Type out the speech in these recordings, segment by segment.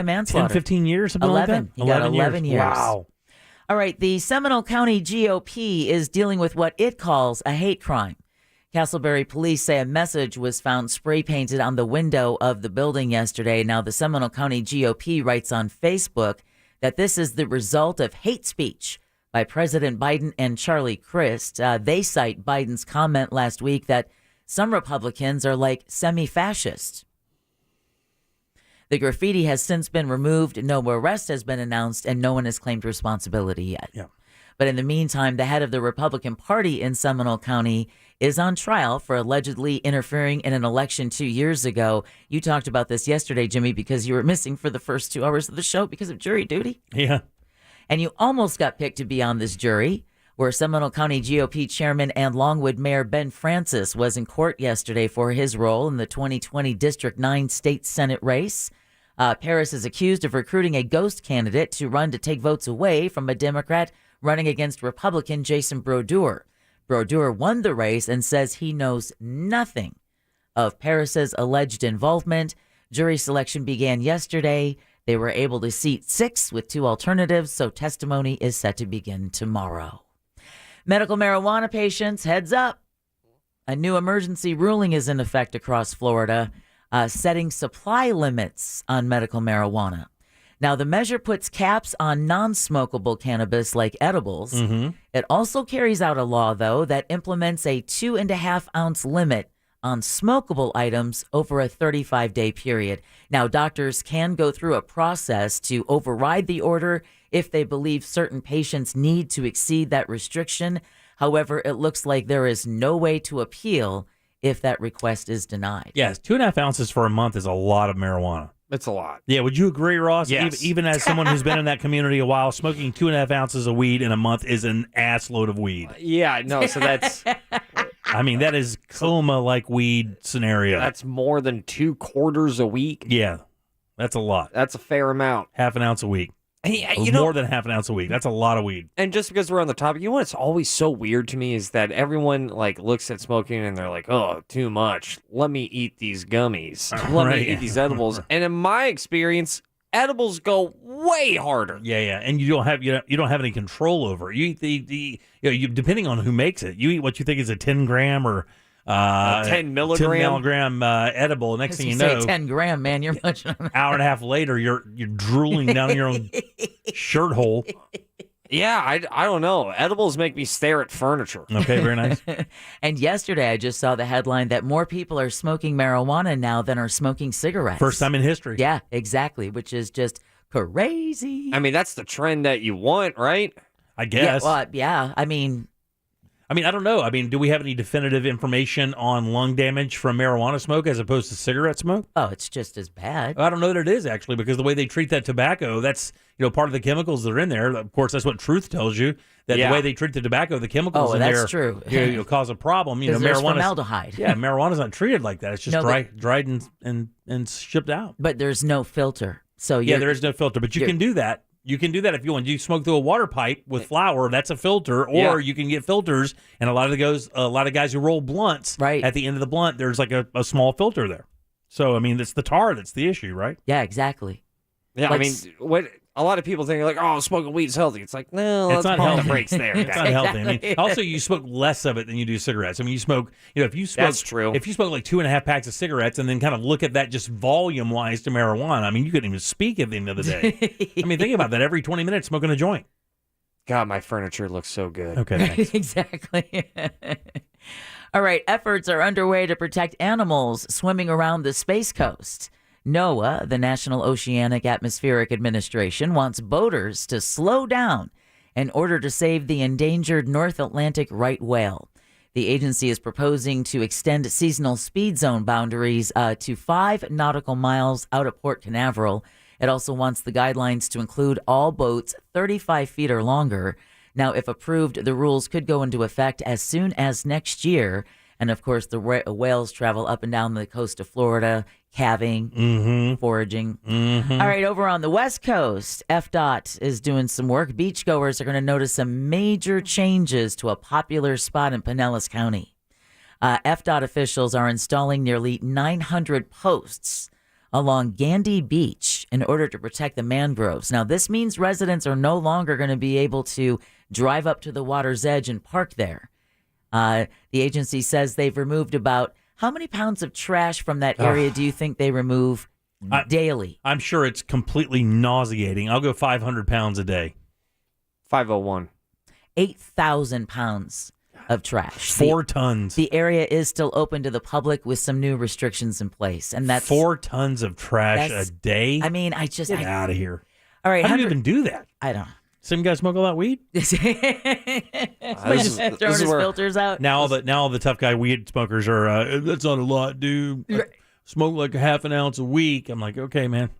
manslaughter. 10, 15 years, something 11. like that? He got 11 years. Wow. All right, the Seminole County GOP is dealing with what it calls a hate crime. Castleberry police say a message was found spray painted on the window of the building yesterday. Now, the Seminole County GOP writes on Facebook that this is the result of hate speech by President Biden and Charlie Crist. They cite Biden's comment last week that some Republicans are like semi-fascist. The graffiti has since been removed. No arrest has been announced, and no one has claimed responsibility yet. Yeah. But in the meantime, the head of the Republican Party in Seminole County is on trial for allegedly interfering in an election 2 years ago. You talked about this yesterday, Jimmy, because you were missing for the first 2 hours of the show because of jury duty. Yeah. And you almost got picked to be on this jury, where Seminole County GOP Chairman and Longwood Mayor Ben Francis was in court yesterday for his role in the 2020 District 9 State Senate race. Paris is accused of recruiting a ghost candidate to run to take votes away from a Democrat running against Republican Jason Brodeur. Brodeur won the race and says he knows nothing of Paris's alleged involvement. Jury selection began yesterday. They were able to seat 6 with 2 alternatives, so testimony is set to begin tomorrow. Medical marijuana patients, heads up. A new emergency ruling is in effect across Florida, setting supply limits on medical marijuana. Now, the measure puts caps on non-smokable cannabis like edibles. It also carries out a law, though, that implements a 2.5-ounce limit on smokable items over a 35-day period. Now, doctors can go through a process to override the order if they believe certain patients need to exceed that restriction. However, it looks like there is no way to appeal if that request is denied. Yes, 2.5 ounces for a month is a lot of marijuana. It's a lot. Yeah, would you agree, Ross? Yes. Even as someone who's been in that community a while, smoking 2.5 ounces of weed in a month is an ass load of weed. Yeah, no, so that's... I mean, that is coma-like weed scenario. That's more than 2/4 a week. Yeah, that's a lot. That's a fair amount. Half an ounce a week. And, More than half an ounce a week. That's a lot of weed. And just because we're on the topic, you know what's always so weird to me is that everyone like looks at smoking and they're like, "Oh, too much. Let me eat these gummies. Let me eat these edibles." And in my experience, edibles go way harder. Yeah, and you don't have any control over it. You eat you depending on who makes it. You eat what you think is a 10 gram or 10 milligram? 10 milligram edible. Next thing you know, say 10 gram, man, you're much. Hour and a half later, you're drooling down your own shirt hole. Yeah, I don't know. Edibles make me stare at furniture. Okay, very nice. And yesterday, I just saw the headline that more people are smoking marijuana now than are smoking cigarettes. First time in history. Yeah, exactly, which is just crazy. I mean, that's the trend that you want, right? I guess. Yeah. I mean, I don't know. I mean, do we have any definitive information on lung damage from marijuana smoke as opposed to cigarette smoke? oh, it's just as bad. I don't know that it is, actually, because the way they treat that tobacco, that's part of the chemicals that are in there. Of course, that's what Truth tells you, that the way they treat the tobacco, the chemicals in that's there true. Cause a problem. There's formaldehyde. Yeah, marijuana's not treated like that. It's just dried and shipped out. But there's no filter. So there is no filter, but you can do that. You can do that if you want. You smoke through a water pipe with flour, that's a filter, or you can get filters. And a lot of guys who roll blunts, at the end of the blunt, there's like a small filter there. So I mean, it's the tar that's the issue, right? Yeah, exactly. Yeah, I mean, what a lot of people think like, oh, smoking weed is healthy. It's like, no, it's not healthy. The brakes there. It's not healthy. I mean, also you smoke less of it than you do cigarettes. I mean, you smoke, if you smoke, that's true. If you smoke like 2.5 packs of cigarettes and then kind of look at that just volume wise to marijuana, I mean, you couldn't even speak at the end of the day. I mean, think about that. Every 20 minutes smoking a joint. God, my furniture looks so good. Okay, thanks. Exactly. All right, efforts are underway to protect animals swimming around the Space Coast. NOAA, the National Oceanic Atmospheric Administration, wants boaters to slow down in order to save the endangered North Atlantic right whale. The agency is proposing to extend seasonal speed zone boundaries to 5 nautical miles out of Port Canaveral. It also wants the guidelines to include all boats 35 feet or longer. Now, if approved, the rules could go into effect as soon as next year. And, of course, the whales travel up and down the coast of Florida, calving, foraging. All right, over on the West Coast, FDOT is doing some work. Beachgoers are going to notice some major changes to a popular spot in Pinellas County. FDOT officials are installing nearly 900 posts along Gandy Beach in order to protect the mangroves. Now, this means residents are no longer going to be able to drive up to the water's edge and park there. The agency says they've removed about how many pounds of trash from that area do you think they remove daily? I'm sure it's completely nauseating. I'll go 500 pounds a day. 501. 8,000 pounds of trash. 4 tons. The area is still open to the public with some new restrictions in place. And that's 4 tons of trash a day? I mean, Get out of here. All right. How do you even do that? I don't know. Some guys smoke all that weed? Just throwing his filters out. Now all the tough guy weed smokers are, that's not a lot, dude. Smoke like a half an ounce a week. I'm like, okay, man.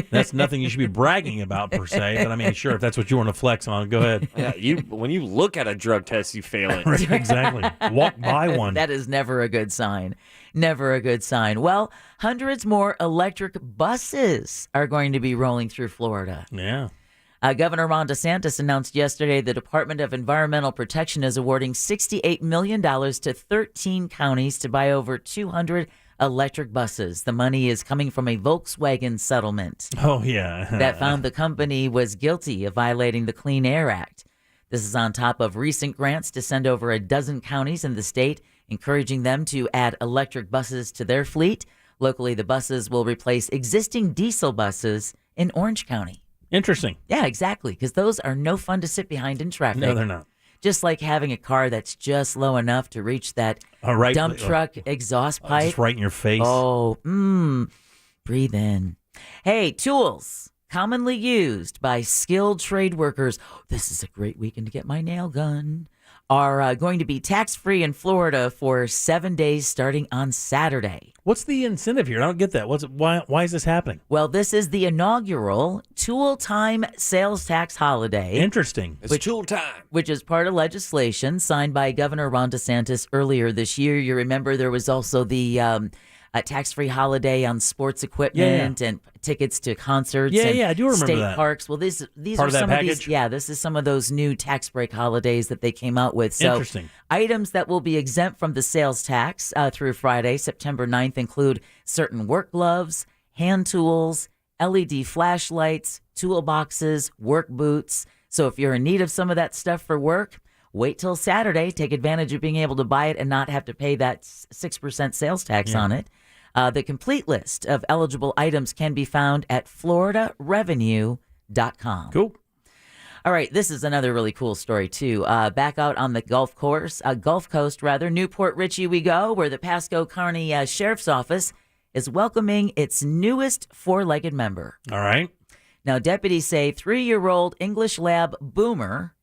That's nothing you should be bragging about per se. But I mean, sure, if that's what you want to flex on, go ahead. Yeah, when you look at a drug test, you fail it. Right, exactly. Walk by one. That is never a good sign. Never a good sign. Well, hundreds more electric buses are going to be rolling through Florida. Yeah. Governor Ron DeSantis announced yesterday the Department of Environmental Protection is awarding $68 million to 13 counties to buy over 200 electric buses. The money is coming from a Volkswagen settlement. Oh, yeah. That found the company was guilty of violating the Clean Air Act. This is on top of recent grants to send over a dozen counties in the state, encouraging them to add electric buses to their fleet. Locally, the buses will replace existing diesel buses in Orange County. Interesting. Yeah, exactly, because those are no fun to sit behind in traffic. No, they're not. Just like having a car that's just low enough to reach that dump truck exhaust pipe. Just right in your face. Oh, breathe in. Hey, tools commonly used by skilled trade workers. This is a great weekend to get my nail gun. Are going to be tax-free in Florida for 7 days starting on Saturday. What's the incentive here? I don't get that. Why is this happening? Well, this is the inaugural Tool Time sales tax holiday. Interesting. It's tool time. Which is part of legislation signed by Governor Ron DeSantis earlier this year. You remember there was also the tax-free holiday on sports equipment and tickets to concerts and I do remember state that. parks. Well, these part are some of of these. Yeah, this is some of those new tax break holidays that they came out with. So Interesting. Items that will be exempt from the sales tax through Friday, September 9th, include certain work gloves, hand tools, LED flashlights, toolboxes, work boots. So if you're in need of some of that stuff for work, wait till Saturday. Take advantage of being able to buy it and not have to pay that 6% sales tax on it. The complete list of eligible items can be found at floridarevenue.com. Cool. All right, this is another really cool story, too. Back out on the Gulf Coast, Newport Richey we go, where the Pasco County Sheriff's Office is welcoming its newest four-legged member. All right. Now, deputies say 3-year-old English lab Boomer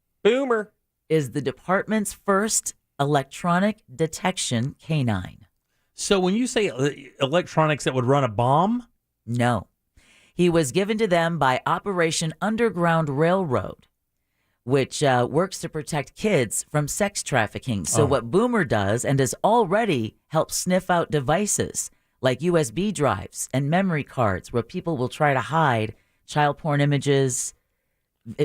is the department's first electronic detection canine. So when you say electronics that would run a bomb? No. He was given to them by Operation Underground Railroad, which works to protect kids from sex trafficking. So what Boomer does, and has already helped sniff out devices like USB drives and memory cards where people will try to hide child porn images,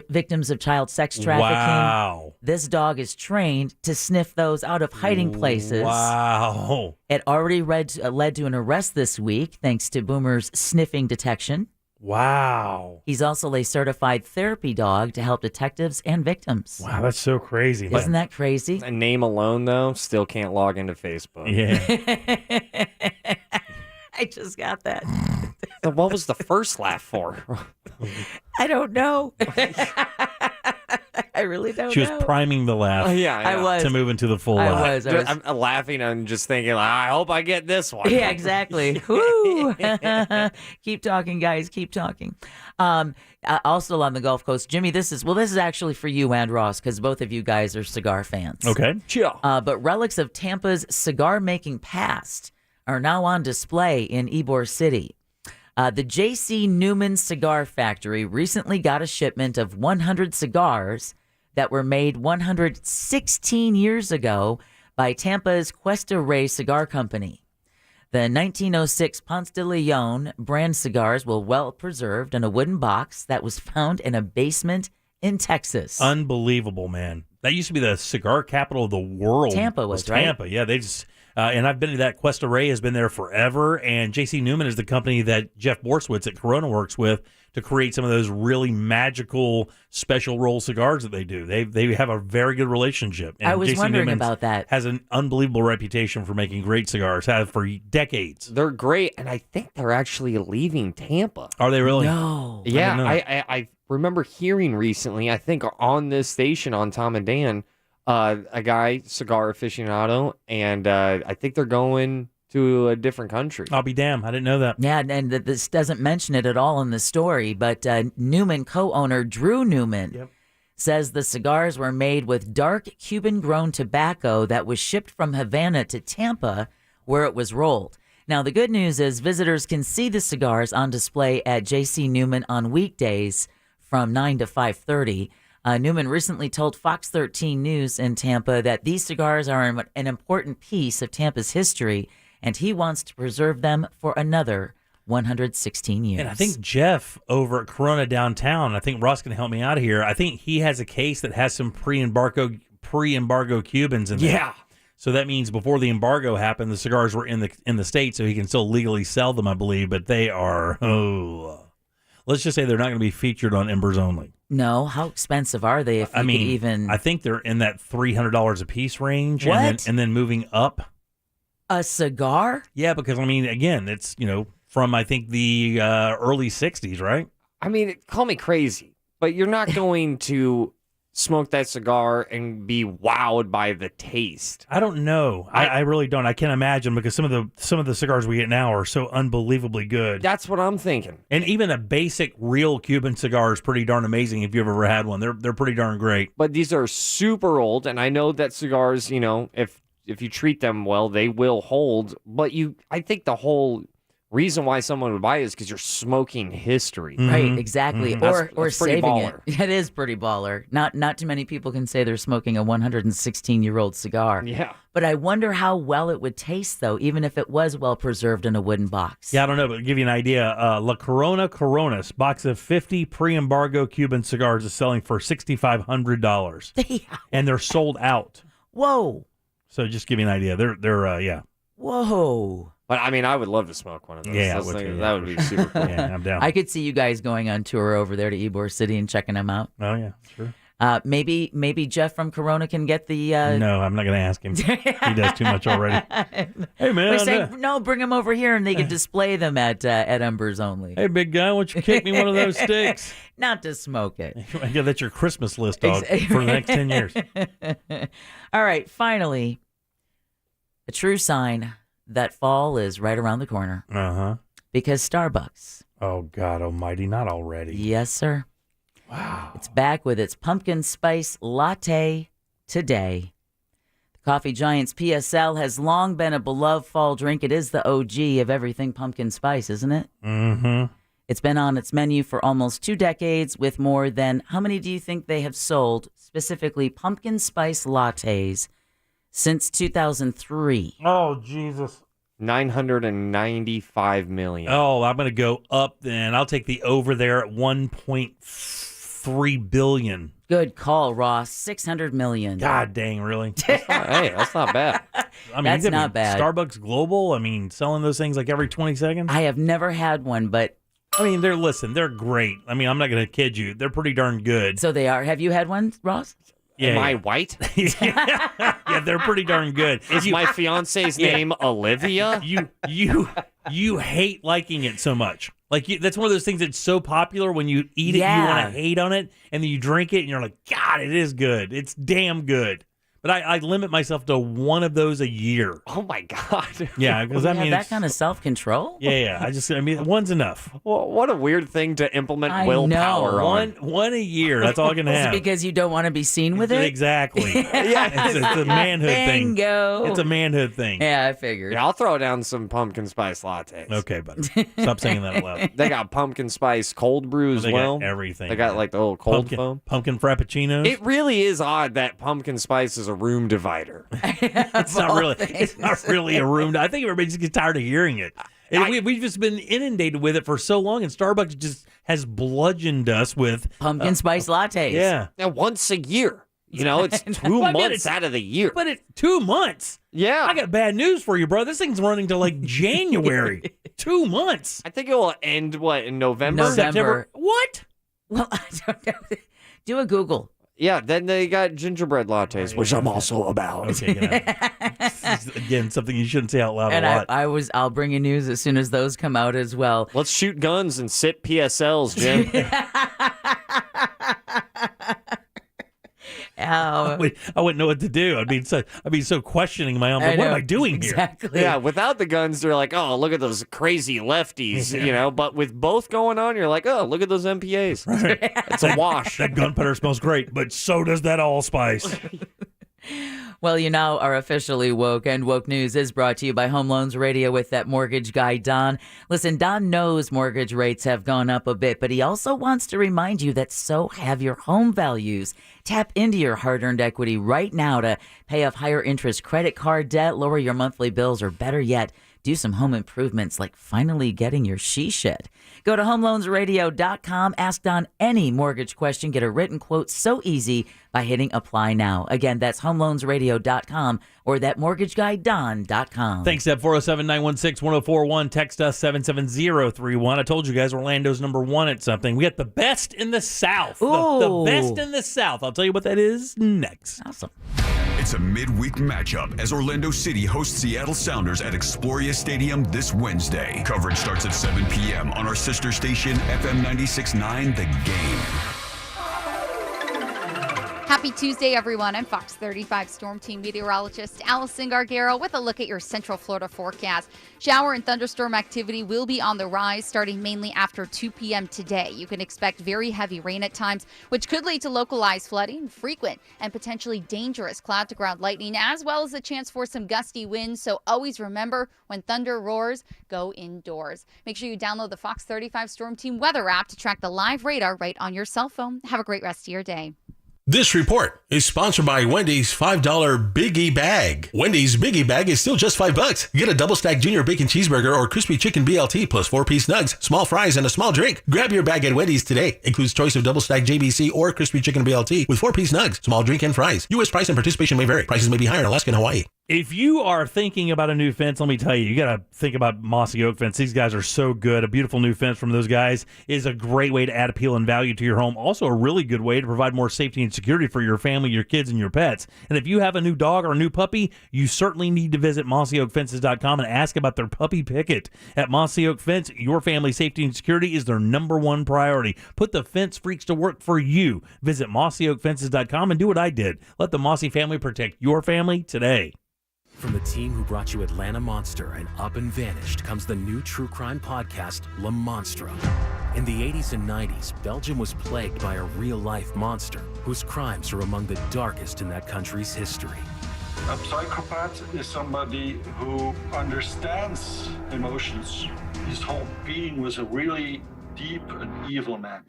victims of child sex trafficking. Wow. This dog is trained to sniff those out of hiding places. Wow. It already led to an arrest this week thanks to Boomer's sniffing detection. Wow. He's also a certified therapy dog to help detectives and victims. Wow, that's so crazy. Isn't that crazy? A name alone, though, still can't log into Facebook. Yeah. I just got that. What was the first laugh for? I don't know. I really don't know. She was priming the laugh. I was. To move into the full laugh. I'm laughing and just thinking, I hope I get this one. Yeah, exactly. Woo. Keep talking, guys. Keep talking. Also on the Gulf Coast, Jimmy, this is actually for you and Ross because both of you guys are cigar fans. Okay. Chill. But relics of Tampa's cigar-making past are now on display in Ybor City. The J.C. Newman Cigar Factory recently got a shipment of 100 cigars that were made 116 years ago by Tampa's Cuesta Rey Cigar Company. The 1906 Ponce de Leon brand cigars were well preserved in a wooden box that was found in a basement in Texas. Unbelievable, man. That used to be the cigar capital of the world. Tampa was right? Tampa, yeah. They just And I've been to that. Cuesta Rey has been there forever. And JC Newman is the company that Jeff Borswitz at Corona works with to create some of those really magical special roll cigars that they do. They have a very good relationship. And I was JC wondering Newman's about that. Has an unbelievable reputation for making great cigars. Have for decades. They're great, and I think they're actually leaving Tampa. Are they really? No. Yeah, I remember hearing recently, I think on this station on Tom and Dan, a guy, cigar aficionado, and I think they're going to a different country. I'll be damned. I didn't know that. Yeah, and this doesn't mention it at all in the story, but Newman co-owner Drew Newman says the cigars were made with dark Cuban-grown tobacco that was shipped from Havana to Tampa, where it was rolled. Now, the good news is visitors can see the cigars on display at JC Newman on weekdays from 9 to 5:30. Newman recently told Fox 13 News in Tampa that these cigars are an important piece of Tampa's history, and he wants to preserve them for another 116 years. And I think Jeff over at Corona downtown, I think Ross can help me out here. I think he has a case that has some pre-embargo Cubans in there. Yeah. So that means before the embargo happened, the cigars were in the state, so he can still legally sell them, I believe. But they are, let's just say they're not going to be featured on Embers Only. No, how expensive are they? If you could even, I think they're in that $300 a piece range, What? and then moving up. a cigar? Yeah, because again, it's from I think the early '60s, right? I mean, call me crazy, but you're not going to smoke that cigar and be wowed by the taste. I don't know. I really don't. I can't imagine because some of the cigars we get now are so unbelievably good. That's what I'm thinking. And even a basic real Cuban cigar is pretty darn amazing if you've ever had one. They're pretty darn great. But these are super old, and I know that cigars, if you treat them well, they will hold. But I think the whole reason why someone would buy it is because you're smoking history. Right, exactly. Mm-hmm. Or That's pretty saving baller. it. It is pretty baller. Not too many people can say they're smoking a 116-year-old cigar. Yeah. But I wonder how well it would taste, though, even if it was well preserved in a wooden box. Yeah, I don't know, but to give you an idea, La Corona Coronas, box of 50 pre-embargo Cuban cigars is selling for $6,500. Yeah. And they're sold out. Whoa. So just give you an idea. They're yeah. Whoa. But I would love to smoke one of those. Yeah, That would be super cool. Yeah, I'm down. I could see you guys going on tour over there to Ybor City and checking them out. Oh yeah, sure. Maybe Jeff from Corona can get the. No, I'm not going to ask him. He does too much already. Hey man, We say no, bring them over here and they can display them at Embers Only. hey big guy, why don't you kick me one of those sticks? Not to smoke it. Yeah, that's your Christmas list, dog, for the next 10 years. All right, finally, a true sign that fall is right around the corner. Uh-huh. Because Starbucks. Oh God Almighty, not already. Yes, sir. Wow. It's back with its pumpkin spice latte today. The Coffee Giant's PSL has long been a beloved fall drink. It is the OG of everything pumpkin spice, isn't it? Mm-hmm. It's been on its menu for almost 2 decades with more than, how many do you think they have sold, specifically pumpkin spice lattes, since 2003? Oh, Jesus. 995 million. Oh, I'm going to go up then. I'll take the over there at 1.3 billion. Good call, Ross. 600 million. God dang, really? Hey, that's not bad. That's not bad. Starbucks Global, selling those things like every 20 seconds. I have never had one, but... they're great. I'm not going to kid you. They're pretty darn good. So they are. Have you had one, Ross? Am I white? Yeah, they're pretty darn good. Is my fiance's name Olivia? You hate liking it so much. That's one of those things that's so popular when you eat it, you want to hate on it, and then you drink it, and you're like, God, it is good. It's damn good. But I limit myself to one of those a year. Oh my God! Yeah, because that kind of self-control. Yeah. One's enough. Well, what a weird thing to implement I willpower know. on. One a year. That's all I can Is have. it because you don't want to be seen with it? Exactly. Yeah, it's a manhood thing. Bingo. It's a manhood thing. Yeah, I figured. Yeah, I'll throw down some pumpkin spice lattes. Okay, buddy. Stop saying that out loud. They got pumpkin spice cold brew as They well. got everything. They got like the little cold foam. Pumpkin frappuccinos. It really is odd that pumpkin spice is a room divider. It's not really a room. I think everybody just gets tired of hearing it. We've just been inundated with it for so long, and Starbucks just has bludgeoned us with pumpkin spice lattes. Yeah. Now, once a year, It's 2 months out of the year. But it's 2 months. Yeah. I got bad news for you, bro. This thing's running to like January. 2 months. I think it will end, in November? September. What? Well, I don't know. Do a Google. Yeah, then they got gingerbread lattes, which I'm also about. Okay, this is, again, something you shouldn't say out loud and a lot. I'll bring you news as soon as those come out as well. Let's shoot guns and sit PSLs, Jim. I wouldn't know what to do. I'd be so questioning my own. What am I doing exactly. here? Yeah, without the guns, they're like, oh, look at those crazy lefties, But with both going on, you're like, oh, look at those MPAs. Right. It's a wash. That gunpowder smells great, but so does that allspice. Well, you now are officially woke, and Woke News is brought to you by Home Loans Radio with that mortgage guy, Don. Listen, Don knows mortgage rates have gone up a bit, but he also wants to remind you that so have your home values. Tap into your hard-earned equity right now to pay off higher interest credit card debt, lower your monthly bills, or better yet, do some home improvements like finally getting your she shed. Go to homeloansradio.com, ask Don any mortgage question, get a written quote so easy by hitting apply now. Again, that's homeloansradio.com or thatmortgageguydon.com. Thanks, Deb. 407-916-1041. Text us 77031. I told you guys Orlando's number one at something. We got the best in the South. The best in the South. I'll tell you what that is next. Awesome. It's a midweek matchup as Orlando City hosts Seattle Sounders at Exploria Stadium this Wednesday. Coverage starts at 7 p.m. on our sister station, FM 96.9 The Game. Happy Tuesday, everyone. I'm Fox 35 Storm Team meteorologist Allison Gargaro with a look at your Central Florida forecast. Shower and thunderstorm activity will be on the rise starting mainly after 2 p.m. today. You can expect very heavy rain at times, which could lead to localized flooding, frequent and potentially dangerous cloud-to-ground lightning, as well as a chance for some gusty winds. So always remember, when thunder roars, go indoors. Make sure you download the Fox 35 Storm Team weather app to track the live radar right on your cell phone. Have a great rest of your day. This report is sponsored by Wendy's $5 Biggie Bag. Wendy's Biggie Bag is still just $5. Get a double-stack junior bacon cheeseburger or crispy chicken BLT plus 4-piece nugs, small fries, and a small drink. Grab your bag at Wendy's today. Includes choice of double-stack JBC or crispy chicken BLT with 4-piece nugs, small drink, and fries. U.S. price and participation may vary. Prices may be higher in Alaska and Hawaii. If you are thinking about a new fence, let me tell you, you got to think about Mossy Oak Fence. These guys are so good. A beautiful new fence from those guys is a great way to add appeal and value to your home. Also a really good way to provide more safety and security for your family, your kids, and your pets. And if you have a new dog or a new puppy, you certainly need to visit mossyoakfences.com and ask about their puppy picket. At Mossy Oak Fence, your family safety and security is their number one priority. Put the fence freaks to work for you. Visit mossyoakfences.com and do what I did. Let the Mossy family protect your family today. From the team who brought you Atlanta Monster and Up and Vanished comes the new true crime podcast, La Monstra. In the 80s and 90s, Belgium was plagued by a real-life monster whose crimes are among the darkest in that country's history. A psychopath is somebody who understands emotions. His whole being was a really deep and evil man.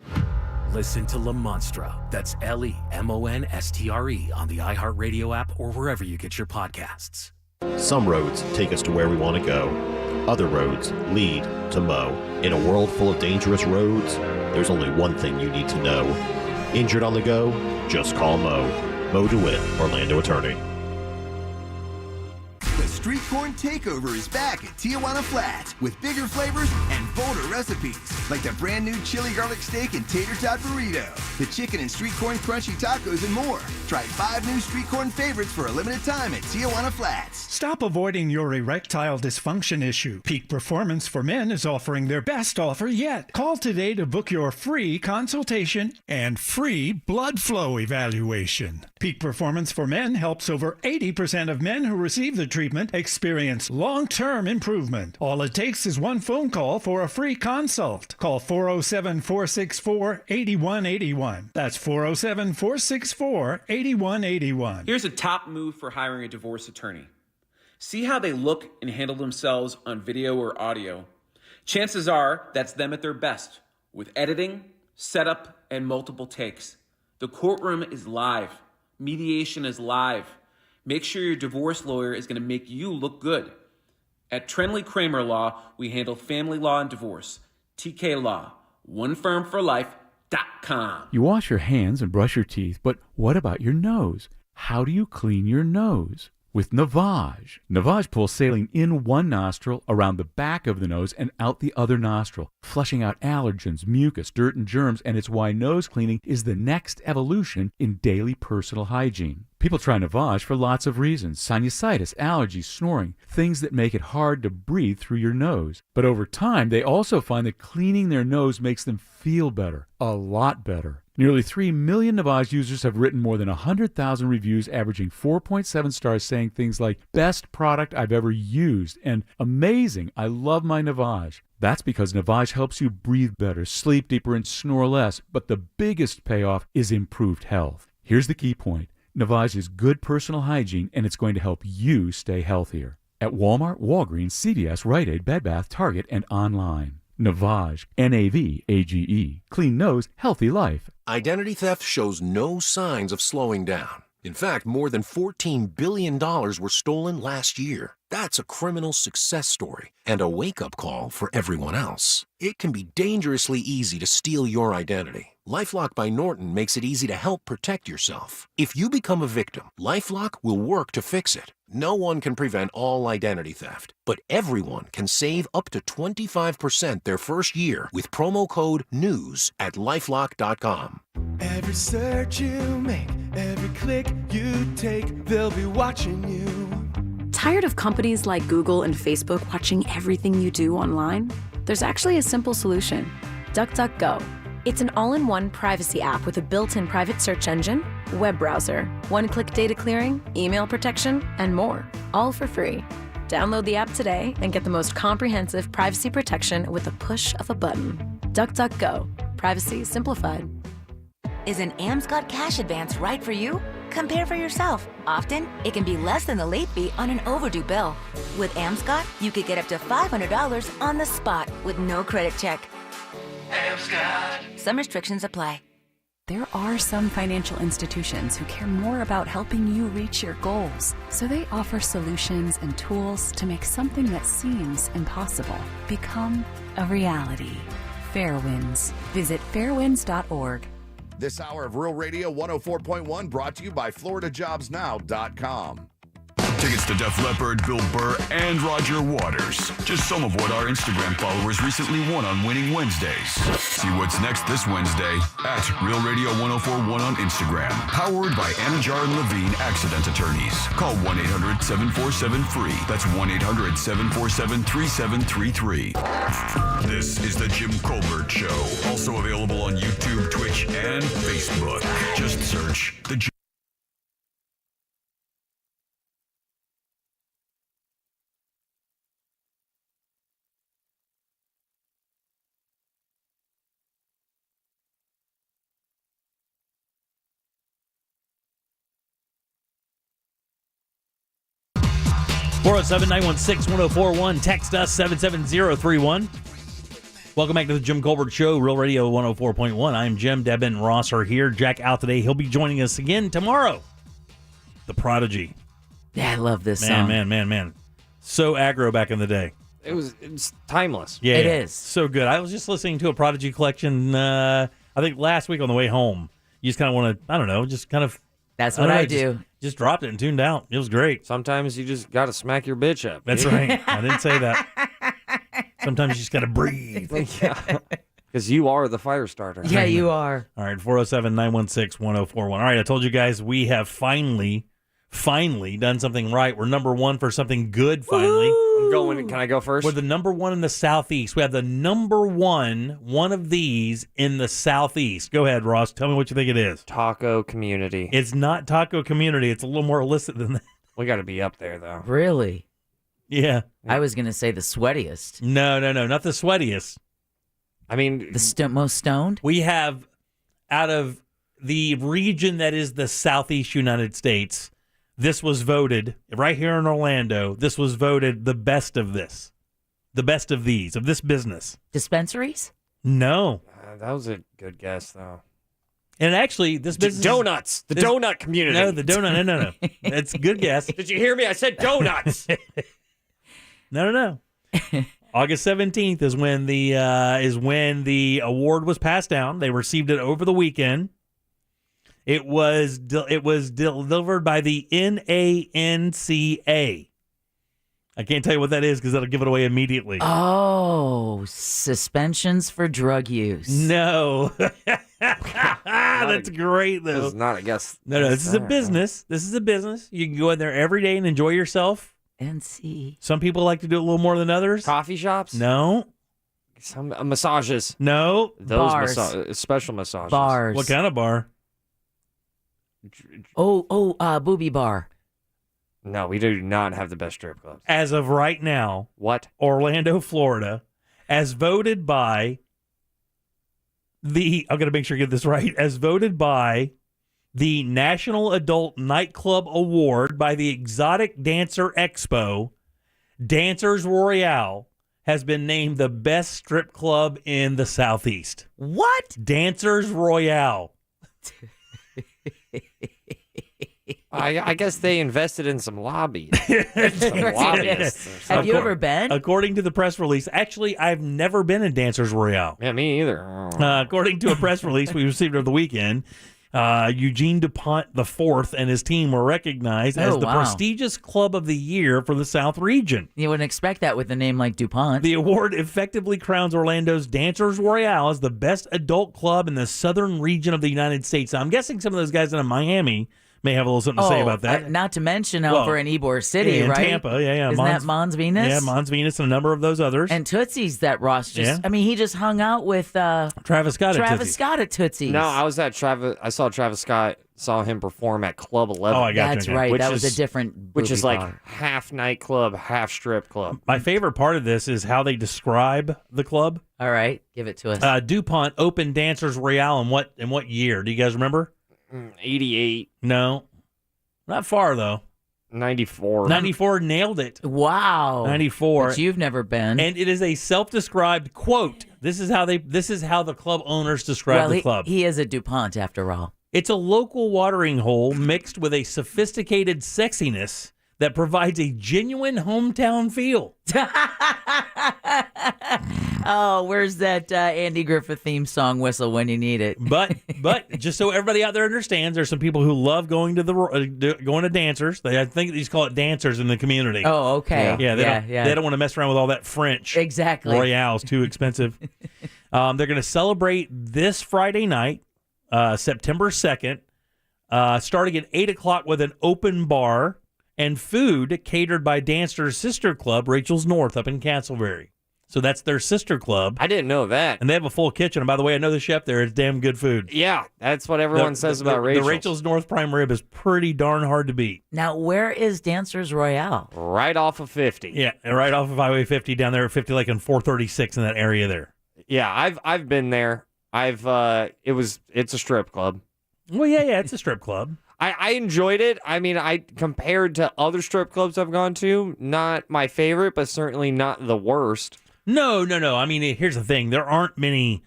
Listen to La Monstra. That's LEMONSTRE on the iHeartRadio app or wherever you get your podcasts. Some roads take us to where we want to go. Other roads lead to Mo. In a world full of dangerous roads, there's only one thing you need to know. Injured on the go? Just call Mo. Mo DeWitt, Orlando attorney. The Street Corn Takeover is back at Tijuana Flats with bigger flavors and bolder recipes, like the brand new chili garlic steak and tater tot burrito, the chicken and street corn crunchy tacos, and more. Try 5 new street corn favorites for a limited time at Tijuana Flats. Stop avoiding your erectile dysfunction issue. Peak Performance for Men is offering their best offer yet. Call today to book your free consultation and free blood flow evaluation. Peak Performance for Men helps over 80% of men who receive the treatment experience long-term improvement. All it takes is one phone call for a free consult. Call 407-464-8181. That's 407-464-8181. Here's a top move for hiring a divorce attorney. See how they look and handle themselves on video or audio. Chances are that's them at their best, with editing, setup, and multiple takes. The courtroom is live. Mediation is live. Make sure your divorce lawyer is going to make you look good. At Trenley Kramer Law, we handle family law and divorce. TK Law, one firm for life, lifelock.com. You wash your hands and brush your teeth, but what about your nose? How do you clean your nose? With Navage. Navage pulls saline in one nostril, around the back of the nose, and out the other nostril, flushing out allergens, mucus, dirt, and germs, and it's why nose cleaning is the next evolution in daily personal hygiene. People try Navage for lots of reasons: sinusitis, allergies, snoring, things that make it hard to breathe through your nose. But over time, they also find that cleaning their nose makes them feel better, a lot better. Nearly 3 million Navage users have written more than 100,000 reviews, averaging 4.7 stars, saying things like, "Best product I've ever used," and "Amazing, I love my Navage." That's because Navage helps you breathe better, sleep deeper, and snore less. But the biggest payoff is improved health. Here's the key point. Navage is good personal hygiene, and it's going to help you stay healthier. At Walmart, Walgreens, CVS, Rite Aid, Bed Bath, Target, and online. Navage, N-A-V-A-G-E. Clean nose, healthy life. Identity theft shows no signs of slowing down. In fact, more than $14 billion were stolen last year. That's a criminal success story and a wake-up call for everyone else. It can be dangerously easy to steal your identity. LifeLock by Norton makes it easy to help protect yourself. If you become a victim, LifeLock will work to fix it. No one can prevent all identity theft, but everyone can save up to 25% their first year with promo code NEWS at lifelock.com. Every search you make, every click you take, they'll be watching you. Tired of companies like Google and Facebook watching everything you do online? There's actually a simple solution: DuckDuckGo. It's an all-in-one privacy app with a built-in private search engine, web browser, one-click data clearing, email protection, and more, all for free. Download the app today and get the most comprehensive privacy protection with a push of a button. DuckDuckGo. Privacy simplified. Is an Amscot cash advance right for you? Compare for yourself. Often, it can be less than the late fee on an overdue bill. With Amscot, you could get up to $500 on the spot with no credit check. Amscot. Some restrictions apply. There are some financial institutions who care more about helping you reach your goals, so they offer solutions and tools to make something that seems impossible become a reality. Fairwinds. Visit fairwinds.org. This hour of Real Radio 104.1 brought to you by FloridaJobsNow.com. Tickets to Def Leppard, Bill Burr, and Roger Waters. Just some of what our Instagram followers recently won on Winning Wednesdays. See what's next this Wednesday at Real Radio 104.1 on Instagram. Powered by Anajar and Levine Accident Attorneys. Call 1-800-747-FREE. That's 1-800-747-3733. This is the Jim Colbert Show. Also available on YouTube, Twitch, and Facebook. Just search the Jim. (407-916-1041). Text us 77031. Welcome back to the Jim Colbert Show, Real Radio 104.1. I'm Jim. Deb and Ross are here. Jack out today. He'll be joining us again tomorrow. The Prodigy. Yeah, I love this song. Man. So aggro back in the day. It's timeless. Yeah, it is. So good. I was just listening to a Prodigy collection, I think last week on the way home. You just kind of want to, I don't know, just kind of. That's what I do. Just dropped it and tuned out. It was great. Sometimes you just got to smack your bitch up. That's right. I didn't say that. Sometimes you just got to breathe. Because you are the fire starter. Yeah, you are. All right, 407-916-1041. All right, I told you guys we have finally done something right. We're number one for something good, finally. I'm going. Can I go first? We're the number one in the Southeast. We have the number one of these in the Southeast. Go ahead, Ross. Tell me what you think it is. Taco Community. It's not Taco Community. It's a little more illicit than that. We got to be up there, though. Really? Yeah. I was going to say the sweatiest. No, not the sweatiest. I mean, the most stoned? We have, out of the region that is the Southeast United States, this was voted, right here in Orlando, this was voted the best of this. The best of these, of this business. Dispensaries? No. That was a good guess, though. And actually, this business... Donuts. The donut community. No, the donut. No. That's a good guess. Did you hear me? I said donuts. No. August 17th is when the award was passed down. They received it over the weekend. It was delivered by the NANCA. I can't tell you what that is because that'll give it away immediately. Oh, suspensions for drug use. No. That's great, though. This is not, I guess. No, this is a business. This is a business. You can go in there every day and enjoy yourself. NC. Some people like to do it a little more than others. Coffee shops? No. Some massages. No. Those special massages. Bars. What kind of bar? Booby bar. No, we do not have the best strip clubs. As of right now, what? Orlando, Florida, as voted by I'm going to make sure I get this right, as voted by the National Adult Nightclub Award by the Exotic Dancer Expo, Dancers Royale has been named the best strip club in the Southeast. What? Dancers Royale. I guess they invested in some lobbyists. Have you ever been? According to the press release, actually, I've never been in Dancers Royale. Yeah, me either. According to a press release we received over the weekend, Eugene DuPont IV and his team were recognized as the prestigious club of the year for the South region. You wouldn't expect that with a name like DuPont. The award effectively crowns Orlando's Dancers Royale as the best adult club in the southern region of the United States. Now, I'm guessing some of those guys in Miami may have a little something to say about that. Not to mention over in Ybor City, in right? Tampa, yeah. Isn't that Mons Venus? Yeah, Mons Venus and a number of those others. And Tootsie's that Ross just, I mean, he just hung out with Travis Scott at Tootsie's. No, I was at I saw Travis Scott, saw him perform at Club 11. Oh, I got That's right. That was a different which is booby like bar. half nightclub, half strip club. My favorite part of this is how they describe the club. All right, give it to us. DuPont opened Dancers Royale in what year? Do you guys remember? 88. No. Not far, though. 94. 94 nailed it. Wow. 94. But you've never been. And it is a self-described quote. This is how the club owners describe the club. He is a DuPont after all. It's a local watering hole mixed with a sophisticated sexiness that provides a genuine hometown feel. Oh, where's that Andy Griffith theme song whistle when you need it? But just so everybody out there understands, there's some people who love going to dancers. I think these call it dancers in the community. Oh, okay. Yeah. They don't want to mess around with all that French. Exactly. Royale's too expensive. They're going to celebrate this Friday night, September 2nd, starting at 8 o'clock with an open bar and food catered by Dancer's sister club, Rachel's North, up in Castleberry. So that's their sister club. I didn't know that. And they have a full kitchen. And by the way, I know the chef there. It's damn good food. Yeah, that's what everyone says about Rachel's. The Rachel's North prime rib is pretty darn hard to beat. Now, where is Dancers Royale? Right off of 50. Yeah, right off of Highway 50 down there at 50, like in 436 in that area there. Yeah, I've been there. It's a strip club. Well, yeah, it's a strip club. I enjoyed it. I mean, compared to other strip clubs I've gone to, not my favorite, but certainly not the worst. No. I mean, here's the thing. There aren't many,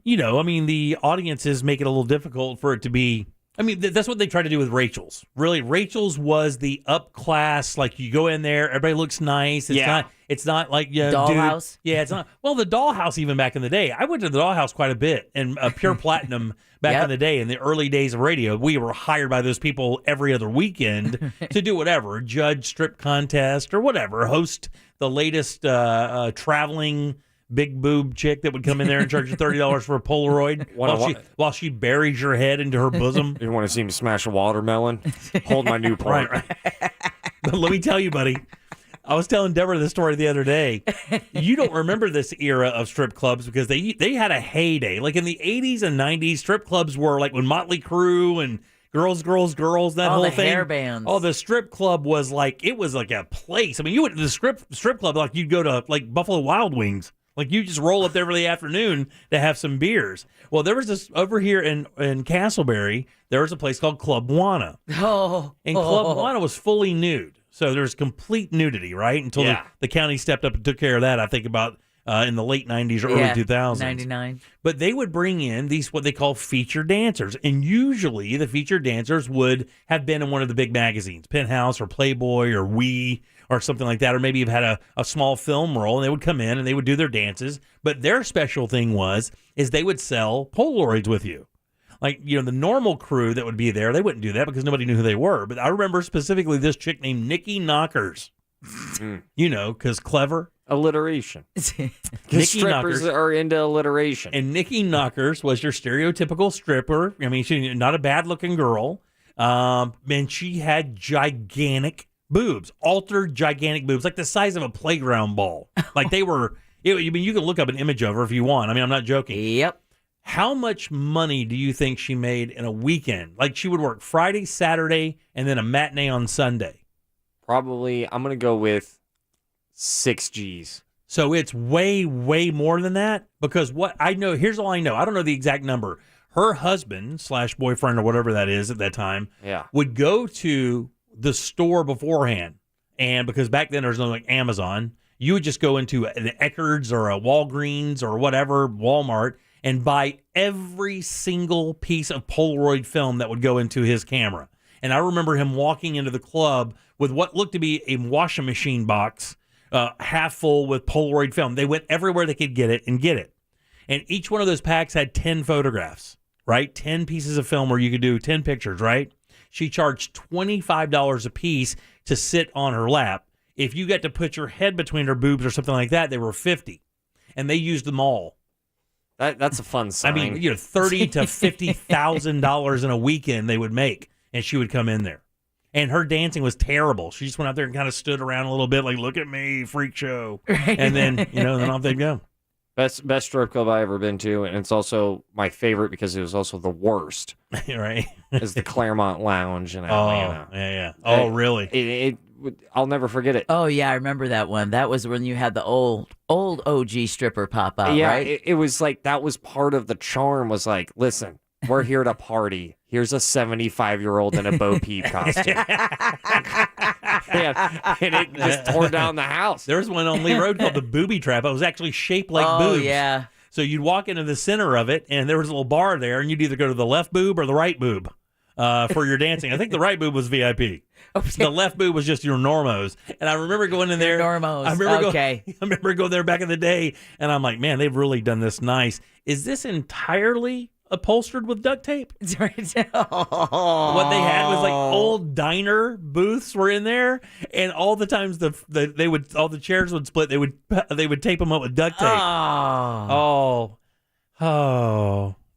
the audiences make it a little difficult for it to be. I mean, that's what they try to do with Rachel's. Really, Rachel's was the up class, like you go in there, everybody looks nice. It's not like Dollhouse. Dude. Yeah, it's not. Well, the Dollhouse even back in the day. I went to the Dollhouse quite a bit, and Pure Platinum back in the day, in the early days of radio, we were hired by those people every other weekend to do whatever, judge strip contest or whatever, host the latest traveling big boob chick that would come in there and charge you $30 for a Polaroid while she buries your head into her bosom. You want to see me smash a watermelon? Hold my Newport. Right. But let me tell you, buddy, I was telling Deborah this story the other day. You don't remember this era of strip clubs because they had a heyday. Like in the 80s and 90s, strip clubs were like when Motley Crue and Girls, that all whole the thing. Hair bands. Oh, the strip club was like a place. I mean, you went to the strip club like you'd go to like Buffalo Wild Wings. Like you just roll up there every afternoon to have some beers. Well, there was this over here in Castleberry. There was a place called Club Juana. Oh, and Club Juana was fully nude. So there's complete nudity, right? Until the county stepped up and took care of that, I think, about in the late 90s or early 2000s. 99. But they would bring in these, what they call featured dancers. And usually the featured dancers would have been in one of the big magazines, Penthouse or Playboy or We or something like that, or maybe have had a small film role, and they would come in and they would do their dances. But their special thing is they would sell Polaroids with you. Like, the normal crew that would be there, they wouldn't do that because nobody knew who they were. But I remember specifically this chick named Nikki Knockers. Because clever. Alliteration. Nikki Strippers Knockers are into alliteration. And Nikki Knockers was your stereotypical stripper. I mean, she's not a bad-looking girl. And she had gigantic boobs, altered gigantic boobs, like the size of a playground ball. Like they were, you can look up an image of her if you want. I mean, I'm not joking. Yep. How much money do you think she made in a weekend? Like she would work Friday, Saturday, and then a matinee on Sunday. Probably, I'm going to go with 6 G's. So it's way, way more than that? Because what I know, here's all I know. I don't know the exact number. Her husband / boyfriend or whatever that is at that time would go to the store beforehand. And because back then there was no like Amazon, you would just go into an Eckerd's or a Walgreens or whatever, Walmart, and buy every single piece of Polaroid film that would go into his camera. And I remember him walking into the club with what looked to be a washing machine box, half full with Polaroid film. They went everywhere they could get it. And each one of those packs had 10 photographs, right? 10 pieces of film where you could do 10 pictures, right? She charged $25 a piece to sit on her lap. If you got to put your head between her boobs or something like that, they were $50. And they used them all. That's a fun sign. I mean, $30,000 to $50,000 in a weekend they would make, and she would come in there. And her dancing was terrible. She just went out there and kind of stood around a little bit, like, look at me, freak show. And then, then off they'd go. Best strip club I ever been to, and it's also my favorite because it was also the worst. Right. Is the Claremont Lounge in Atlanta. Yeah. Oh, really? I'll never forget it. Oh, yeah, I remember that one. That was when you had the old OG stripper pop out, right? It was like that was part of the charm was like, listen, we're here to party. Here's a 75-year-old in a Bo Peep costume. And it just tore down the house. There was one on Lee Road called the Booby Trap. It was actually shaped like boobs. Oh, yeah. So you'd walk into the center of it, and there was a little bar there, and you'd either go to the left boob or the right boob for your dancing. I think the right boob was VIP. Okay. The left boob was just your normos. And I remember going in there. Normos. I remember going there back in the day, and I'm like, man, they've really done this nice. Is this entirely upholstered with duct tape? What they had was like old diner booths were in there, and all the times all the chairs would split. They would tape them up with duct tape. Oh.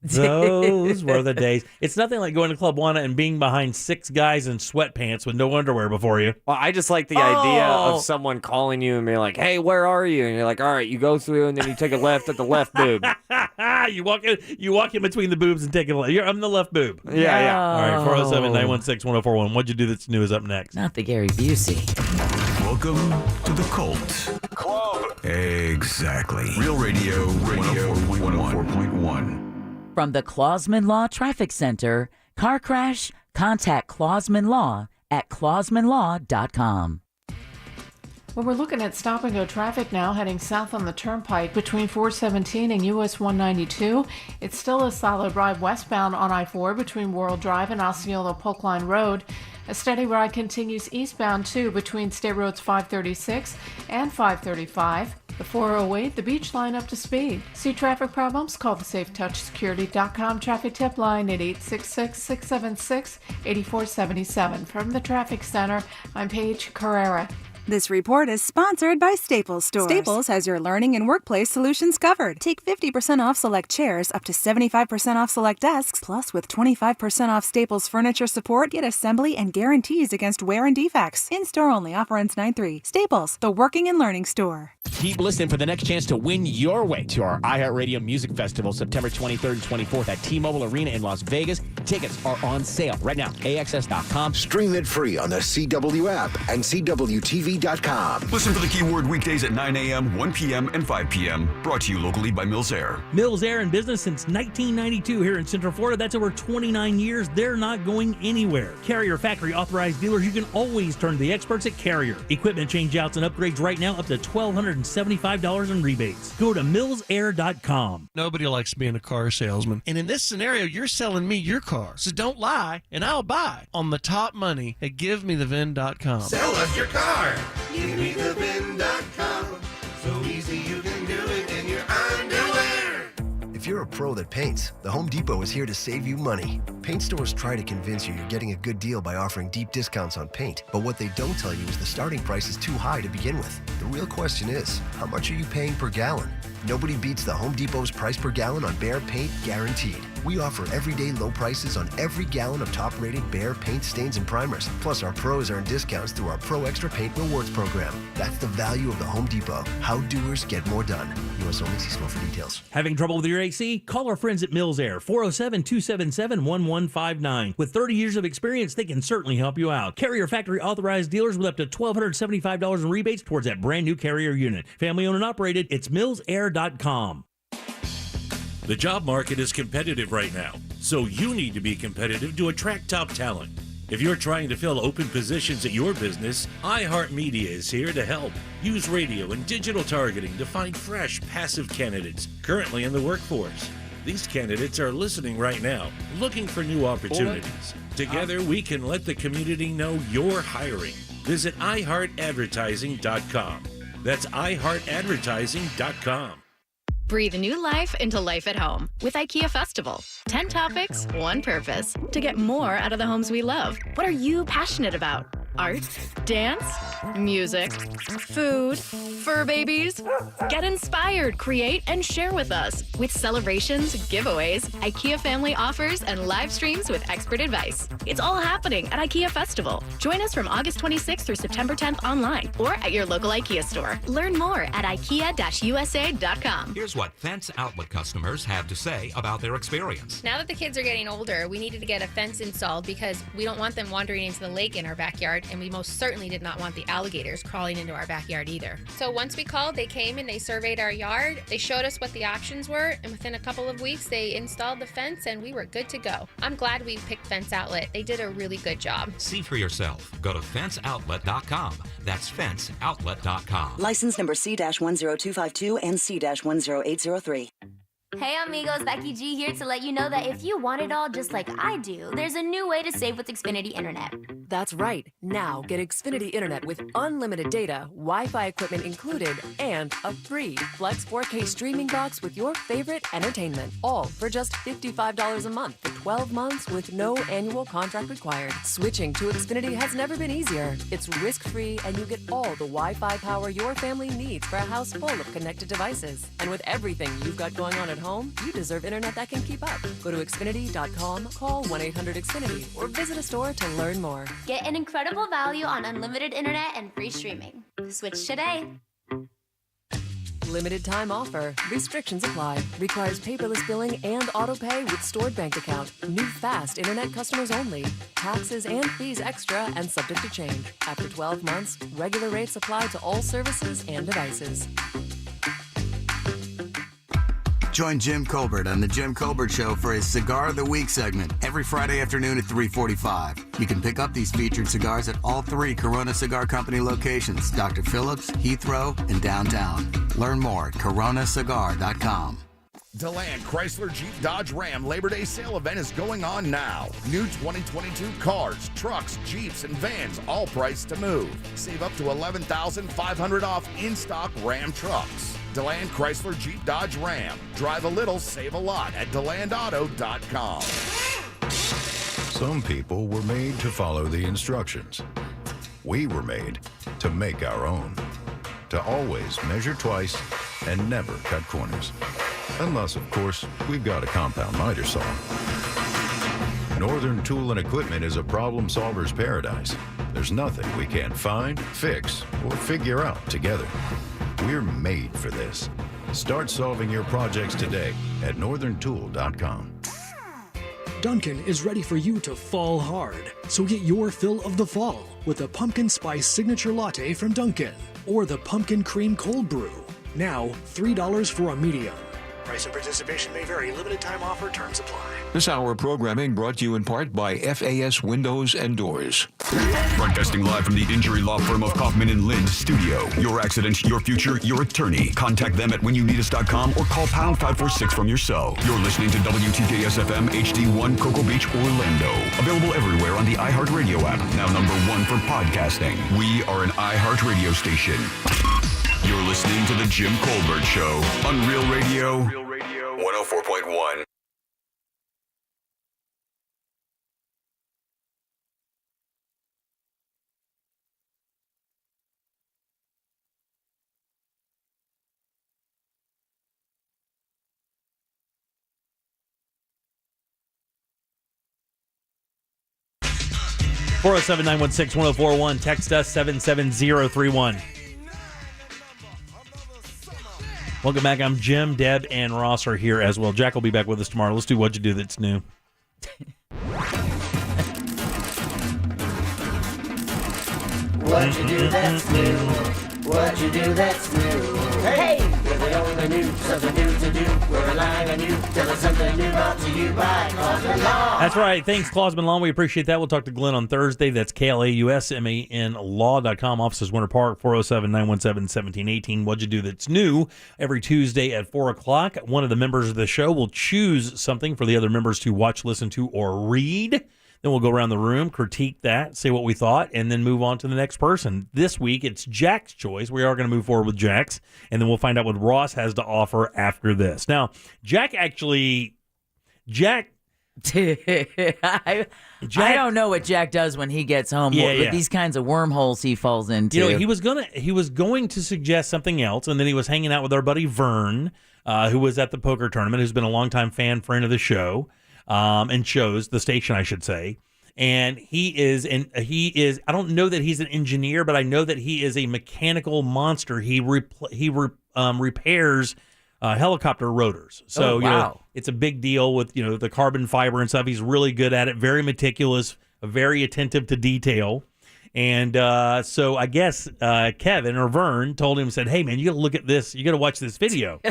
Those were the days. It's nothing like going to Club Juana and being behind 6 guys in sweatpants with no underwear before you. Well, I just like the idea of someone calling you and being like, hey, where are you? And you're like, all right, you go through and then you take a left at the left boob. You walk in between the boobs and take a left. I'm the left boob. Yeah. All right, 407-916-1041. What'd you do that's new is up next. Not the Gary Busey. Welcome to the Cult Club. Exactly. Real Radio 104.1. From the Clausman Law Traffic Center, car crash, contact Clausman Law at clausmanlaw.com. Well, we're looking at stop-and-go traffic now, heading south on the Turnpike between 417 and US 192. It's still a solid ride westbound on I-4 between World Drive and Osceola Polk Line Road. A steady ride continues eastbound, too, between State Roads 536 and 535. The 408, the Beach Line up to speed. See traffic problems? Call the SafeTouchSecurity.com traffic tip line at 866-676-8477. From the Traffic Center, I'm Paige Carrera. This report is sponsored by Staples Stores. Staples has your learning and workplace solutions covered. Take 50% off select chairs, up to 75% off select desks, plus with 25% off Staples furniture support, get assembly and guarantees against wear and defects. In-store only. Offer ends 9/3. Staples, the working and learning store. Keep listening for the next chance to win your way to our iHeartRadio Music Festival, September 23rd and 24th at T-Mobile Arena in Las Vegas. Tickets are on sale right now. AXS.com. Stream it free on the CW app and CWTV.com. Listen for the keyword weekdays at 9 a.m., 1 p.m., and 5 p.m. Brought to you locally by Mills Air. Mills Air in business since 1992 here in Central Florida. That's over 29 years. They're not going anywhere. Carrier factory authorized dealers. You can always turn to the experts at Carrier. Equipment changeouts and upgrades right now up to $1,275 in rebates. Go to millsair.com. Nobody likes being a car salesman. And in this scenario, you're selling me your car. So don't lie, and I'll buy on the top money at GiveMeTheVin.com. Sell us your car. GiveMeTheVin.com. So easy you can do it in your underwear. If you're a pro that paints, the Home Depot is here to save you money. Paint stores try to convince you you're getting a good deal by offering deep discounts on paint, but what they don't tell you is the starting price is too high to begin with. The real question is, how much are you paying per gallon? Nobody beats the Home Depot's price per gallon on Behr paint, guaranteed. We offer everyday low prices on every gallon of top-rated Behr paint, stains, and primers. Plus, our pros earn discounts through our Pro Extra Paint Rewards program. That's the value of the Home Depot. How doers get more done. U.S. only. See store for details. Having trouble with your AC? Call our friends at Mills Air, 407-277-1159. With 30 years of experience, they can certainly help you out. Carrier factory authorized dealers with up to $1,275 in rebates towards that brand new Carrier unit. Family owned and operated. It's millsair.com. The job market is competitive right now, so you need to be competitive to attract top talent. If you're trying to fill open positions at your business, iHeartMedia is here to help. Use radio and digital targeting to find fresh, passive candidates currently in the workforce. These candidates are listening right now, looking for new opportunities. Together, we can let the community know you're hiring. Visit iHeartAdvertising.com. That's iHeartAdvertising.com. Breathe new life into life at home with IKEA Festival. 10 topics, one purpose. To get more out of the homes we love. What are you passionate about? Art, dance, music, food, fur babies. Get inspired, create, and share with us. With celebrations, giveaways, IKEA family offers, and live streams with expert advice. It's all happening at IKEA Festival. Join us from August 26th through September 10th online or at your local IKEA store. Learn more at IKEA-USA.com. Here's what Fence Outlet customers have to say about their experience. Now that the kids are getting older, we needed to get a fence installed because we don't want them wandering into the lake in our backyard, and we most certainly did not want the alligators crawling into our backyard either. So once we called, they came and they surveyed our yard. They showed us what the options were, and within a couple of weeks, they installed the fence, and we were good to go. I'm glad we picked Fence Outlet. They did a really good job. See for yourself. Go to fenceoutlet.com. That's fenceoutlet.com. License number C-10252 and C-10803. Hey amigos, Becky G here to let you know that if you want it all just like I do, there's a new way to save with Xfinity Internet. That's right. Now get Xfinity Internet with unlimited data, Wi-Fi equipment included, and a free Flex 4K streaming box with your favorite entertainment. All for just $55 a month for 12 months with no annual contract required. Switching to Xfinity has never been easier. It's risk-free and you get all the Wi-Fi power your family needs for a house full of connected devices. And with everything you've got going on at home, you deserve internet that can keep up. Go to Xfinity.com, call 1-800-XFINITY, or visit a store to learn more. Get an incredible value on unlimited internet and free streaming. Switch today. Limited time offer. Restrictions apply. Requires paperless billing and auto pay with stored bank account. New fast internet customers only. Taxes and fees extra and subject to change. After 12 months, regular rates apply to all services and devices. Join Jim Colbert on The Jim Colbert Show for his Cigar of the Week segment every Friday afternoon at 3:45. You can pick up these featured cigars at all 3 Corona Cigar Company locations, Dr. Phillips, Heathrow, and downtown. Learn more at coronacigar.com. DeLand Chrysler Jeep Dodge Ram Labor Day sale event is going on now. New 2022 cars, trucks, Jeeps, and vans, all priced to move. Save up to $11,500 off in-stock Ram trucks. DeLand Chrysler Jeep Dodge Ram. Drive a little, save a lot at DeLandAuto.com. Some people were made to follow the instructions. We were made to make our own. To always measure twice and never cut corners. Unless, of course, we've got a compound miter saw. Northern Tool and Equipment is a problem solver's paradise. There's nothing we can't find, fix, or figure out together. We're made for this. Start solving your projects today at northerntool.com. Dunkin' is ready for you to fall hard. So get your fill of the fall with a pumpkin spice signature latte from Dunkin' or the pumpkin cream cold brew. Now, $3 for a medium. Price and participation may vary. Limited time offer. Terms apply. This hour of programming brought to you in part by FAS Windows and Doors. Broadcasting live from the injury law firm of Kaufman and Lind studio. Your accident, your future, your attorney. Contact them at whenyounneedus.com or call pound 546 from your cell. You're listening to WTKS FM HD1 Cocoa Beach, Orlando. Available everywhere on the iHeartRadio app. Now #1 for podcasting. We are an iHeartRadio station. You're listening to The Jim Colbert Show on Real Radio 104.1. Four 407-916-1041. Text us 77031. Welcome back. I'm Jim, Deb, and Ross are here as well. Jack will be back with us tomorrow. Let's do What'd You Do That's New. What'd you do that's new? What'd you do that's new? Hey! We're the only new, something new to do. We're relying on you. Tell us something new brought to you by Clausman Law. That's right. Thanks, Clausman Law. We appreciate that. We'll talk to Glenn on Thursday. That's KLAUSMANlaw.com. Offices Winter Park, 407-917-1718. What'd you do that's new? Every Tuesday at 4 o'clock. One of the members of the show will choose something for the other members to watch, listen to, or read. Then we'll go around the room, critique that, say what we thought, and then move on to the next person. This week, it's Jack's choice. We are going to move forward with Jack's, and then we'll find out what Ross has to offer after this. Now, Jack... I don't know what Jack does when he gets home. With these kinds of wormholes he falls into. You know, he was going to suggest something else, and then he was hanging out with our buddy Vern, who was at the poker tournament, who's been a longtime friend of the show. And shows the station, I should say. And he is, I don't know that he's an engineer, but I know that he is a mechanical monster. He repairs helicopter rotors. So, you know, it's a big deal with, you know, the carbon fiber and stuff. He's really good at it, very meticulous, very attentive to detail. And so I guess Kevin or Vern told him, said, hey, man, you got to look at this. You got to watch this video.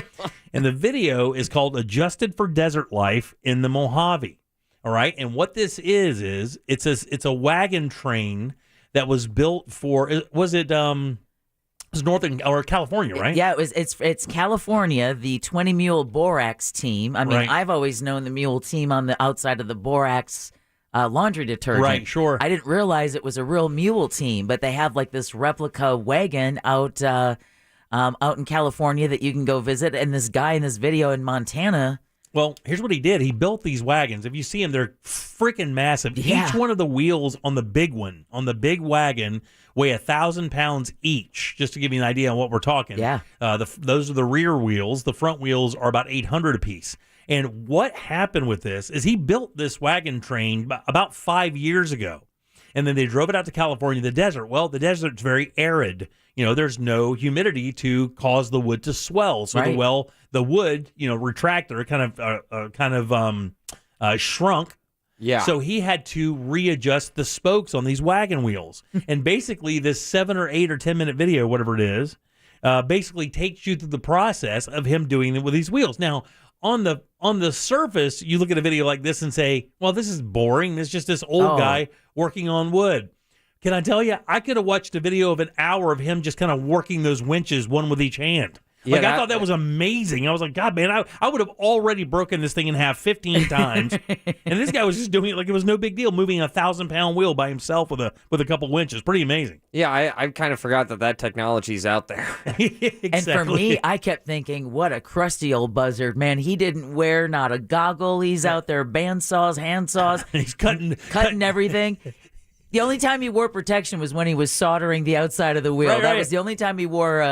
And the video is called Adjusted for Desert Life in the Mojave. All right. And what this is it's a wagon train that was built for, was it Northern or California, right? Yeah, it's California, the 20 Mule Borax team. I mean, I've always known the Mule team on the outside of the Borax laundry detergent. Right, sure. I didn't realize it was a real mule team, but they have like this replica wagon out in California that you can go visit. And this guy in this video in Montana. Well, here's what he did. He built these wagons. If you see them, they're freaking massive. Yeah. Each one of the wheels on the big one, on the big wagon, weigh 1,000 pounds each, just to give you an idea on what we're talking. Yeah. Those are the rear wheels. The front wheels are about 800 apiece. And what happened with this is he built this wagon train about 5 years ago. And then they drove it out to California, the desert. Well, the desert's very arid. You know, there's no humidity to cause the wood to swell. So the wood, you know, retractor kind of shrunk. Yeah. So he had to readjust the spokes on these wagon wheels. And basically this 7 or 8 or 10 minute video, whatever it is, basically takes you through the process of him doing it with these wheels. Now, on the surface, you look at a video like this and say, well, this is boring. It's just this old guy working on wood. Can I tell you, I could have watched a video of an hour of him just kind of working those winches, one with each hand. I thought that was amazing. I was like, God, man, I would have already broken this thing in half 15 times. And this guy was just doing it like it was no big deal, moving a 1,000-pound wheel by himself with a couple winches. Pretty amazing. Yeah, I kind of forgot that technology's out there. Exactly. And for me, I kept thinking, what a crusty old buzzard. Man, he didn't wear not a goggle. He's out there bandsaws, handsaws. He's cutting everything. The only time he wore protection was when he was soldering the outside of the wheel. Right. That was the only time he wore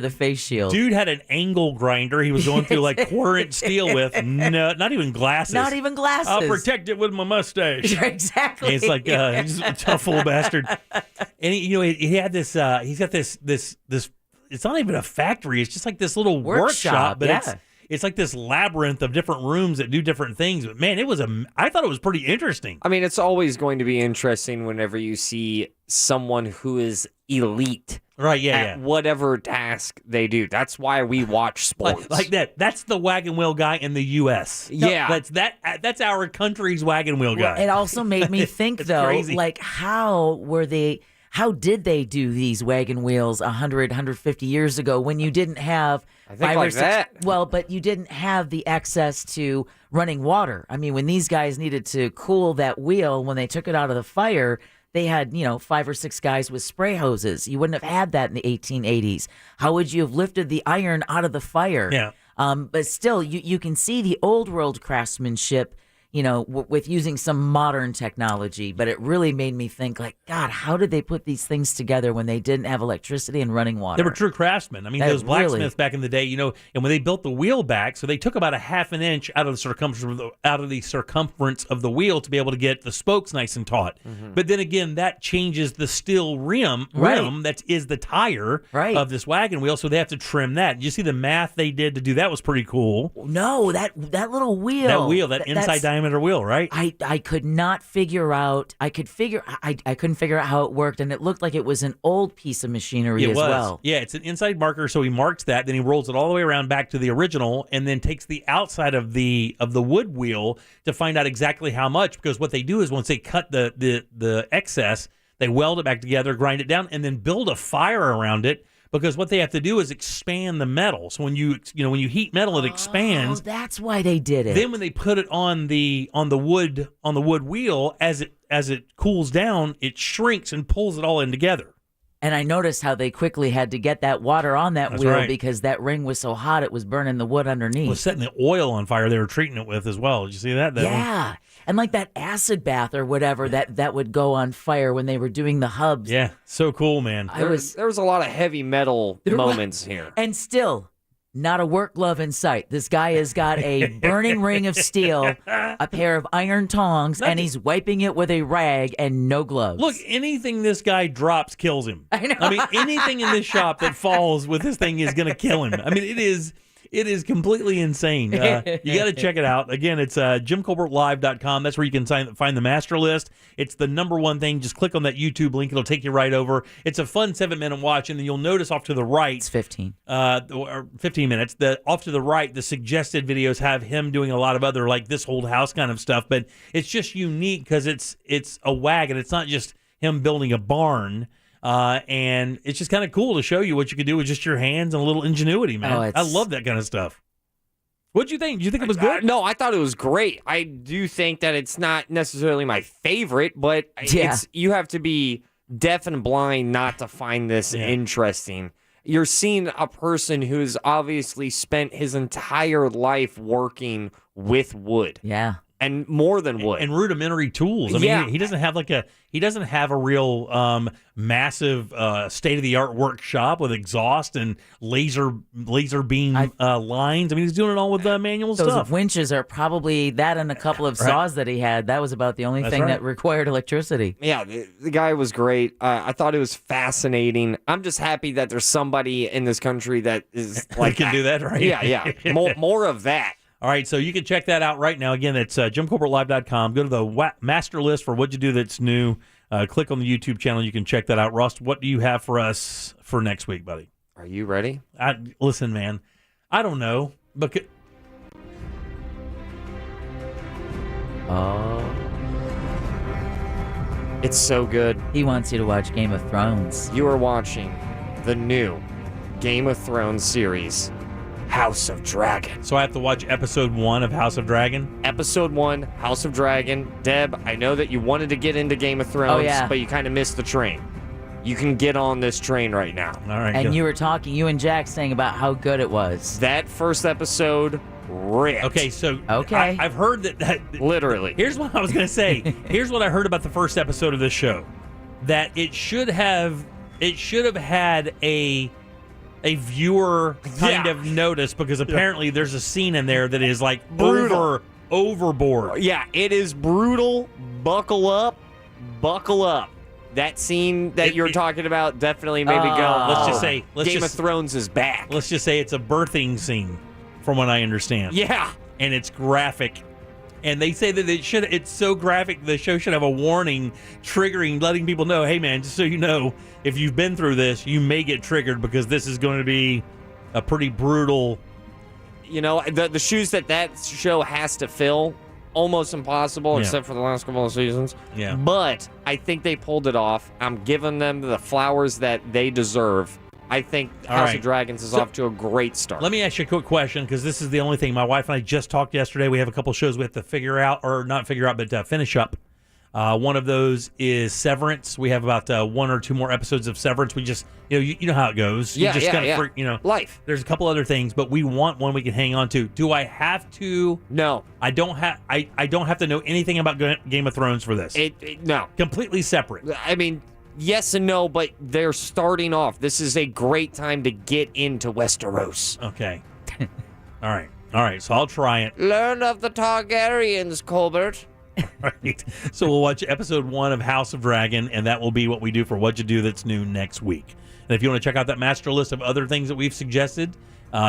the face shield. Dude had an angle grinder he was going through like quarter-inch steel with. No, not even glasses. Not even glasses. I'll protect it with my mustache. Exactly. And it's like he's a tough little bastard. And he had this. He's got this. It's not even a factory. It's just like this little workshop. But it's like this labyrinth of different rooms that do different things. But man, I thought it was pretty interesting. I mean, it's always going to be interesting whenever you see someone who is elite. Right, at whatever task they do. That's why we watch sports. Like that. That's the wagon wheel guy in the U.S. Yeah. That's our country's wagon wheel guy. It also made me think, though, crazy. like, how did they do these wagon wheels 100, 150 years ago when you didn't have I think like that. Well, but you didn't have the access to running water. I mean, when these guys needed to cool that wheel, when they took it out of the fire, they had, 5 or 6 guys with spray hoses. You wouldn't have had that in the 1880s. How would you have lifted the iron out of the fire? Yeah. But still, you can see the old world craftsmanship, with using some modern technology. But it really made me think, like, God, how did they put these things together when they didn't have electricity and running water? They were true craftsmen. I mean, those blacksmiths back in the day, and when they built the wheel back, so they took about a half an inch out of the circumference of the wheel to be able to get the spokes nice and taut. Mm-hmm. But then again, that changes the steel rim that is the tire of this wagon wheel, so they have to trim that. You see the math they did to do that was pretty cool. No, that little wheel. That inside diameter wheel, right? I could not figure out. I couldn't figure out how it worked, and it looked like it was an old piece of machinery as well. Yeah, it's an inside marker, so he marks that, then he rolls it all the way around back to the original, and then takes the outside of the wood wheel to find out exactly how much. Because what they do is once they cut the excess, they weld it back together, grind it down, and then build a fire around it. Because what they have to do is expand the metal. So when you heat metal, it expands. Oh, that's why they did it. Then when they put it on the wood wheel, as it cools down, it shrinks and pulls it all in together. And I noticed how they quickly had to get that water on that wheel because that ring was so hot it was burning the wood underneath. It was setting the oil on fire they were treating it with as well. Did you see that? Yeah. And like that acid bath or whatever that would go on fire when they were doing the hubs. Yeah, so cool, man. There was a lot of heavy metal moments here. And still, not a work glove in sight. This guy has got a burning ring of steel, a pair of iron tongs, and he's wiping it with a rag and no gloves. Look, anything this guy drops kills him. I know. I mean, anything in this shop that falls with this thing is going to kill him. I mean, it is completely insane. You got to check it out. Again, it's JimColbertLive.com. That's where you can find the master list. It's the #1 thing. Just click on that YouTube link. It'll take you right over. It's a fun 7-minute watch, and then you'll notice off to the right. It's 15. Or 15 minutes. Off to the right, the suggested videos have him doing a lot of other, like this whole house kind of stuff. But it's just unique because it's a wagon. It's not just him building a barn. And it's just kind of cool to show you what you can do with just your hands and a little ingenuity, man. I love that kind of stuff. What'd you think? Did you think it was good? No, I thought it was great. I do think that it's not necessarily my favorite, but you have to be deaf and blind not to find this interesting. You're seeing a person who's obviously spent his entire life working with wood. Yeah. And more than wood. And rudimentary tools. I mean, he doesn't have a real massive state-of-the-art workshop with exhaust and laser beam lines. I mean, he's doing it all with manual Those stuff. winches are probably that and a couple of saws that he had. That was about the only thing that required electricity. Yeah, the guy was great. I thought it was fascinating. I'm just happy that there's somebody in this country that is like can do that, right? Yeah. More of that. All right, so you can check that out right now. Again, it's JimColbertLive.com. Go to the master list for what you do that's new. Click on the YouTube channel. You can check that out. Ross, what do you have for us for next week, buddy? Are you ready? Listen, man, I don't know. But it's so good. He wants you to watch Game of Thrones. You are watching the new Game of Thrones series, House of Dragon. So I have to watch episode 1 of House of Dragon? Episode 1, House of Dragon. Deb, I know that you wanted to get into Game of Thrones, but you kind of missed the train. You can get on this train right now. All right. And you and Jack saying about how good it was. That first episode ripped. Okay, so I've heard that literally. Here's what I was going to say. Here's what I heard about the first episode of this show. That it should have had a viewer kind of notice, because apparently there's a scene in there that is like overboard. Yeah, it is brutal. Buckle up. That scene that you're talking about definitely made me go, let's just say Game of Thrones is back. Let's just say it's a birthing scene. from what I understand. Yeah. And it's graphic. And they say that it's so graphic, the show should have a warning triggering, letting people know, hey, man, just so you know, if you've been through this, you may get triggered because this is going to be a pretty brutal. You know, the shoes that show has to fill, almost impossible, except for the last couple of seasons. Yeah. But I think they pulled it off. I'm giving them the flowers that they deserve. I think House of Dragons is off to a great start. Let me ask you a quick question, because this is the only thing. My wife and I just talked yesterday. We have a couple shows we have to figure out, or not figure out, but finish up. One of those is Severance. We have about 1 or 2 more episodes of Severance. We just, you know how it goes. Yeah, you just life. There's a couple other things, but we want one we can hang on to. Do I have to? No. I don't have to know anything about Game of Thrones for this. No. Completely separate. I mean, yes and no, but they're starting off. This is a great time to get into Westeros. Okay. All right. So I'll try it. Learn of the Targaryens, Colbert. Right. So we'll watch episode 1 of House of Dragon, and that will be what we do for What You Do That's New next week. And if you want to check out that master list of other things that we've suggested,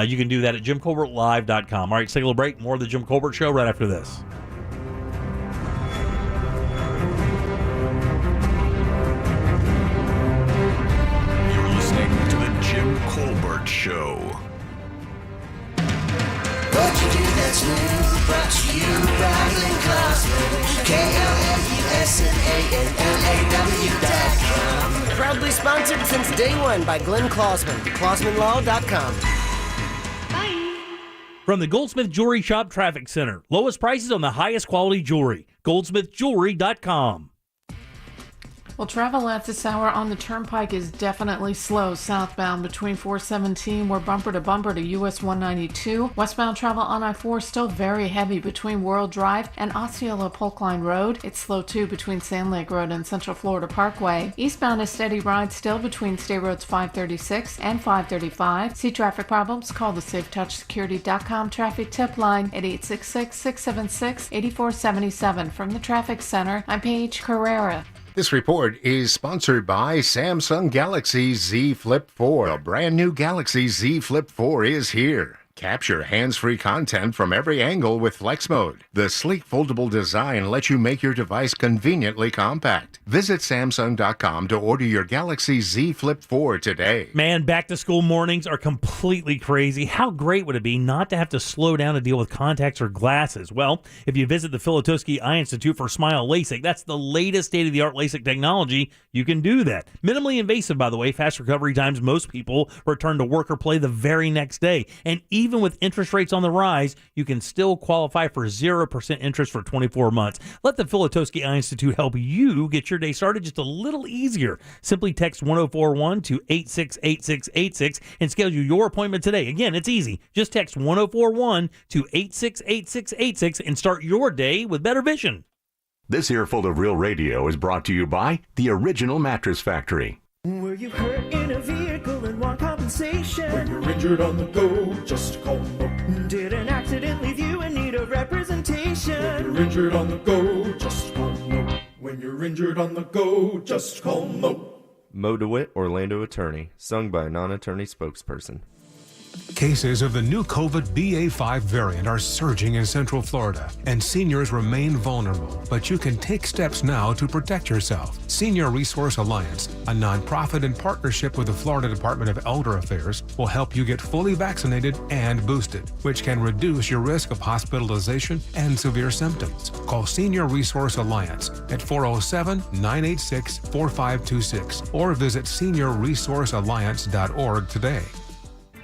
you can do that at JimColbertLive.com. All right, let's take a little break. More of the Jim Colbert Show right after this. Jim Colbert Show. What you do that's new, brought to you by Glenn Klossman. KLNUSNANLAW.com. Proudly sponsored since day one by Glenn Klossman. KlossmanLaw.com. From the Goldsmith Jewelry Shop Traffic Center. Lowest prices on the highest quality jewelry. GoldsmithJewelry.com. Well, travel at this hour on the Turnpike is definitely slow. Southbound between 417, we're bumper to US 192. Westbound travel on I-4 still very heavy between World Drive and Osceola Polkline Road. It's slow too between Sand Lake Road and Central Florida Parkway. Eastbound a steady ride still between State Roads 536 and 535. See traffic problems? Call the SafeTouchSecurity.com traffic tip line at 866-676-8477. From the Traffic Center, I'm Paige Carrera. This report is sponsored by Samsung Galaxy Z Flip 4. The brand new Galaxy Z Flip 4 is here. Capture hands-free content from every angle with Flex Mode. The sleek foldable design lets you make your device conveniently compact. Visit Samsung.com to order your Galaxy Z Flip 4 today. Man, back-to-school mornings are completely crazy. How great would it be not to have to slow down to deal with contacts or glasses? Well, if you visit the Filatowski Eye Institute for Smile LASIK, that's the latest state-of-the-art LASIK technology. You can do that. Minimally invasive, by the way. Fast recovery times. Most people return to work or play the very next day. And even with interest rates on the rise, you can still qualify for 0% interest for 24 months. Let the Filatowski Eye Institute help you get your day started just a little easier. Simply text 1041 to 868686 and schedule your appointment today. Again, it's easy. Just text 1041 to 868686 and start your day with better vision. This earful of Real Radio is brought to you by The Original Mattress Factory. Were you hurt in a vehicle and want compensation? When you're injured on the go, just call Mo. Did an accident leave you in need of representation? When you're injured on the go, just call Mo. When you're injured on the go, just call Mo. Mo DeWitt, Orlando attorney, sung by a non-attorney spokesperson. Cases of the new COVID BA.5 variant are surging in Central Florida, and seniors remain vulnerable. But you can take steps now to protect yourself. Senior Resource Alliance, a nonprofit in partnership with the Florida Department of Elder Affairs, will help you get fully vaccinated and boosted, which can reduce your risk of hospitalization and severe symptoms. Call Senior Resource Alliance at 407-986-4526 or visit seniorresourcealliance.org today.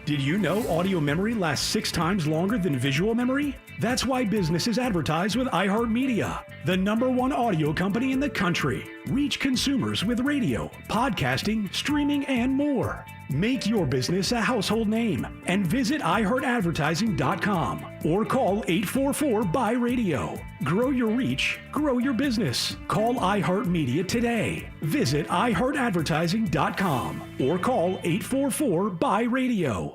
Did you know audio memory lasts 6 times longer than visual memory? That's why businesses advertise with iHeartMedia, the #1 audio company in the country. Reach consumers with radio, podcasting, streaming, and more. Make your business a household name and visit iHeartAdvertising.com or call 844-BUY-RADIO. Grow your reach, grow your business. Call iHeartMedia today. Visit iHeartAdvertising.com or call 844-BUY-RADIO.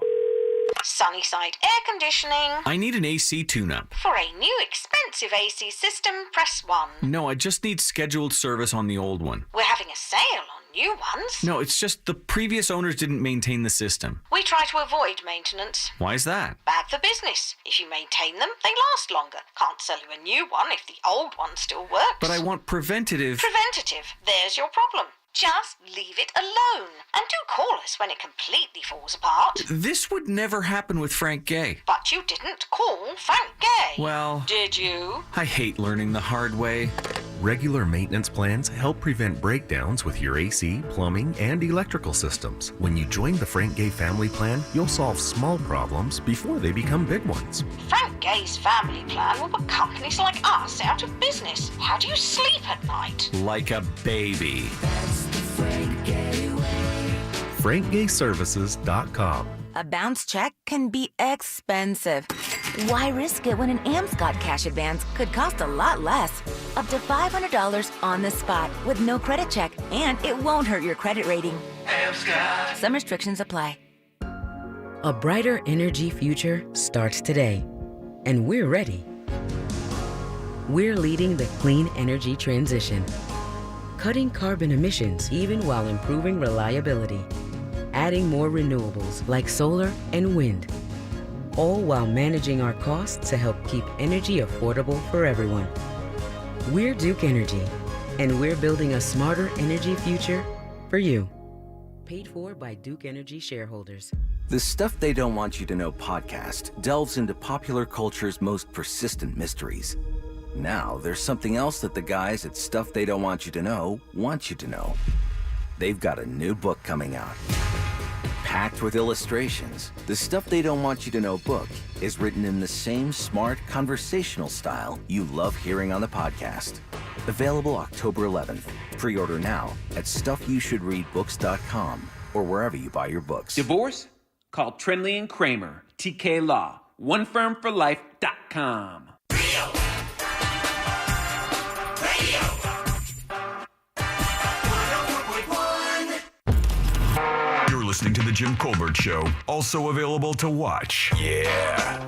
Sunnyside Air Conditioning. I need an AC tune-up. For a new expensive AC system, press 1. No, I just need scheduled service on the old one. We're having a sale on new ones. No, it's just the previous owners didn't maintain the system. We try to avoid maintenance. Why is that? Bad for business. If you maintain them, they last longer. Can't sell you a new one if the old one still works. But I want preventative. Preventative. There's your problem. Just leave it alone. And do call us when it completely falls apart. This would never happen with Frank Gay. But you didn't call Frank Gay. Well, did you? I hate learning the hard way. Regular maintenance plans help prevent breakdowns with your AC, plumbing, and electrical systems. When you join the Frank Gay family plan, you'll solve small problems before they become big ones. Frank Gay's family plan will put companies like us out of business. How do you sleep at night? Like a baby. FrankGayServices.com. A bounce check can be expensive. Why risk it when an Amscot cash advance could cost a lot less? Up to $500 on the spot with no credit check, and it won't hurt your credit rating. Amscot. Some restrictions apply. A brighter energy future starts today, and we're ready. We're leading the clean energy transition, cutting carbon emissions even while improving reliability, adding more renewables like solar and wind, all while managing our costs to help keep energy affordable for everyone. We're Duke Energy, and we're building a smarter energy future for you. Paid for by Duke Energy shareholders. The Stuff They Don't Want You to Know podcast delves into popular culture's most persistent mysteries. Now, there's something else that the guys at Stuff They Don't Want You to Know want you to know. They've got a new book coming out. Packed with illustrations, the Stuff They Don't Want You to Know book is written in the same smart, conversational style you love hearing on the podcast. Available October 11th. Pre-order now at StuffYouShouldReadBooks.com or wherever you buy your books. Divorce? Call Trindley and Kramer, TK Law, OneFirmForLife.com. You're listening to The Jim Colbert Show, also available to watch. Yeah.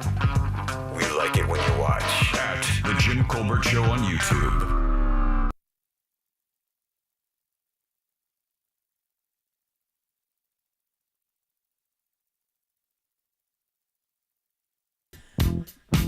We like it when you watch. At The Jim Colbert Show on YouTube.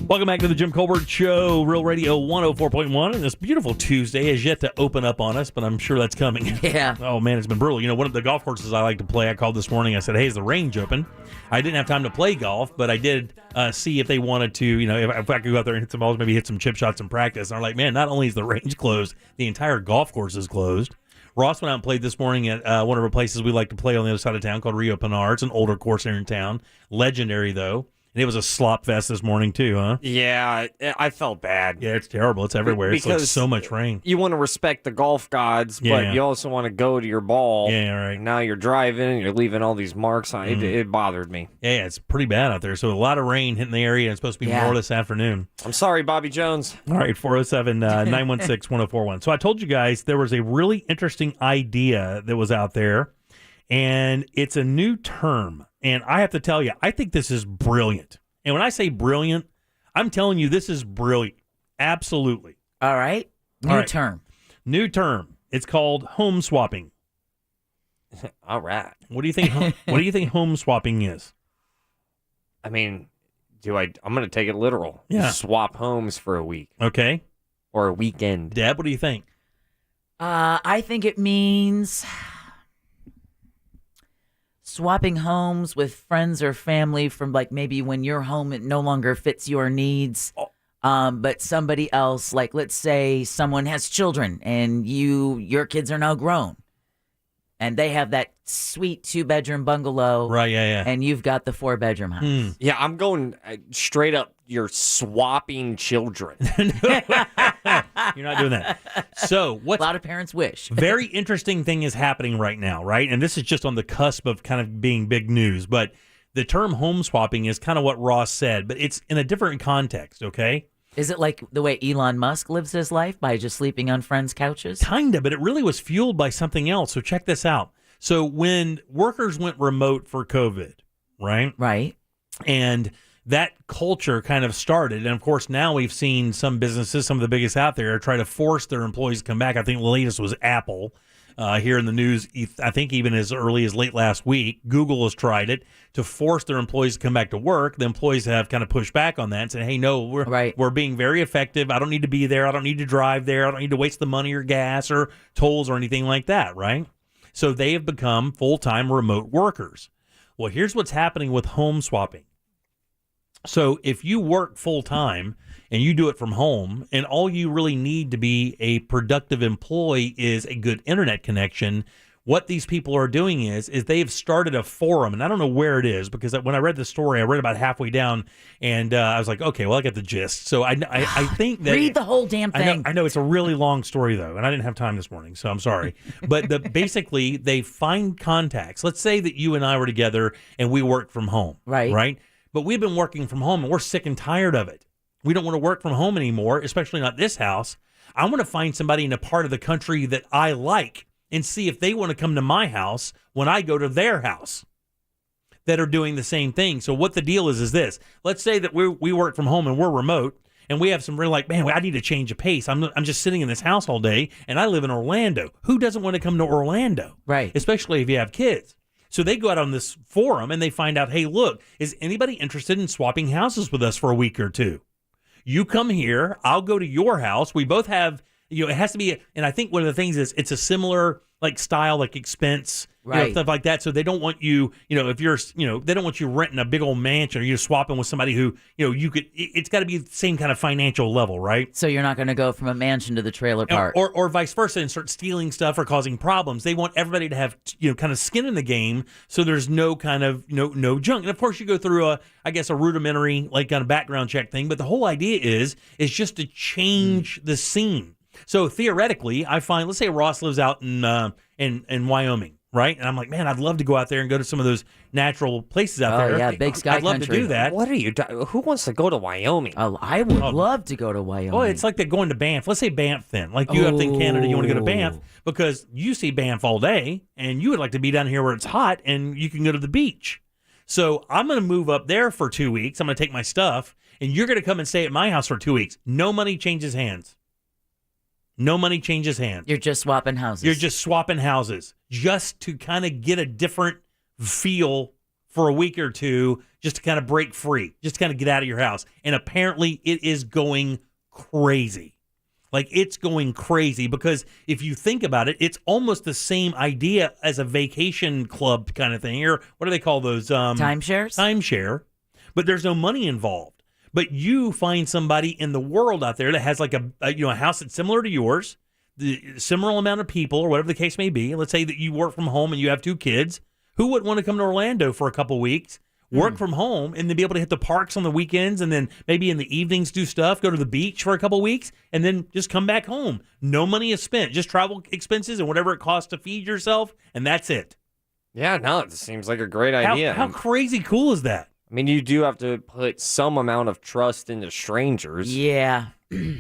Welcome back to the Jim Colbert Show, Real Radio 104.1. And this beautiful Tuesday has yet to open up on us, but I'm sure that's coming. Yeah. Oh, man, it's been brutal. You know, one of the golf courses I like to play, I called this morning. I said, hey, is the range open? I didn't have time to play golf, but I did see if they wanted to, you know, if I could go out there and hit some balls, maybe hit some chip shots in practice. And I'm like, man, not only is the range closed, the entire golf course is closed. Ross went out and played this morning at one of our places we like to play on the other side of town called Rio Pinar. It's an older course here in town. Legendary, though. And it was a slop fest this morning, too, huh? Yeah, I felt bad. Yeah, it's terrible. It's everywhere. It's like so much rain. You want to respect the golf gods, but you also want to go to your ball. Yeah, right. Now you're driving and you're leaving all these marks on it. It bothered me. Yeah, it's pretty bad out there. So a lot of rain hitting the area. It's supposed to be more this afternoon. I'm sorry, Bobby Jones. All right, 407-916-1041. So I told you guys there was a really interesting idea that was out there, and it's a new term. And I have to tell you, I think this is brilliant. And when I say brilliant, I'm telling you this is brilliant. Absolutely. All right. New term. New term. It's called home swapping. All right. What do you think? What do you think home swapping is? I mean, I'm going to take it literal. Yeah. Swap homes for a week. Okay. Or a weekend. Deb, what do you think? I think it means swapping homes with friends or family from, like, maybe when your home it no longer fits your needs, but somebody else, like, let's say someone has children and your kids are now grown and they have that sweet 2-bedroom bungalow. Right, yeah. And you've got the 4-bedroom house. Yeah, I'm going straight up. You're swapping children. You're not doing that. So what? A lot of parents wish. Very interesting thing is happening right now, right? And this is just on the cusp of kind of being big news. But the term home swapping is kind of what Ross said, but it's in a different context, okay? Is it like the way Elon Musk lives his life by just sleeping on friends' couches? Kind of, but it really was fueled by something else. So check this out. So when workers went remote for COVID, right? Right. And that culture kind of started. And, of course, now we've seen some businesses, some of the biggest out there, try to force their employees to come back. I think the latest was Apple. here in the news, I think even as early as late last week. Google has tried it to force their employees to come back to work. The employees have kind of pushed back on that and said, hey, no, we're being very effective. I don't need to be there. I don't need to drive there. I don't need to waste the money or gas or tolls or anything like that, right? So they have become full-time remote workers. Well, here's what's happening with home swapping. So if you work full-time and you do it from home, and all you really need to be a productive employee is a good internet connection, what these people are doing is they've started a forum, and I don't know where it is, because when I read the story, I read about halfway down, and I was like, okay, well, I got the gist. So I think that... Read the whole damn thing. I know it's a really long story, though, and I didn't have time this morning, so I'm sorry. But basically, they find contacts. Let's say that you and I were together, and we worked from home. Right? But we've been working from home, and we're sick and tired of it. We don't want to work from home anymore, especially not this house. I want to find somebody in a part of the country that I like and see if they want to come to my house when I go to their house that are doing the same thing. So what the deal is this. Let's say that we work from home and we're remote, and we have some real man, I need to change a pace. I'm just sitting in this house all day, and I live in Orlando. Who doesn't want to come to Orlando? Right. Especially if you have kids. So they go out on this forum and they find out, hey, look, is anybody interested in swapping houses with us for a week or two? You come here, I'll go to your house. We both have, it has to be, and I think one of the things is it's a similar style, expense, stuff like that. So they don't want you, if you're, they don't want you renting a big old mansion or you're swapping with somebody who, you could, it's got to be the same kind of financial level, right? So you're not going to go from a mansion to the trailer park. Or vice versa and start stealing stuff or causing problems. They want everybody to have, kind of skin in the game. So there's no kind of, no junk. And of course you go through a rudimentary, kind of background check thing. But the whole idea is just to change the scene. So theoretically, I find, let's say Ross lives out in Wyoming, right? And I'm like, man, I'd love to go out there and go to some of those natural places out there. Oh, yeah, big sky I'd love country. to do that. What are you who wants to go to Wyoming? Oh, I would love to go to Wyoming. Well, it's like they're going to Banff. Let's say Banff then. Like you up in Canada, you want to go to Banff because you see Banff all day, and you would like to be down here where it's hot and you can go to the beach. So I'm going to move up there for 2 weeks. I'm going to take my stuff, and you're going to come and stay at my house for 2 weeks. No money changes hands. No money changes hands. You're just swapping houses. You're just swapping houses just to kind of get a different feel for a week or two, just to kind of break free, just to kind of get out of your house. And apparently it is going crazy. It's going crazy because if you think about it, it's almost the same idea as a vacation club kind of thing. Or what do they call those? Timeshares? Timeshare. But there's no money involved. But you find somebody in the world out there that has a house that's similar to yours, the similar amount of people or whatever the case may be. Let's say that you work from home and you have 2 kids. Who wouldn't want to come to Orlando for a couple weeks, work from home, and then be able to hit the parks on the weekends, and then maybe in the evenings do stuff, go to the beach for a couple weeks, and then just come back home. No money is spent, just travel expenses and whatever it costs to feed yourself, and that's it. Yeah, no, it seems like a great idea. How crazy cool is that? I mean, you do have to put some amount of trust into strangers. Yeah.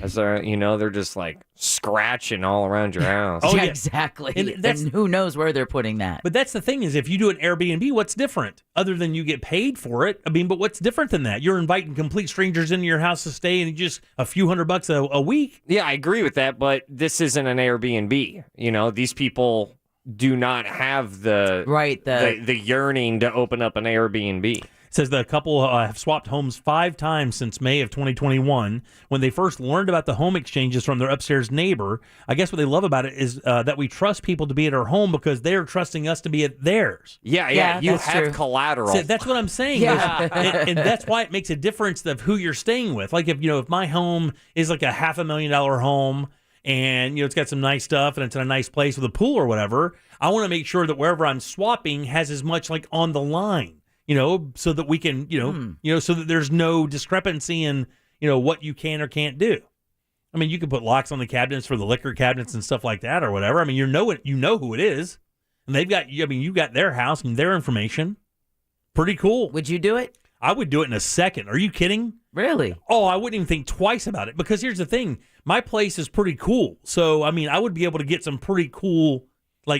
As they're just scratching all around your house. Oh, yeah, exactly. And who knows where they're putting that. But that's the thing is if you do an Airbnb, what's different? Other than you get paid for it. I mean, but what's different than that? You're inviting complete strangers into your house to stay and just a few $100 a week. Yeah, I agree with that, but this isn't an Airbnb. These people do not have the yearning to open up an Airbnb. It says the couple have swapped homes 5 times since May of 2021 when they first learned about the home exchanges from their upstairs neighbor. I guess what they love about it is that we trust people to be at our home because they're trusting us to be at theirs. Yeah, you have true. Collateral. So that's what I'm saying. Yeah. and that's why it makes a difference of who you're staying with. Like if my home is like a $500,000 home and it's got some nice stuff and it's in a nice place with a pool or whatever, I want to make sure that wherever I'm swapping has as much on the line. So that we can, so that there's no discrepancy in, what you can or can't do. I mean, you can put locks on the cabinets for the liquor cabinets and stuff like that or whatever. I mean, you know who it is. And they've got, you got their house and their information. Pretty cool. Would you do it? I would do it in a second. Are you kidding? Really? Oh, I wouldn't even think twice about it because here's the thing. My place is pretty cool. So, I mean, I would be able to get some pretty cool,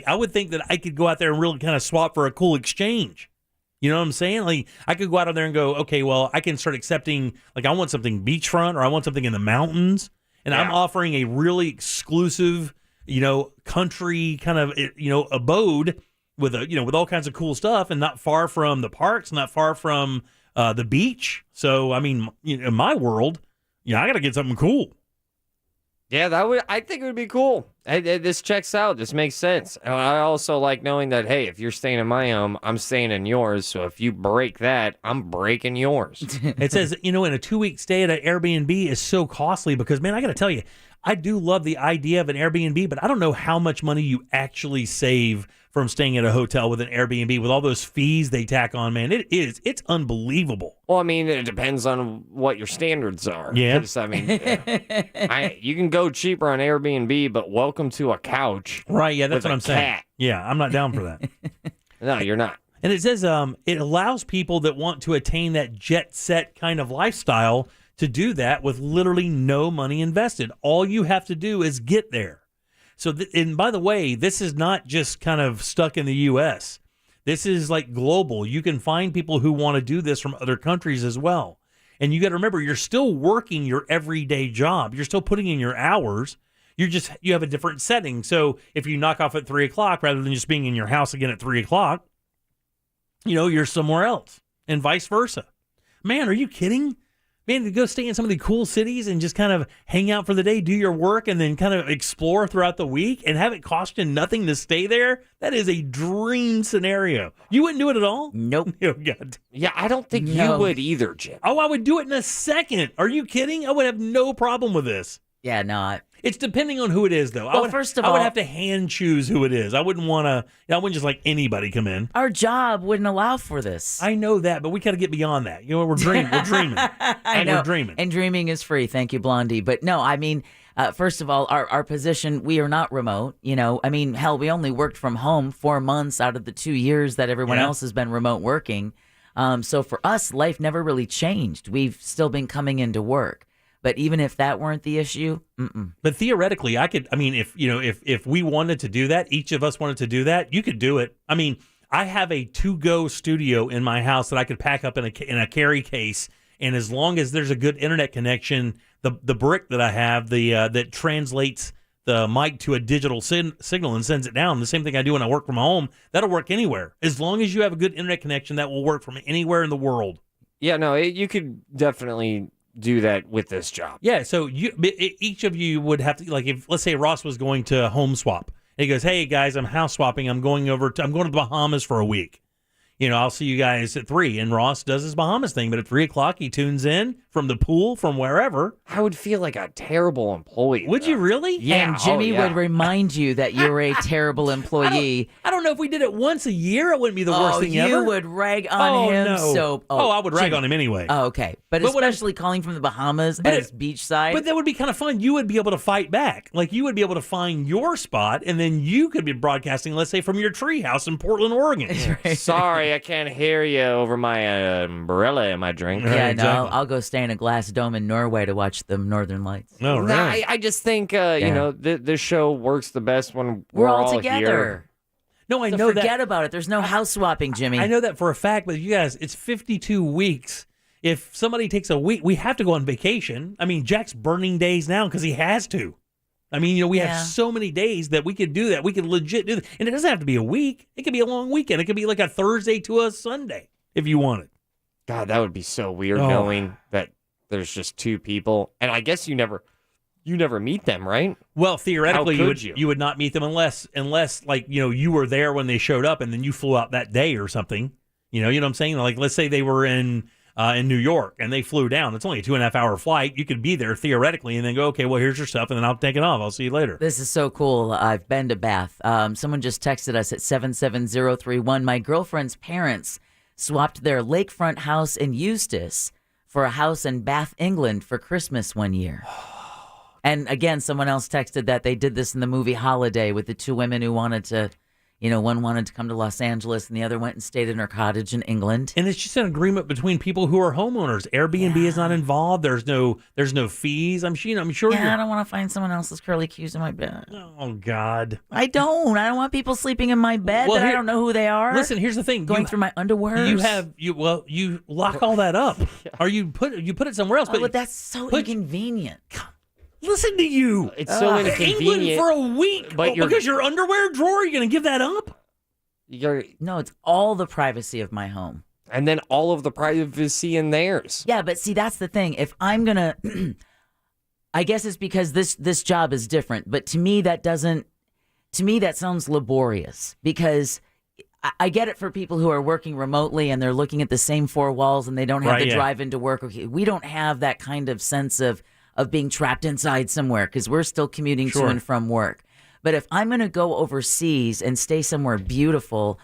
I would think that I could go out there and really kind of swap for a cool exchange. You know what I'm saying? I could go out there and go, okay, well, I can start accepting, I want something beachfront or I want something in the mountains. And I'm offering a really exclusive, country kind of, abode with with all kinds of cool stuff, and not far from the parks, not far from the beach. So, I mean, in my world, I got to get something cool. Yeah, I think it would be cool. This checks out. This makes sense. And I also like knowing that, hey, if you're staying in my home, I'm staying in yours. So if you break that, I'm breaking yours. It says, in a 2-week stay at an Airbnb is so costly because, man, I got to tell you, I do love the idea of an Airbnb, but I don't know how much money you actually save from staying at a hotel with an Airbnb with all those fees they tack on, man. It's unbelievable. Well, I mean, it depends on what your standards are. Yeah. 'Cause, I mean, you can go cheaper on Airbnb, but welcome to a couch. Right, yeah, that's with what I'm saying. cat. Yeah, I'm not down for that. No, you're not. And it says it allows people that want to attain that jet set kind of lifestyle to do that with literally no money invested. All you have to do is get there. So, and by the way, this is not just kind of stuck in the U.S. This is like global. You can find people who want to do this from other countries as well. And you got to remember, you're still working your everyday job. You're still putting in your hours. You have a different setting. So if you knock off at 3 o'clock rather than just being in your house again at 3 o'clock, you're somewhere else, and vice versa. Man, are you kidding? Man, to go stay in some of the cool cities and just kind of hang out for the day, do your work, and then kind of explore throughout the week and have it cost you nothing to stay there, that is a dream scenario. You wouldn't do it at all? Nope. Oh, God. Yeah, I don't think you would either, Jim. Oh, I would do it in a second. Are you kidding? I would have no problem with this. Yeah, no. It's depending on who it is, though. Well, first of all, I would have to hand choose who it is. I wouldn't want to. I wouldn't just let anybody come in. Our job wouldn't allow for this. I know that, but we got to get beyond that. We're dreaming. We're dreaming. I know. We're dreaming. And dreaming is free. Thank you, Blondie. But no, I mean, first of all, our position, we are not remote. I mean, hell, we only worked from home 4 months out of the 2 years that everyone else has been remote working. So for us, life never really changed. We've still been coming into work. But even if that weren't the issue, But theoretically, if we wanted to do that, each of us wanted to do that, you could do it. I mean, I have a to-go studio in my house that I could pack up in a carry case, and as long as there's a good internet connection, the brick that I have, that translates the mic to a digital signal and sends it down, the same thing I do when I work from home, that'll work anywhere. As long as you have a good internet connection, that will work from anywhere in the world. Yeah, no, you could definitely do that with this job. Yeah, so each of you would have to, like, if let's say Ross was going to home swap, and he goes, "Hey guys, I'm house swapping. I'm going to the Bahamas for a week. I'll see you guys at 3." And Ross does his Bahamas thing, but at 3 o'clock he tunes in from the pool, from wherever. I would feel like a terrible employee. Would you really? Yeah. And Jimmy would remind you that you're a terrible employee. I don't know if we did it once a year, it wouldn't be the worst thing ever. You would rag on him. No. So, I would rag on him anyway. Oh, okay. But especially calling from the Bahamas as beachside. But that would be kind of fun. You would be able to fight back. Like, you would be able to find your spot, and then you could be broadcasting, let's say, from your treehouse in Portland, Oregon. Sorry, I can't hear you over my umbrella in my drink. Yeah, no, I'll go stay in a glass dome in Norway to watch the Northern Lights. Oh, right. I just think, this show works the best when we're all together. Here. No, I so know that. Forget about it. There's no house swapping, Jimmy. I know that for a fact, but you guys, it's 52 weeks. If somebody takes a week, we have to go on vacation. I mean, Jack's burning days now because he has to. I mean, we have so many days that we could do that. We could legit do that. And it doesn't have to be a week. It could be a long weekend. It could be like a Thursday to a Sunday if you want it. God, that would be so weird knowing that there's just two people. And I guess you never meet them, right? Well, theoretically, you would not meet them unless like, you were there when they showed up and then you flew out that day or something. You know what I'm saying? Like, let's say they were in New York and they flew down. It's only a 2.5 hour flight. You could be there theoretically and then go, okay, well, here's your stuff, and then I'll take it off. I'll see you later. This is so cool. I've been to Bath. Someone just texted us at 77031. My girlfriend's parents swapped their lakefront house in Eustis for a house in Bath, England for Christmas one year. And again, someone else texted that they did this in the movie Holiday with the two women who wanted to, one wanted to come to Los Angeles and the other went and stayed in her cottage in England. And it's just an agreement between people who are homeowners. Airbnb is not involved. There's no fees. I'm sure. Yeah, I don't want to find someone else's curly cues in my bed. Oh God. I don't want people sleeping in my bed that I don't know who they are. Listen, here's the thing. Going through my underwear. You lock all that up. Or you put it somewhere else. But that's so inconvenient. Listen to you. It's so inconvenient. England for a week, but because your underwear drawer, you're going to give that up? No, it's all the privacy of my home. And then all of the privacy in theirs. Yeah, but see, that's the thing. If I'm going to, I guess it's because this job is different. But to me, that sounds laborious, because I get it for people who are working remotely and they're looking at the same four walls and they don't have to drive into work. Okay, we don't have that kind of sense of being trapped inside somewhere because we're still commuting to and from work. But if I'm going to go overseas and stay somewhere beautiful,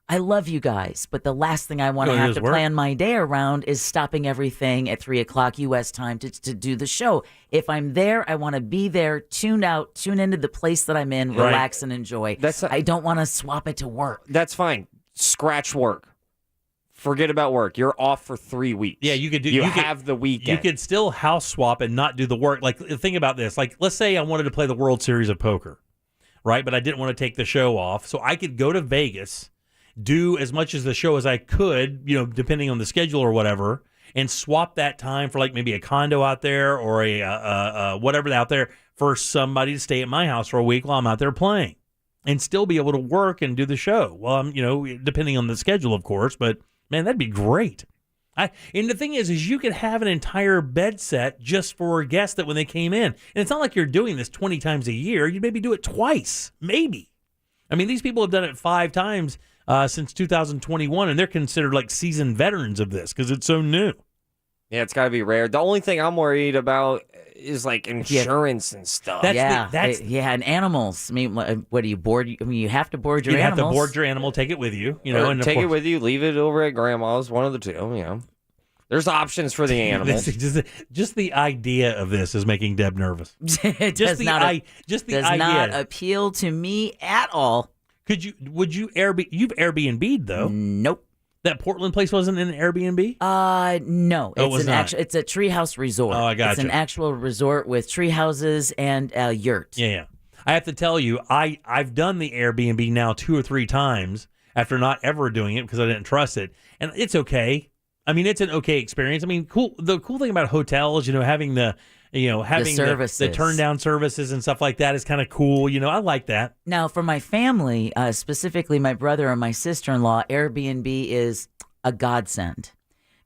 I love you guys, but the last thing I want to have to plan my day around is stopping everything at 3:00 U.S. time to do the show. If I'm there, I want to be there, tune into the place that I'm in, relax and enjoy. I don't want to swap it to work. That's fine. Scratch work. Forget about work. You're off for 3 weeks. Yeah, you could do. You have the weekend. You could still house swap and not do the work. Like, think about this. Like, let's say I wanted to play the World Series of Poker, right? But I didn't want to take the show off, so I could go to Vegas, do as much as the show as I could, depending on the schedule or whatever, and swap that time for like maybe a condo out there or a whatever out there for somebody to stay at my house for a week while I'm out there playing, and still be able to work and do the show. Well, I'm depending on the schedule, of course, but man, that'd be great. And the thing is you could have an entire bed set just for guests that when they came in, and it's not like you're doing this 20 times a year. You'd maybe do it twice, maybe. I mean, these people have done it 5 times. Since 2021, and they're considered like seasoned veterans of this because it's so new. Yeah, it's got to be rare. The only thing I'm worried about is like insurance and stuff. And animals. I mean, what do you board? I mean, you have to board your animals. You have to board your animal, take it with you. And take it with you, leave it over at grandma's. One of the two. There's options for the animals. Just the idea of this is making Deb nervous. It does not appeal to me at all. Would you you've Airbnb'd though? Nope. That Portland place wasn't an Airbnb? No. It's a treehouse resort. Oh, I got It's an actual resort with tree houses and a yurt. Yeah. I have to tell you, I've done the Airbnb now 2 or 3 times after not ever doing it because I didn't trust it. And it's okay. I mean, it's an okay experience. I mean, the cool thing about hotels, having the turn down services and stuff like that is kind of cool. I like that. Now, for my family, specifically my brother and my sister-in-law, Airbnb is a godsend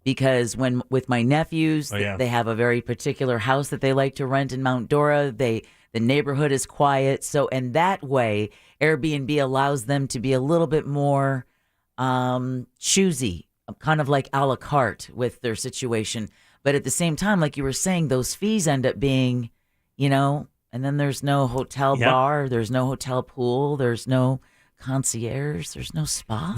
because with my nephews, they have a very particular house that they like to rent in Mount Dora. The neighborhood is quiet. So in that way, Airbnb allows them to be a little bit more choosy, kind of like a la carte with their situation. But at the same time, like you were saying, those fees end up being, and then there's no hotel bar, there's no hotel pool, there's no concierge, there's no spa.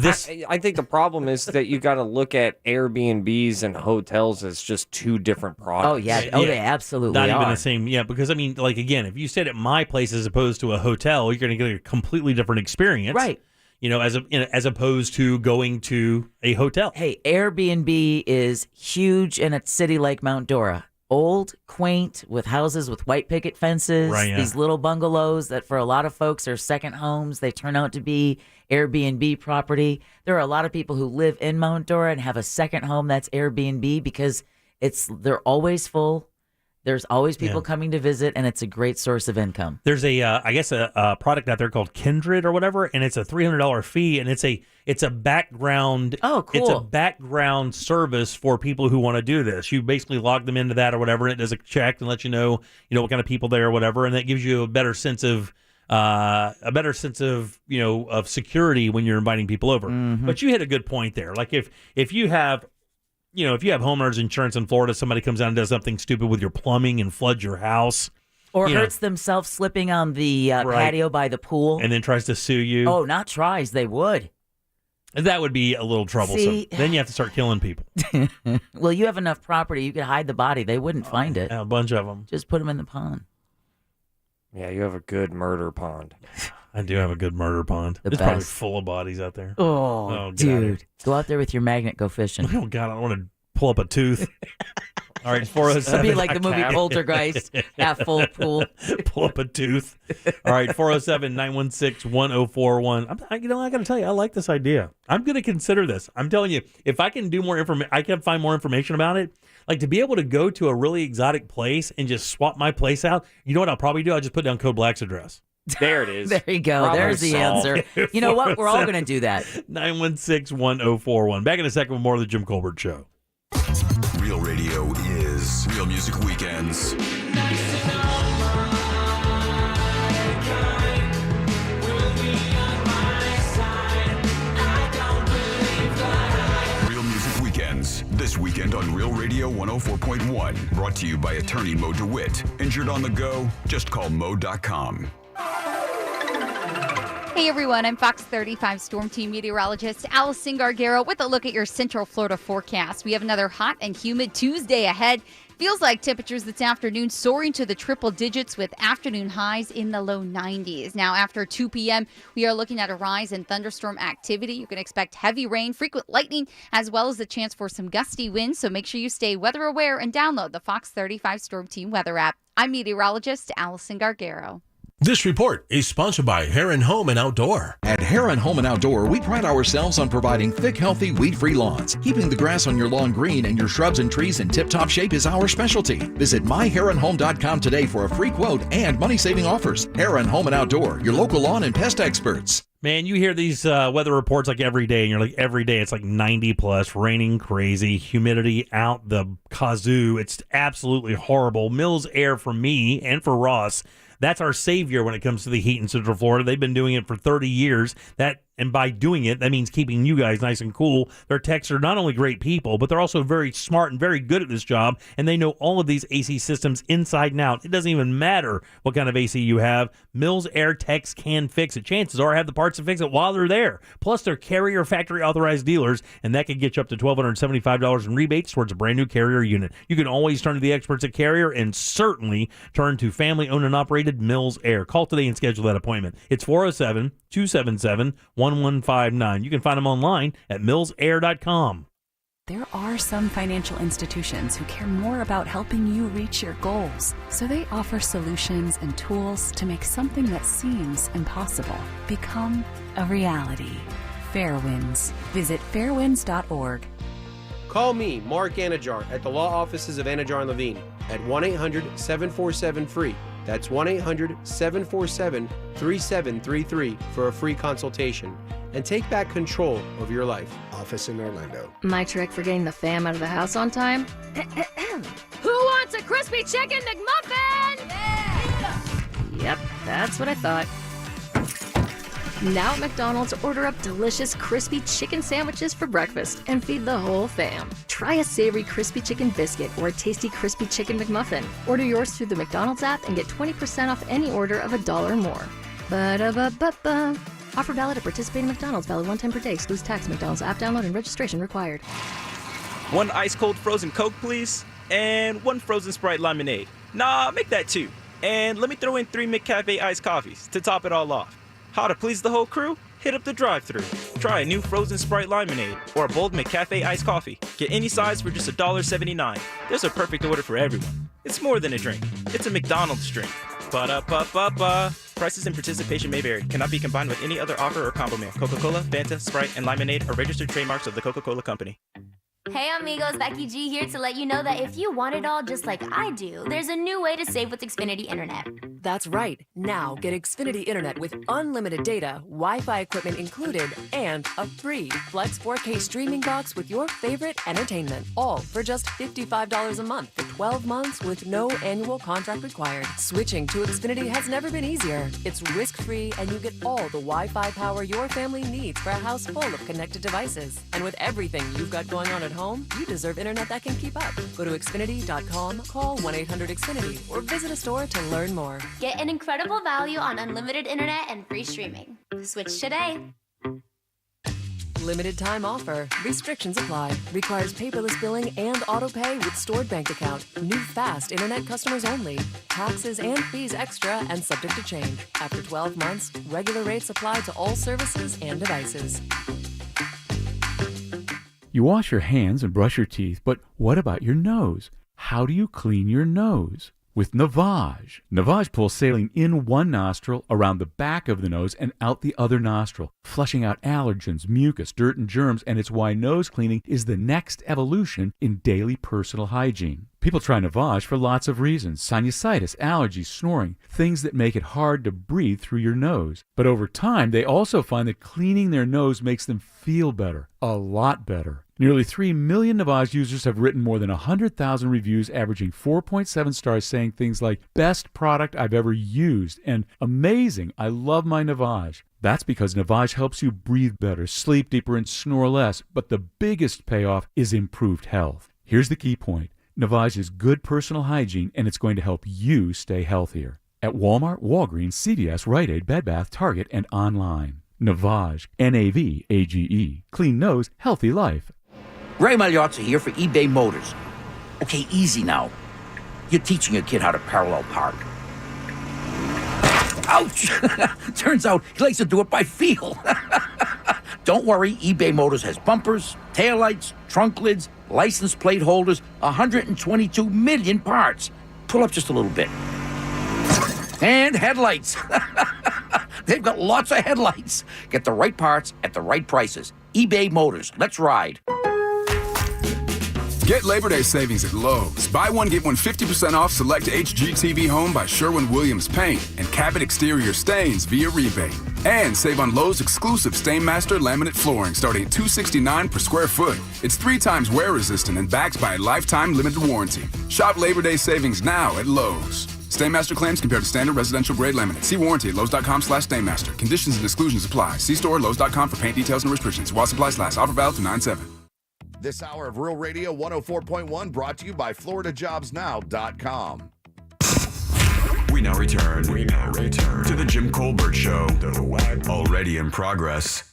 I think the problem is that you got to look at Airbnbs and hotels as just 2 different products. Oh, yeah. They absolutely Not are. even the same. Yeah, because, I mean, like, again, if you stayed at my place as opposed to a hotel, you're going to get a completely different experience. Right. As opposed to going to a hotel. Hey, Airbnb is huge in a city like Mount Dora. Old, quaint, with houses with white picket fences, these little bungalows that for a lot of folks are second homes. They turn out to be Airbnb property. There are a lot of people who live in Mount Dora and have a second home that's Airbnb because they're always full. There's always people coming to visit, and it's a great source of income. There's a product out there called Kindred or whatever, and it's a $300 fee, and it's a background. Oh, cool! It's a background service for people who want to do this. You basically log them into that or whatever, and it does a check and lets you know what kind of people there or whatever, and that gives you a better sense of of security when you're inviting people over. Mm-hmm. But you hit a good point there. Like if you have homeowners insurance in Florida, somebody comes down and does something stupid with your plumbing and floods your house. Or hurts themselves slipping on the patio by the pool. And then tries to sue you. Oh, not tries. They would. That would be a little troublesome. Then you have to start killing people. Well, you have enough property. You could hide the body. They wouldn't find it. A bunch of them. Just put them in the pond. Yeah, you have a good murder pond. I do have a good murder pond. It's probably full of bodies out there. Oh dude. Go out there with your magnet, go fishing. Oh, God, I don't want to pull up a tooth. All right, 407. It'd be like the movie Poltergeist, half full pool. Pull up a tooth. All right, 407-916-1041. I got to tell you, I like this idea. I'm going to consider this. I'm telling you, if I can do more information, I can find more information about it. Like to be able to go to a really exotic place and just swap my place out. You know what I'll probably do? I'll just put down Code Black's address. There it is. There you go. Problem There's the solved. answer. You know what? We're all going to do that. 916-1041. Back in a second with more of the Jim Colbert Show. Real radio is Real Music Weekends. Real Music Weekends. This weekend on Real Radio 104.1. Brought to you by attorney Mo DeWitt. Injured on the go? Just call Mo.com. Hey everyone, I'm Fox 35 Storm Team meteorologist Allison Gargaro with a look at your Central Florida forecast. We have another hot and humid Tuesday ahead. Feels like temperatures this afternoon soaring to the triple digits with afternoon highs in the low 90s. Now after 2 p.m., we are looking at a rise in thunderstorm activity. You can expect heavy rain, frequent lightning, as well as a chance for some gusty winds. So make sure you stay weather aware and download the Fox 35 Storm Team weather app. I'm meteorologist Allison Gargaro. This report is sponsored by Heron Home and Outdoor. At Heron Home and Outdoor, we pride ourselves on providing thick, healthy, weed-free lawns. Keeping the grass on your lawn green and your shrubs and trees in tip-top shape is our specialty. Visit myheronhome.com today for a free quote and money-saving offers. Heron Home and Outdoor, your local lawn and pest experts. Man, you hear these weather reports like every day, and you're like, every day it's like 90 plus, raining crazy, humidity out the kazoo. It's absolutely horrible. Mills Air for me and for Ross. That's our savior when it comes to the heat in Central Florida. They've been doing it for 30 years. And by doing it, that means keeping you guys nice and cool. Their techs are not only great people, but they're also very smart and very good at this job, and they know all of these AC systems inside and out. It doesn't even matter what kind of AC you have. Mills Air techs can fix it. Chances are have the parts to fix it while they're there. Plus, they're Carrier factory authorized dealers, and that could get you up to $1,275 in rebates towards a brand new Carrier unit. You can always turn to the experts at Carrier and certainly turn to family-owned and operated Mills Air. Call today and schedule that appointment. It's 407-277-1159. You can find them online at millsair.com. There are some financial institutions who care more about helping you reach your goals, so they offer solutions and tools to make something that seems impossible become a reality. Fairwinds. Visit fairwinds.org. Call me, Mark Anajar, at the law offices of Anajar & Levine at 1-800-747-FREE. That's 1-800-747-3733 for a free consultation. And take back control of your life. Office in Orlando. My trick for getting the fam out of the house on time? Who wants a crispy chicken McMuffin? Yeah! Yep, that's what I thought. Now at McDonald's, order up delicious crispy chicken sandwiches for breakfast and feed the whole fam. Try a savory crispy chicken biscuit or a tasty crispy chicken McMuffin. Order yours through the McDonald's app and get 20% off any order of $1 or more. Ba-da-ba-ba-ba. Offer valid at participating McDonald's. Valid one time per day. Excludes tax. McDonald's app download and registration required. One ice cold frozen Coke, please. And one frozen Sprite lemonade. Nah, make that 2. And let me throw in 3 McCafe iced coffees to top it all off. How to please the whole crew? Hit up the drive-thru. Try a new frozen Sprite lemonade or a bold McCafe iced coffee. Get any size for just $1.79. There's a perfect order for everyone. It's more than a drink. It's a McDonald's drink. Ba-da-ba-ba-ba. Prices and participation may vary. Cannot be combined with any other offer or combo meal. Coca-Cola, Fanta, Sprite, and Lemonade are registered trademarks of the Coca-Cola Company. Hey amigos, Becky G here to let you know that if you want it all just like I do, there's a new way to save with Xfinity Internet. That's right. Now get Xfinity Internet with unlimited data, Wi-Fi equipment included, and a free Flex 4K streaming box with your favorite entertainment. All for just $55 a month for 12 months with no annual contract required. Switching to Xfinity has never been easier. It's risk-free and you get all the Wi-Fi power your family needs for a house full of connected devices. And with everything you've got going on at home, you deserve internet that can keep up. Go to Xfinity.com, call 1-800-XFINITY, or visit a store to learn more. Get an incredible value on unlimited internet and free streaming. Switch today. Limited time offer. Restrictions apply. Requires paperless billing and auto pay with stored bank account. New fast internet customers only. Taxes and fees extra and subject to change. After 12 months, regular rates apply to all services and devices. You wash your hands and brush your teeth, but what about your nose? how do you clean your nose? With Navage. Navage pulls saline in one nostril, around the back of the nose, and out the other nostril, flushing out allergens, mucus, dirt, and germs, and it's why nose cleaning is the next evolution in daily personal hygiene. People try Navage for lots of reasons: sinusitis, allergies, snoring, things that make it hard to breathe through your nose. But over time, they also find that cleaning their nose makes them feel better, a lot better. Nearly 3 million Navage users have written more than 100,000 reviews, averaging 4.7 stars, saying things like, "Best product I've ever used," and "Amazing, I love my Navage." That's because Navage helps you breathe better, sleep deeper, and snore less. But the biggest payoff is improved health. Here's the key point. Navage is good personal hygiene, and it's going to help you stay healthier. At Walmart, Walgreens, CVS, Rite Aid, Bed Bath, Target, and online. Navage, Navage. Clean nose, healthy life. Ray Magliozzi here for eBay Motors. Okay, easy now. You're teaching a kid how to parallel park. Ouch! Turns out he likes to do it by feel. Don't worry, eBay Motors has bumpers, taillights, trunk lids, license plate holders, 122 million parts. Pull up just a little bit. And headlights. They've got lots of headlights. Get the right parts at the right prices. eBay Motors. Let's ride. Get Labor Day savings at Lowe's. Buy one, get one 50% off select HGTV Home by Sherwin-Williams Paint and Cabot Exterior Stains via rebate. And save on Lowe's exclusive Stainmaster laminate flooring starting at $269 per square foot. It's 3 times wear resistant and backed by a lifetime limited warranty. Shop Labor Day savings now at Lowe's. Stainmaster claims compared to standard residential grade laminate. See warranty at Lowe's.com/Stainmaster. Conditions and exclusions apply. See store at Lowe's.com for paint details and restrictions. While supplies last. Offer valid through 9/7. This hour of Real Radio 104.1 brought to you by FloridaJobsNow.com. We now return to the Jim Colbert Show. Already in progress.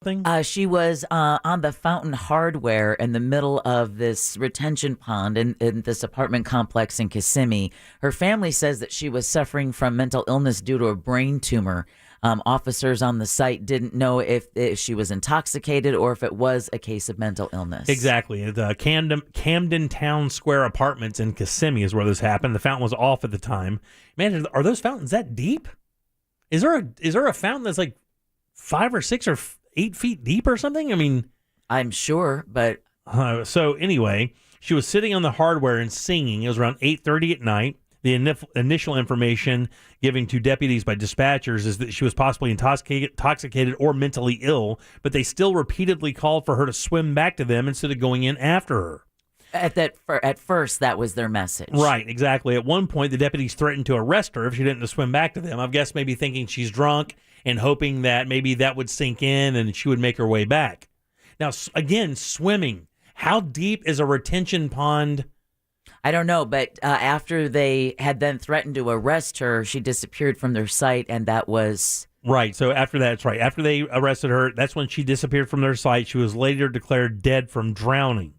something? She was on the Fountain Hardware in the middle of this retention pond in this apartment complex in Kissimmee. Her family says that she was suffering from mental illness due to a brain tumor. Officers on the site didn't know if she was intoxicated or if it was a case of mental illness. Exactly. The Camden Town Square Apartments in Kissimmee is where this happened. The fountain was off at the time. Man, are those fountains that deep? Is there a fountain that's like 5 or 6 or 8 feet deep or something? I mean, I'm sure, but so anyway, she was sitting on the hardware and singing. It was around 8:30 at night. The initial information given to deputies by dispatchers is that she was possibly intoxicated or mentally ill, but they still repeatedly called for her to swim back to them instead of going in after her. At first, that was their message. Right, exactly. At one point, the deputies threatened to arrest her if she didn't swim back to them. I guess maybe thinking she's drunk and hoping that maybe that would sink in and she would make her way back. Now, again, swimming. How deep is a retention pond? I don't know, but after they had then threatened to arrest her, she disappeared from their site, and that was... Right, so after that, that's right. After they arrested her, that's when she disappeared from their site. She was later declared dead from drowning.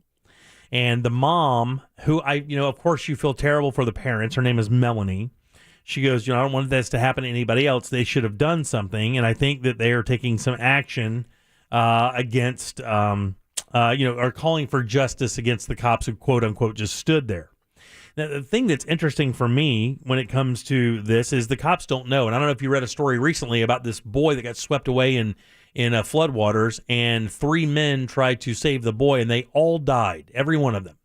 And the mom, who of course you feel terrible for the parents. Her name is Melanie. She goes, I don't want this to happen to anybody else. They should have done something. And I think that they are taking some action against, are calling for justice against the cops who, quote unquote, just stood there. Now, the thing that's interesting for me when it comes to this is the cops don't know. And I don't know if you read a story recently about this boy that got swept away in floodwaters, and 3 men tried to save the boy, and they all died, every one of them.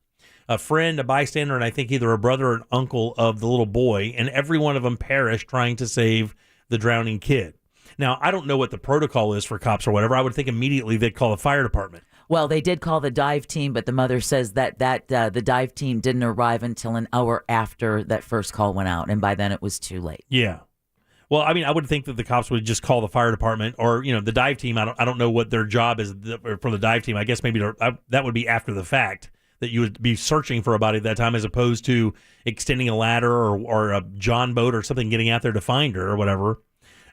A friend, a bystander, and I think either a brother or an uncle of the little boy, and every one of them perished trying to save the drowning kid. Now, I don't know what the protocol is for cops or whatever. I would think immediately they'd call the fire department. Well, they did call the dive team, but the mother says that the dive team didn't arrive until an hour after that first call went out, and by then it was too late. Yeah. Well, I mean, I would think that the cops would just call the fire department or, the dive team. I don't know what their job is for the dive team. I guess maybe that would be after the fact, that you would be searching for a body at that time as opposed to extending a ladder or a John boat or something, getting out there to find her or whatever.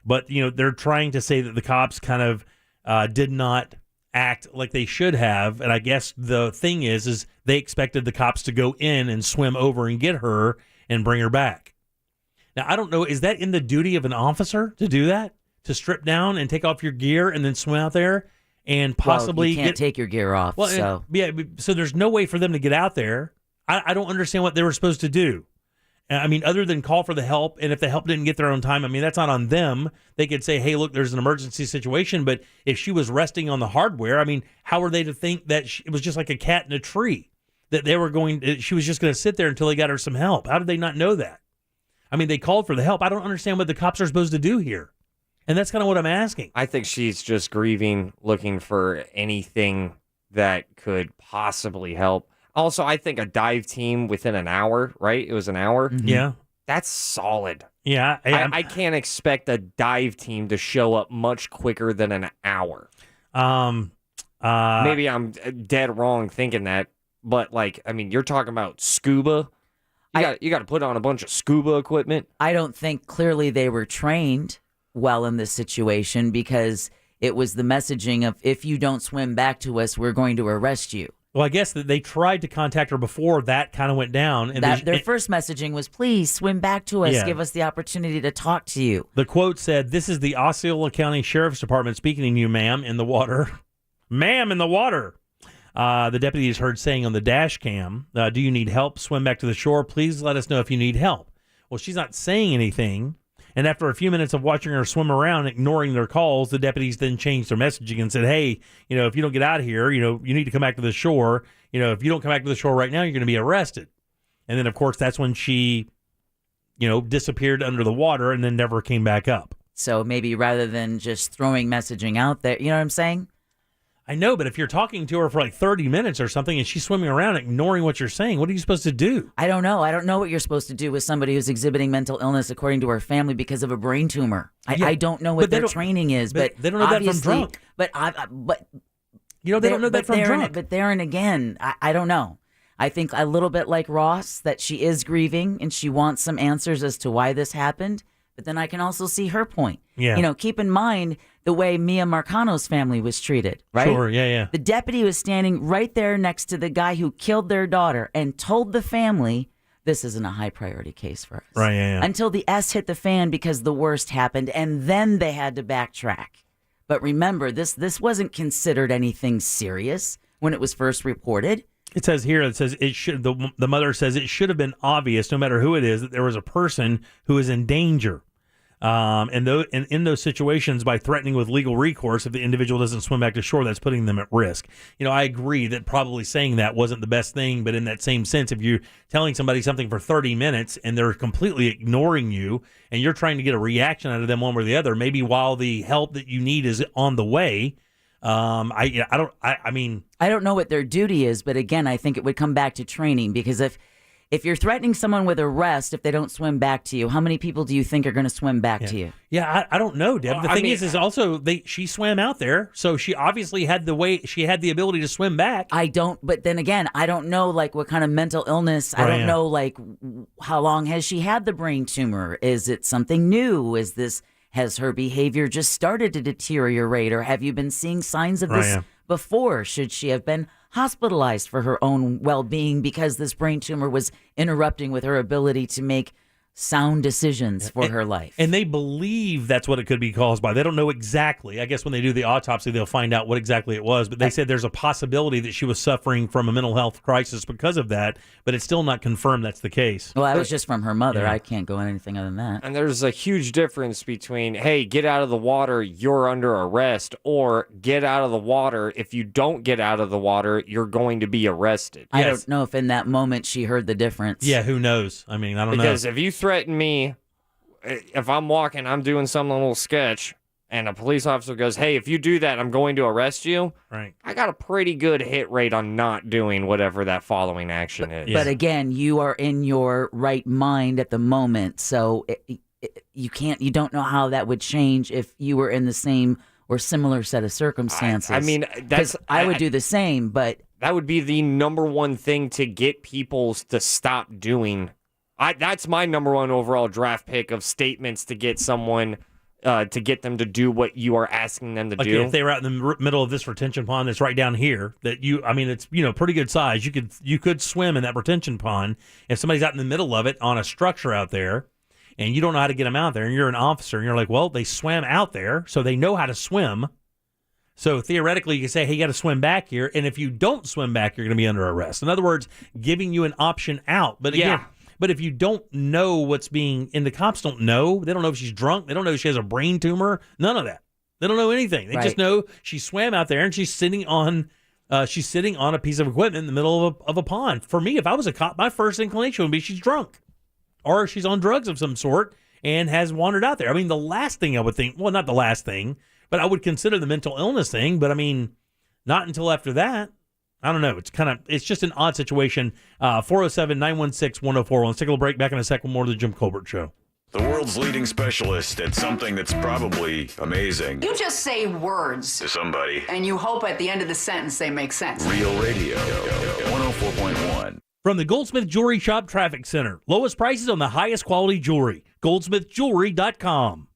But, they're trying to say that the cops kind of did not act like they should have. And I guess the thing is they expected the cops to go in and swim over and get her and bring her back. Now, I don't know, is that in the duty of an officer to do that? To strip down and take off your gear and then swim out there and possibly... Well, you can't take your gear off, so... So there's no way for them to get out there. I don't understand what they were supposed to do. I mean, other than call for the help, and if the help didn't get there on time, I mean, that's not on them. They could say, hey, look, there's an emergency situation, but if she was resting on the hardware, I mean, how were they to think that it was just like a cat in a tree, that she was just going to sit there until they got her some help? How did they not know that? I mean, they called for the help. I don't understand what the cops are supposed to do here. And that's kind of what I'm asking. I think she's just grieving, looking for anything that could possibly help. Also, I think a dive team within an hour, right? It was an hour. Mm-hmm. Yeah. That's solid. Yeah. I can't expect a dive team to show up much quicker than an hour. Maybe I'm dead wrong thinking that, but you're talking about scuba. You got to put on a bunch of scuba equipment. I don't think clearly they were trained well in this situation, because it was the messaging of, if you don't swim back to us, we're going to arrest you. Well, I guess that they tried to contact her before that kind of went down. And their first messaging was, please swim back to us. Yeah. Give us the opportunity to talk to you. The quote said, "This is the Osceola County Sheriff's Department speaking to you, ma'am, in the water." Ma'am, in the water. The deputy is heard saying on the dash cam, "Do you need help? Swim back to the shore. Please let us know if you need help." Well, she's not saying anything. And after a few minutes of watching her swim around, ignoring their calls, the deputies then changed their messaging and said, hey, if you don't get out of here, you need to come back to the shore. If you don't come back to the shore right now, you're going to be arrested. And then, of course, that's when she, disappeared under the water and then never came back up. So maybe rather than just throwing messaging out there, you know what I'm saying? I know, but if you're talking to her for like 30 minutes or something and she's swimming around ignoring what you're saying, what are you supposed to do? I don't know. I don't know what you're supposed to do with somebody who's exhibiting mental illness, according to her family, because of a brain tumor. I don't know what their training is, but they don't know that from drunk. They don't know that from drunk. But there and again, I don't know. I think a little bit like Ross, that she is grieving and she wants some answers as to why this happened. But then I can also see her point. Yeah. You know, keep in mind the way Mia Marcano's family was treated, right? Sure, yeah. The deputy was standing right there next to the guy who killed their daughter and told the family, this isn't a high priority case for us. Right, yeah. Until the S hit the fan because the worst happened, and then they had to backtrack. But remember, this wasn't considered anything serious when it was first reported. It says here, the mother says it should have been obvious, no matter who it is, that there was a person who is in danger. And in those situations, by threatening with legal recourse, if the individual doesn't swim back to shore, that's putting them at risk. You know, I agree that probably saying that wasn't the best thing, but in that same sense, if you're telling somebody something for 30 minutes and they're completely ignoring you and you're trying to get a reaction out of them one way or the other, maybe while the help that you need is on the way, I don't know what their duty is, but again, I think it would come back to training, because if you're threatening someone with arrest, if they don't swim back to you, how many people do you think are going to swim back to you? Yeah, I don't know, Deb. The thing is also she swam out there, so she obviously had the ability to swim back. But then again, I don't know like what kind of mental illness. I don't know like how long has she had the brain tumor? Is it something new? Has her behavior just started to deteriorate, or have you been seeing signs of this before? Should she have been hospitalized for her own well-being because this brain tumor was interrupting with her ability to make sound decisions for her life? And they believe that's what it could be caused by. They don't know exactly. I guess when they do the autopsy, they'll find out what exactly it was. But they said there's a possibility that she was suffering from a mental health crisis because of that, but it's still not confirmed that's the case. Well, that was just from her mother. Yeah. I can't go on anything other than that. And there's a huge difference between, hey, get out of the water, you're under arrest, or get out of the water. If you don't get out of the water, you're going to be arrested. I don't know if in that moment she heard the difference. Yeah, who knows? I mean, I don't know. Because if you threaten me, if I'm walking, I'm doing some little sketch, and a police officer goes, hey, if you do that, I'm going to arrest you. Right. I got a pretty good hit rate on not doing whatever that following action is. But again, you are in your right mind at the moment, so you don't know how that would change if you were in the same or similar set of circumstances. I would do the same, but that would be the number one thing to get people to stop doing. That's my number one overall draft pick of statements to get someone, to get them to do what you are asking them to do. If they were out in the middle of this retention pond that's right down here, it's pretty good size. You could swim in that retention pond. If somebody's out in the middle of it on a structure out there, and you don't know how to get them out there, and you're an officer, and you're like, well, they swam out there, so they know how to swim. So theoretically, you can say, hey, you got to swim back here, and if you don't swim back, you're going to be under arrest. In other words, giving you an option out. But again. Yeah. But if you don't know what's being, and the cops don't know, they don't know if she's drunk, they don't know if she has a brain tumor, none of that. They don't know anything. They just know she swam out there and she's sitting on a piece of equipment in the middle of a pond. For me, if I was a cop, my first inclination would be she's drunk, or she's on drugs of some sort and has wandered out there. I mean, the last thing I would think, well, not the last thing, but I would consider the mental illness thing. But I mean, not until after that. I don't know. It's just an odd situation. 407-916-1041. Let's take a little break. Back in a second. More of the Jim Colbert Show. The world's leading specialist at something that's probably amazing. You just say words to somebody, and you hope at the end of the sentence they make sense. Real Radio 104.1. From the Goldsmith Jewelry Shop Traffic Center. Lowest prices on the highest quality jewelry. GoldsmithJewelry.com.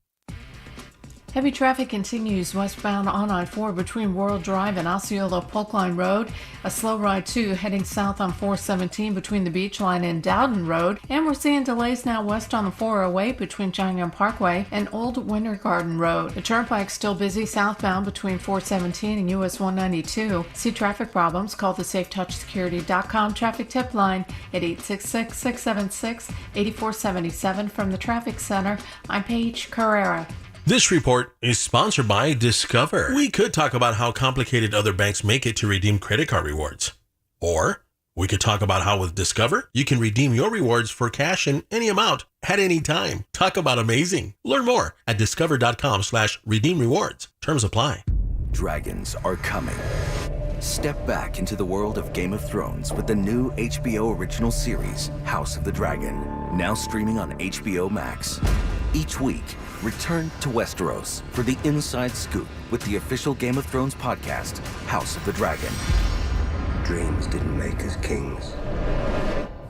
Heavy traffic continues westbound on I-4 between World Drive and Osceola Polk Line Road. A slow ride, too, heading south on 417 between the Beach Line and Dowden Road. And we're seeing delays now west on the 408 between Chang'an Parkway and Old Winter Garden Road. The Turnpike's still busy southbound between 417 and US 192. See traffic problems? Call the SafeTouchSecurity.com traffic tip line at 866-676-8477. From the Traffic Center, I'm Paige Carrera. This report is sponsored by Discover. We could talk about how complicated other banks make it to redeem credit card rewards. Or we could talk about how with Discover, you can redeem your rewards for cash in any amount at any time. Talk about amazing. Learn more at discover.com/redeem rewards. Terms apply. Dragons are coming. Step back into the world of Game of Thrones with the new HBO original series, House of the Dragon, now streaming on HBO Max. Each week, return to Westeros for the inside scoop with the official Game of Thrones podcast, House of the Dragon. Dreams didn't make us kings.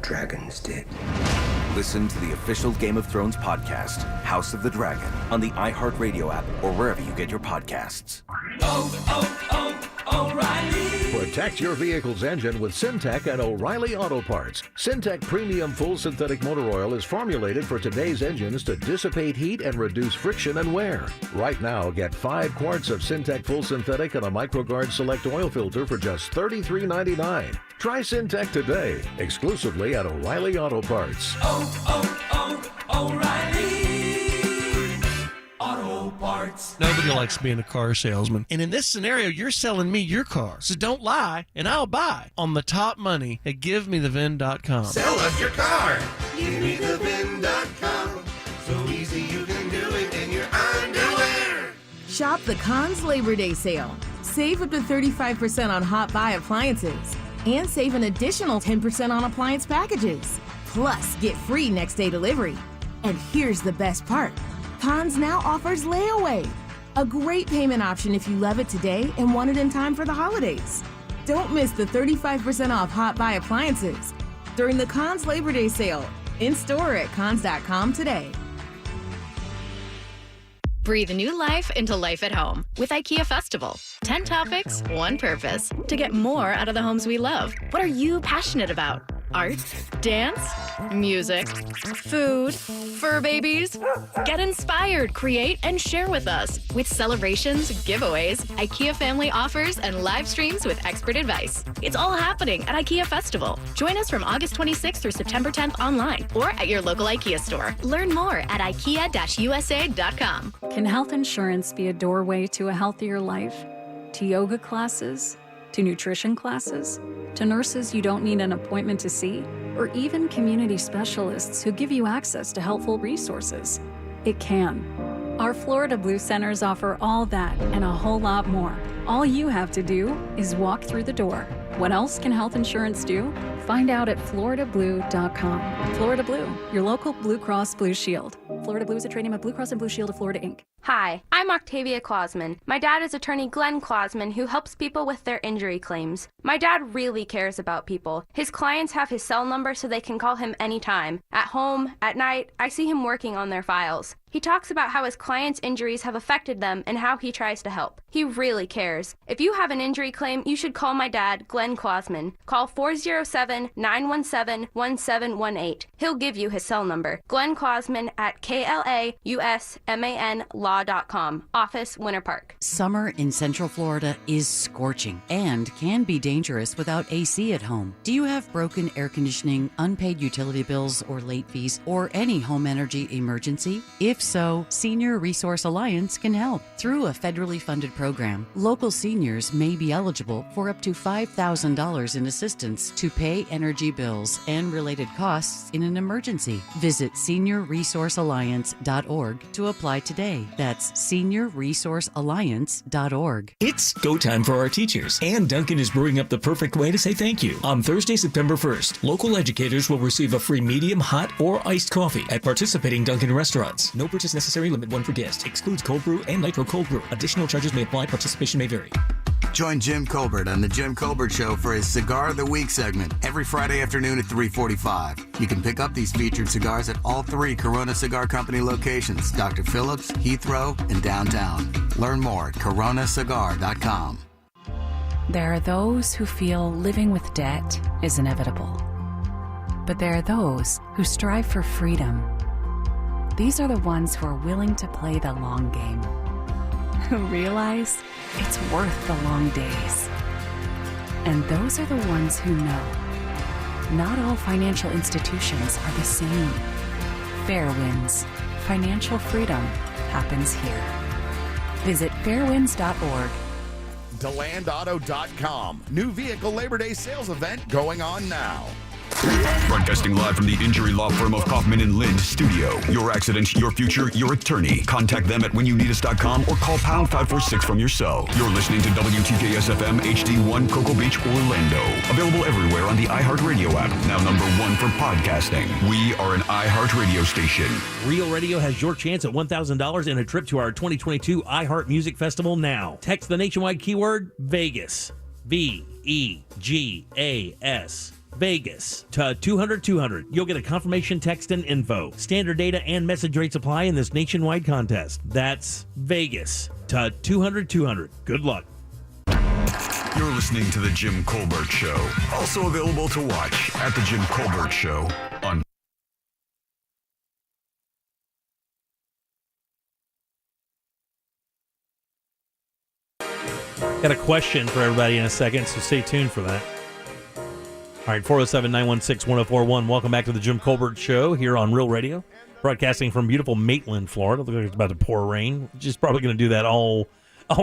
Dragons did. Listen to the official Game of Thrones podcast, House of the Dragon, on the iHeartRadio app or wherever you get your podcasts. O'Reilly. Protect your vehicle's engine with Syntec and O'Reilly Auto Parts. Syntec Premium Full Synthetic Motor Oil is formulated for today's engines to dissipate heat and reduce friction and wear. Right now, get 5 quarts of Syntec Full Synthetic and a MicroGuard Select Oil Filter for just $33.99. Try Syntec today, exclusively at O'Reilly Auto Parts. O'Reilly Auto Parts. Nobody likes being a car salesman. And in this scenario, you're selling me your car. So don't lie, and I'll buy on the top money at GiveMeTheVin.com. Sell us your car. GiveMeTheVin.com. So easy you can do it in your underwear. Shop the Conn's Labor Day sale. Save up to 35% on hot buy appliances. And save an additional 10% on appliance packages. Plus, get free next day delivery. And here's the best part. Conn's now offers layaway. A great payment option if you love it today and want it in time for the holidays. Don't miss the 35% off hot buy appliances during the Conn's Labor Day sale. In store at cons.com today. Breathe new life into life at home with IKEA Festival. 10 topics, one purpose. To get more out of the homes we love. What are you passionate about? Art, dance, music, food, fur babies. Get inspired, create, and share with us with celebrations, giveaways, IKEA family offers, and live streams with expert advice. It's all happening at IKEA Festival. Join us from August 26th through September 10th online or at your local IKEA store. Learn more at IKEA-USA.com. Can health insurance be a doorway to a healthier life? To yoga classes? To nutrition classes? To nurses you don't need an appointment to see? Or even community specialists who give you access to helpful resources? It can. Our Florida Blue Centers offer all that and a whole lot more. All you have to do is walk through the door. What else can health insurance do? Find out at floridablue.com. Florida Blue, your local Blue Cross Blue Shield. Florida Blue is a trade name of Blue Cross and Blue Shield of Florida, Inc. Hi, I'm Octavia Clausman. My dad is attorney Glenn Clausman, who helps people with their injury claims. My dad really cares about people. His clients have his cell number so they can call him anytime. At home, at night, I see him working on their files. He talks about how his clients' injuries have affected them and how he tries to help. He really cares. If you have an injury claim, you should call my dad, Glenn Clausman. Call 407-917-1718. He'll give you his cell number. Glenn Clausman at KLAUSMANlaw.com. Office, Winter Park. Summer in Central Florida is scorching and can be dangerous without AC at home. Do you have broken air conditioning, unpaid utility bills or late fees, or any home energy emergency? If so, Senior Resource Alliance can help. Through a federally funded program, local seniors may be eligible for up to $5,000 in assistance to pay energy bills and related costs in an emergency. Visit seniorresourcealliance.org to apply today. That's seniorresourcealliance.org. It's go time for our teachers, and Dunkin' is brewing up the perfect way to say thank you. On Thursday, September 1st, local educators will receive a free medium, hot, or iced coffee at participating Dunkin' restaurants. No purchase necessary. Limit 1 per guest. Excludes cold brew and nitro cold brew. Additional charges may apply. Participation may vary. Join Jim Colbert on The Jim Colbert Show for his Cigar of the Week segment every Friday afternoon at 3:45. You can pick up these featured cigars at all 3 Corona Cigar Company locations, Dr. Phillips, Heathrow, and downtown. Learn more at coronacigar.com. There are those who feel living with debt is inevitable. But there are those who strive for freedom. These are the ones who are willing to play the long game, who realize it's worth the long days. And those are the ones who know not all financial institutions are the same. Fair wins. Financial freedom happens here. Visit fairwinds.org. DeLandAuto.com. New vehicle Labor Day sales event going on now. Broadcasting live from the injury law firm of Kaufman and Lind studio. Your accident, your future, your attorney. Contact them at whenyouneedus.com or call pound 546 from your cell. You're listening to WTKS FM HD1 Cocoa Beach, Orlando. Available everywhere on the iHeartRadio app. Now #1 for podcasting. We are an iHeartRadio station. Real Radio has your chance at $1,000 and a trip to our 2022 iHeart Music Festival now. Text the nationwide keyword Vegas. VEGAS. Vegas to 200-200. You'll get a confirmation text and info. Standard data and message rates apply in this nationwide contest. That's Vegas to 200-200. Good luck. You're listening to The Jim Colbert Show. Also available to watch at The Jim Colbert Show on Got a question for everybody in a second, so stay tuned for that. All right, 407-916-1041. Welcome back to the Jim Colbert Show here on Real Radio, broadcasting from beautiful Maitland, Florida. Looks like it's about to pour rain, which is probably going to do that all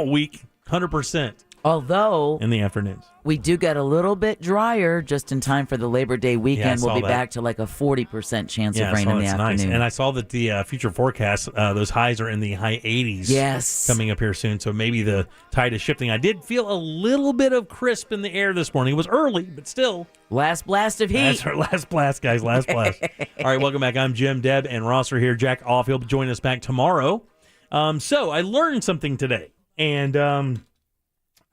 week, 100%. Although in the afternoons, we do get a little bit drier just in time for the Labor Day weekend. Yeah, we'll be that. back to like a 40% chance of rain in the afternoon. Nice. And I saw that the future forecast, those highs are in the high 80s. Yes. Coming up here soon. So maybe the tide is shifting. I did feel a little bit of crisp in the air this morning. It was early, but still. Last blast of heat. That's our last blast, guys. Last blast. All right, welcome back. I'm Jim, Deb, and Ross are here. Jack off. He'll join us back tomorrow. So I learned something today. And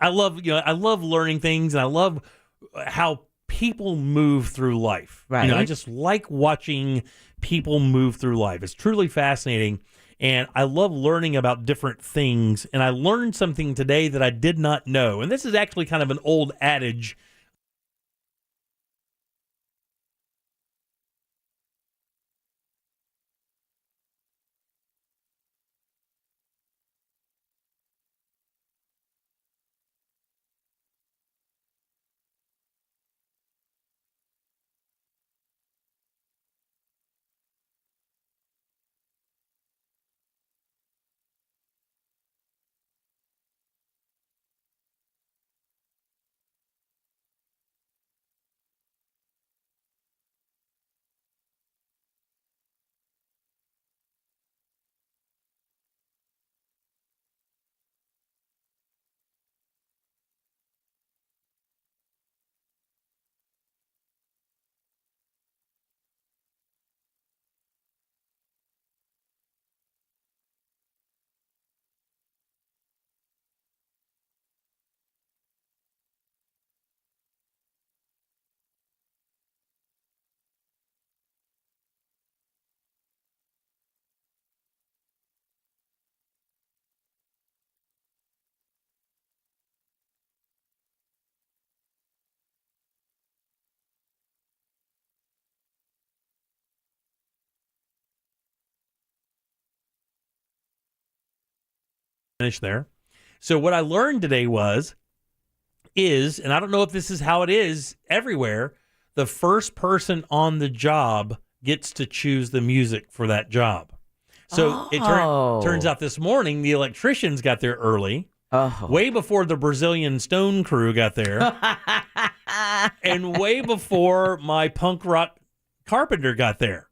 I love learning things, and I love how people move through life. Right. I just like watching people move through life. It's truly fascinating, and I love learning about different things. And I learned something today that I did not know. And this is actually kind of an old adage. Finish there. So what I learned today is, and I don't know if this is how it is everywhere, the first person on the job gets to choose the music for that job. So it turns out this morning the electricians got there early, way before the Brazilian stone crew got there, and way before my punk rock carpenter got there.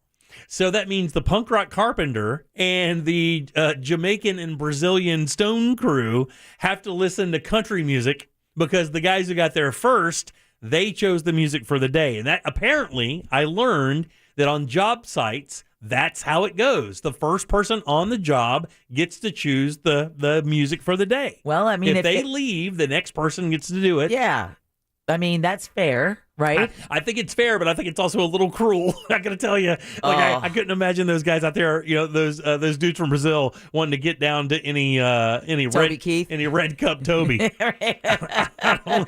So that means the punk rock carpenter and the Jamaican and Brazilian stone crew have to listen to country music because the guys who got there first, they chose the music for the day. And that apparently, I learned that on job sites, that's how it goes. The first person on the job gets to choose the music for the day. Well, I mean, if they leave, the next person gets to do it. Yeah. I mean, that's fair, right? I think it's fair, but I think it's also a little cruel. I got to tell you, I couldn't imagine those guys out there, those dudes from Brazil wanting to get down to any red cup Toby. I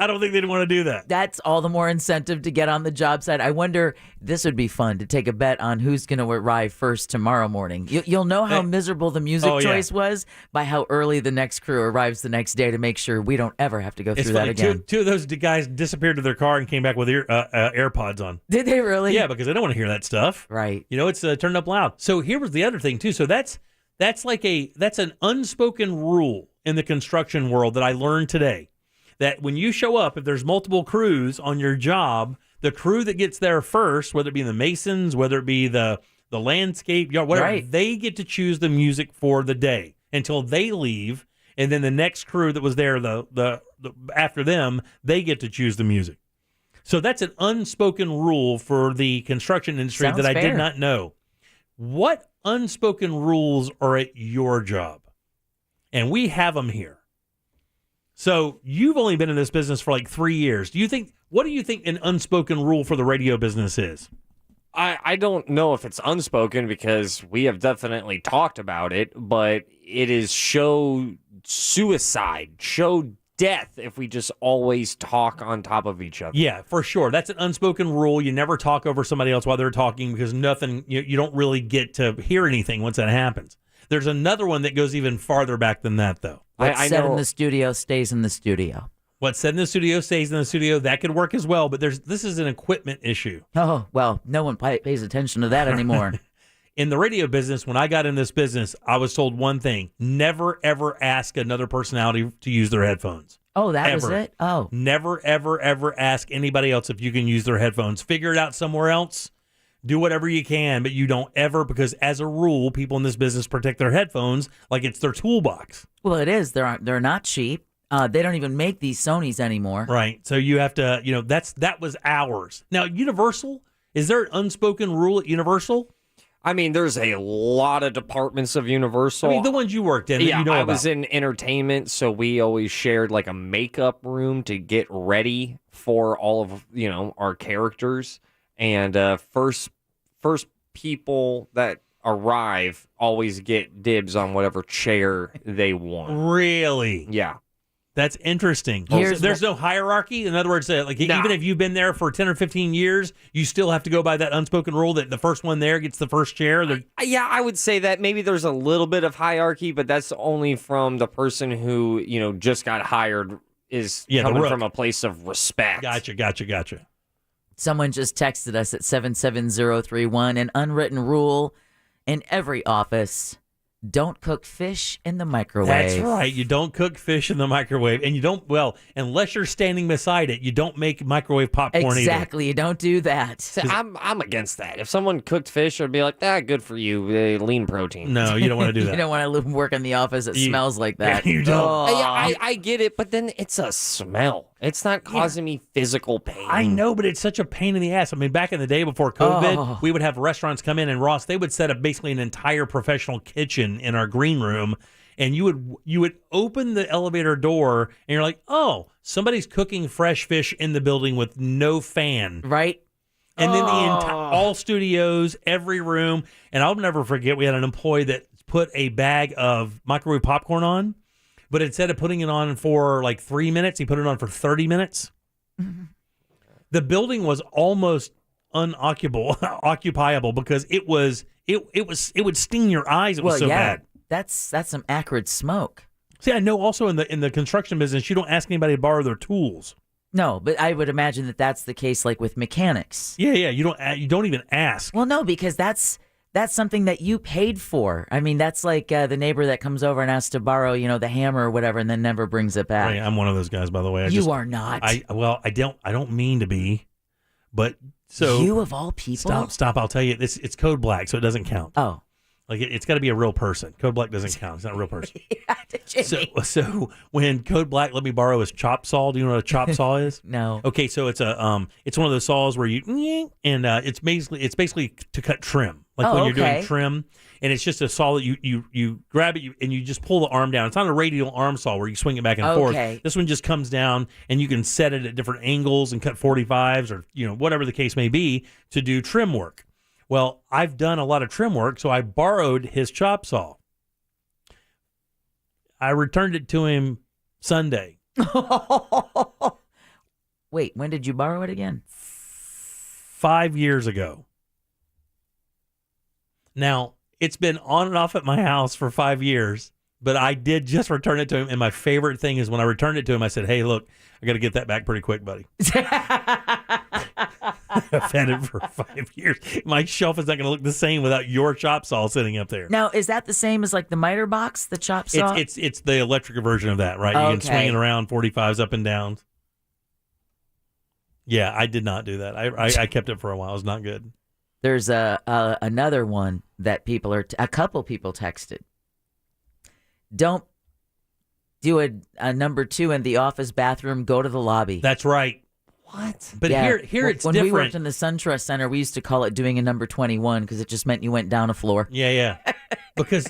don't think they'd want to do that. That's all the more incentive to get on the job site. I wonder, this would be fun to take a bet on who's going to arrive first tomorrow morning. You'll know how miserable the music choice was by how early the next crew arrives the next day to make sure we don't ever have to go through that again. Two of those guys disappeared to their car and came back with AirPods on. Did they really? Yeah, because they don't want to hear that stuff. Right. It's turned up loud. So here was the other thing too. So that's an unspoken rule in the construction world that I learned today. That when you show up, if there's multiple crews on your job, the crew that gets there first, whether it be the masons, whether it be the landscape, whatever, right, they get to choose the music for the day until they leave. And then the next crew that was there, the after them, they get to choose the music. So that's an unspoken rule for the construction industry Sounds that I fair. did not know. What unspoken rules are at your job? And we have them here. So you've only been in this business for like 3 years. What do you think an unspoken rule for the radio business is? I don't know if it's unspoken because we have definitely talked about it, but it is show suicide, show death if we just always talk on top of each other. Yeah, for sure. That's an unspoken rule. You never talk over somebody else while they're talking because you don't really get to hear anything once that happens. There's another one that goes even farther back than that, though. What's said in the studio stays in the studio. What's said in the studio stays in the studio. That could work as well, but this is an equipment issue. Oh, well, no one pays attention to that anymore. In the radio business, when I got in this business, I was told one thing: never, ever ask another personality to use their headphones. Oh, that was it? Oh. Never, ever, ever ask anybody else if you can use their headphones. Figure it out somewhere else. Do whatever you can, but you don't ever, because as a rule, people in this business protect their headphones like it's their toolbox. Well, it is. They're not cheap. They don't even make these Sonys anymore. Right. So you have to, that was ours. Now, Universal, is there an unspoken rule at Universal? I mean, there's a lot of departments of Universal. I mean, the ones you worked in. Yeah, I about. was in entertainment, so we always shared like a makeup room to get ready for all of our characters. And first people that arrive always get dibs on whatever chair they want. Really? Yeah. That's interesting. There's no hierarchy. In other words, even if you've been there for 10 or 15 years, you still have to go by that unspoken rule that the first one there gets the first chair. Yeah, I would say that maybe there's a little bit of hierarchy, but that's only from the person who, just got hired is coming from a place of respect. Gotcha. Someone just texted us at 77031, an unwritten rule in every office: don't cook fish in the microwave. That's right. You don't cook fish in the microwave. And you don't, unless you're standing beside it, you don't make microwave popcorn either. Exactly. You don't do that. So I'm against that. If someone cooked fish, I'd be like, good for you. Lean protein. No, you don't want to do that. You don't want to work in the office that smells like that. You don't. I get it, but then it's a smell. It's not causing me physical pain. I know, but it's such a pain in the ass. I mean, back in the day before COVID, we would have restaurants come in, and Ross, they would set up basically an entire professional kitchen in our green room, and you would open the elevator door, and you're like, oh, somebody's cooking fresh fish in the building with no fan. Right. And then all studios, every room, and I'll never forget, we had an employee that put a bag of microwave popcorn on. But instead of putting it on for like 3 minutes, he put it on for 30 minutes. Mm-hmm. The building was almost unoccupiable because it would sting your eyes. It was so bad. That's some acrid smoke. See, I know also in the construction business, you don't ask anybody to borrow their tools. No, but I would imagine that's the case like with mechanics. Yeah, you don't even ask. Well, no, because that's something that you paid for. I mean, that's like the neighbor that comes over and asks to borrow, the hammer or whatever, and then never brings it back. Right, I'm one of those guys, by the way. You are not. I don't mean to be, but so you of all people. Stop! I'll tell you, it's code black, so it doesn't count. Oh, like it's got to be a real person. Code black doesn't count. It's not a real person. So when Code Black let me borrow his chop saw, do you know what a chop saw is? No. Okay, so it's it's one of those saws where you and it's basically to cut trim. Like when you're doing trim, and it's just a saw that you grab it and you just pull the arm down. It's not a radial arm saw where you swing it back and forth. This one just comes down and you can set it at different angles and cut 45s or whatever the case may be to do trim work. Well, I've done a lot of trim work, so I borrowed his chop saw. I returned it to him Sunday. Wait, when did you borrow it again? 5 years ago. Now, it's been on and off at my house for 5 years, but I did just return it to him. And my favorite thing is when I returned it to him, I said, hey, look, I got to get that back pretty quick, buddy. I've had it for 5 years. My shelf is not going to look the same without your chop saw sitting up there. Now, is that the same as like the miter box, the chop saw? It's the electric version of that, right? You can swing it around 45s up and down. Yeah, I did not do that. I kept it for a while. It was not good. There's another one that a couple people texted. Don't do a number 2 in the office bathroom. Go to the lobby. That's right. What? But here it's when different. When we worked in the SunTrust Center, we used to call it doing a number 21 because it just meant you went down a floor. Yeah. Because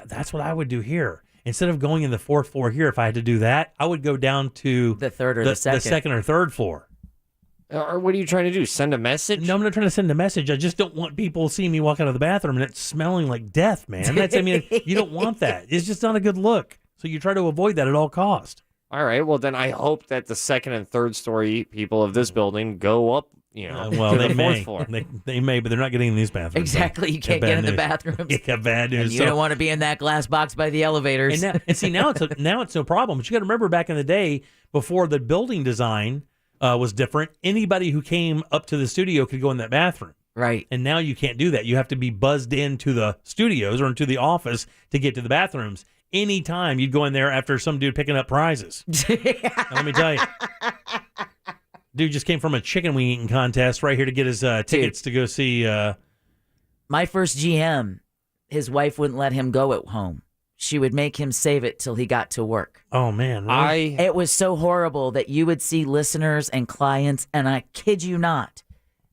that's what I would do here. instead of going in the 4th floor here, if I had to do that, I would go down to the 3rd or the 2nd. The 2nd or 3rd floor. Or what are you trying to do? Send a message? No, I'm not trying to send a message. I just don't want people seeing me walk out of the bathroom and it's smelling like death, man. You don't want that. It's just not a good look. So you try to avoid that at all cost. All right. Well, then I hope that the 2nd and 3rd story people of this building go up, well, to they the may. 4th floor. They may, but they're not getting in these bathrooms. Exactly. You can't get in the bathrooms. You got bad news. And you don't want to be in that glass box by the elevators. Now it's no problem. But you got to remember back in the day, before the building design was different, anybody who came up to the studio could go in that bathroom. Right. And now you can't do that. You have to be buzzed into the studios or into the office to get to the bathrooms. Anytime you'd go in there after some dude picking up prizes. Let me tell you. Dude just came from a chicken wing eating contest right here to get his tickets to go see. My first GM, his wife wouldn't let him go at home. She would make him save it till he got to work. Oh, man. Really? It was so horrible that you would see listeners and clients, and I kid you not,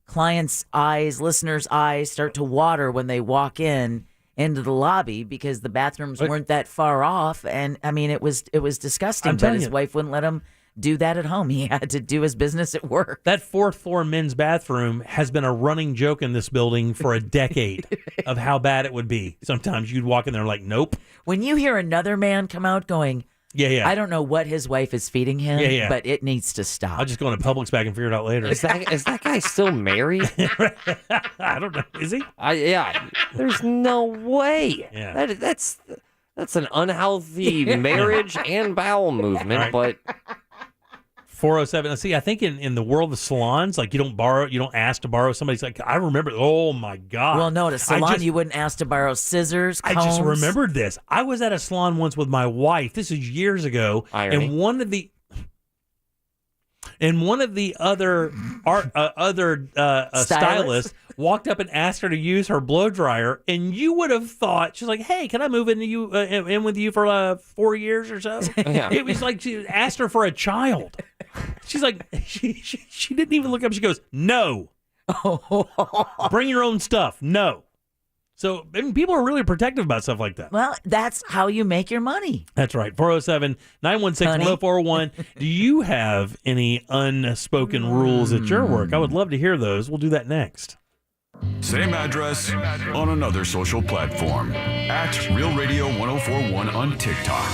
clients' eyes, listeners' eyes start to water when they walk into the lobby because the bathrooms weren't that far off. And, I mean, it was disgusting, but his wife wouldn't let him do that at home. He had to do his business at work. That 4th floor men's bathroom has been a running joke in this building for a decade of how bad it would be. Sometimes you'd walk in there like, nope. When you hear another man come out going, I don't know what his wife is feeding him, but it needs to stop. I'll just go into Publix back and figure it out later. Is that guy still married? I don't know. Is he? Yeah. There's no way. Yeah. That's an unhealthy marriage and bowel movement, but 407. See, I think in the world of salons, like you don't ask to borrow somebody's. Like I remember. Oh my God. Well, no, at a salon you wouldn't ask to borrow scissors, combs. I just remembered this. I was at a salon once with my wife. This is years ago, Irony. and one of the other stylists walked up and asked her to use her blow dryer, and you would have thought she's like, "Hey, can I move in with you for 4 years or so?" Yeah. It was like she asked her for a child. She's like, she didn't even look up. She goes, "No, bring your own stuff." No. So people are really protective about stuff like that. Well, that's how you make your money. That's right. 407-916-1041. Do you have any unspoken rules at your work? I would love to hear those. We'll do that next. Same address on another social platform at Real Radio 1041 on TikTok.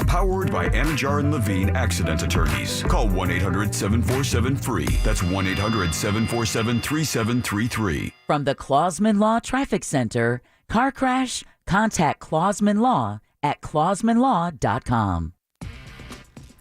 Powered by Anajar and Levine Accident Attorneys. Call 1-800-747-FREE. That's 1-800-747-3733. From the Clausman Law Traffic Center, car crash, contact Clausman Law at clausmanlaw.com.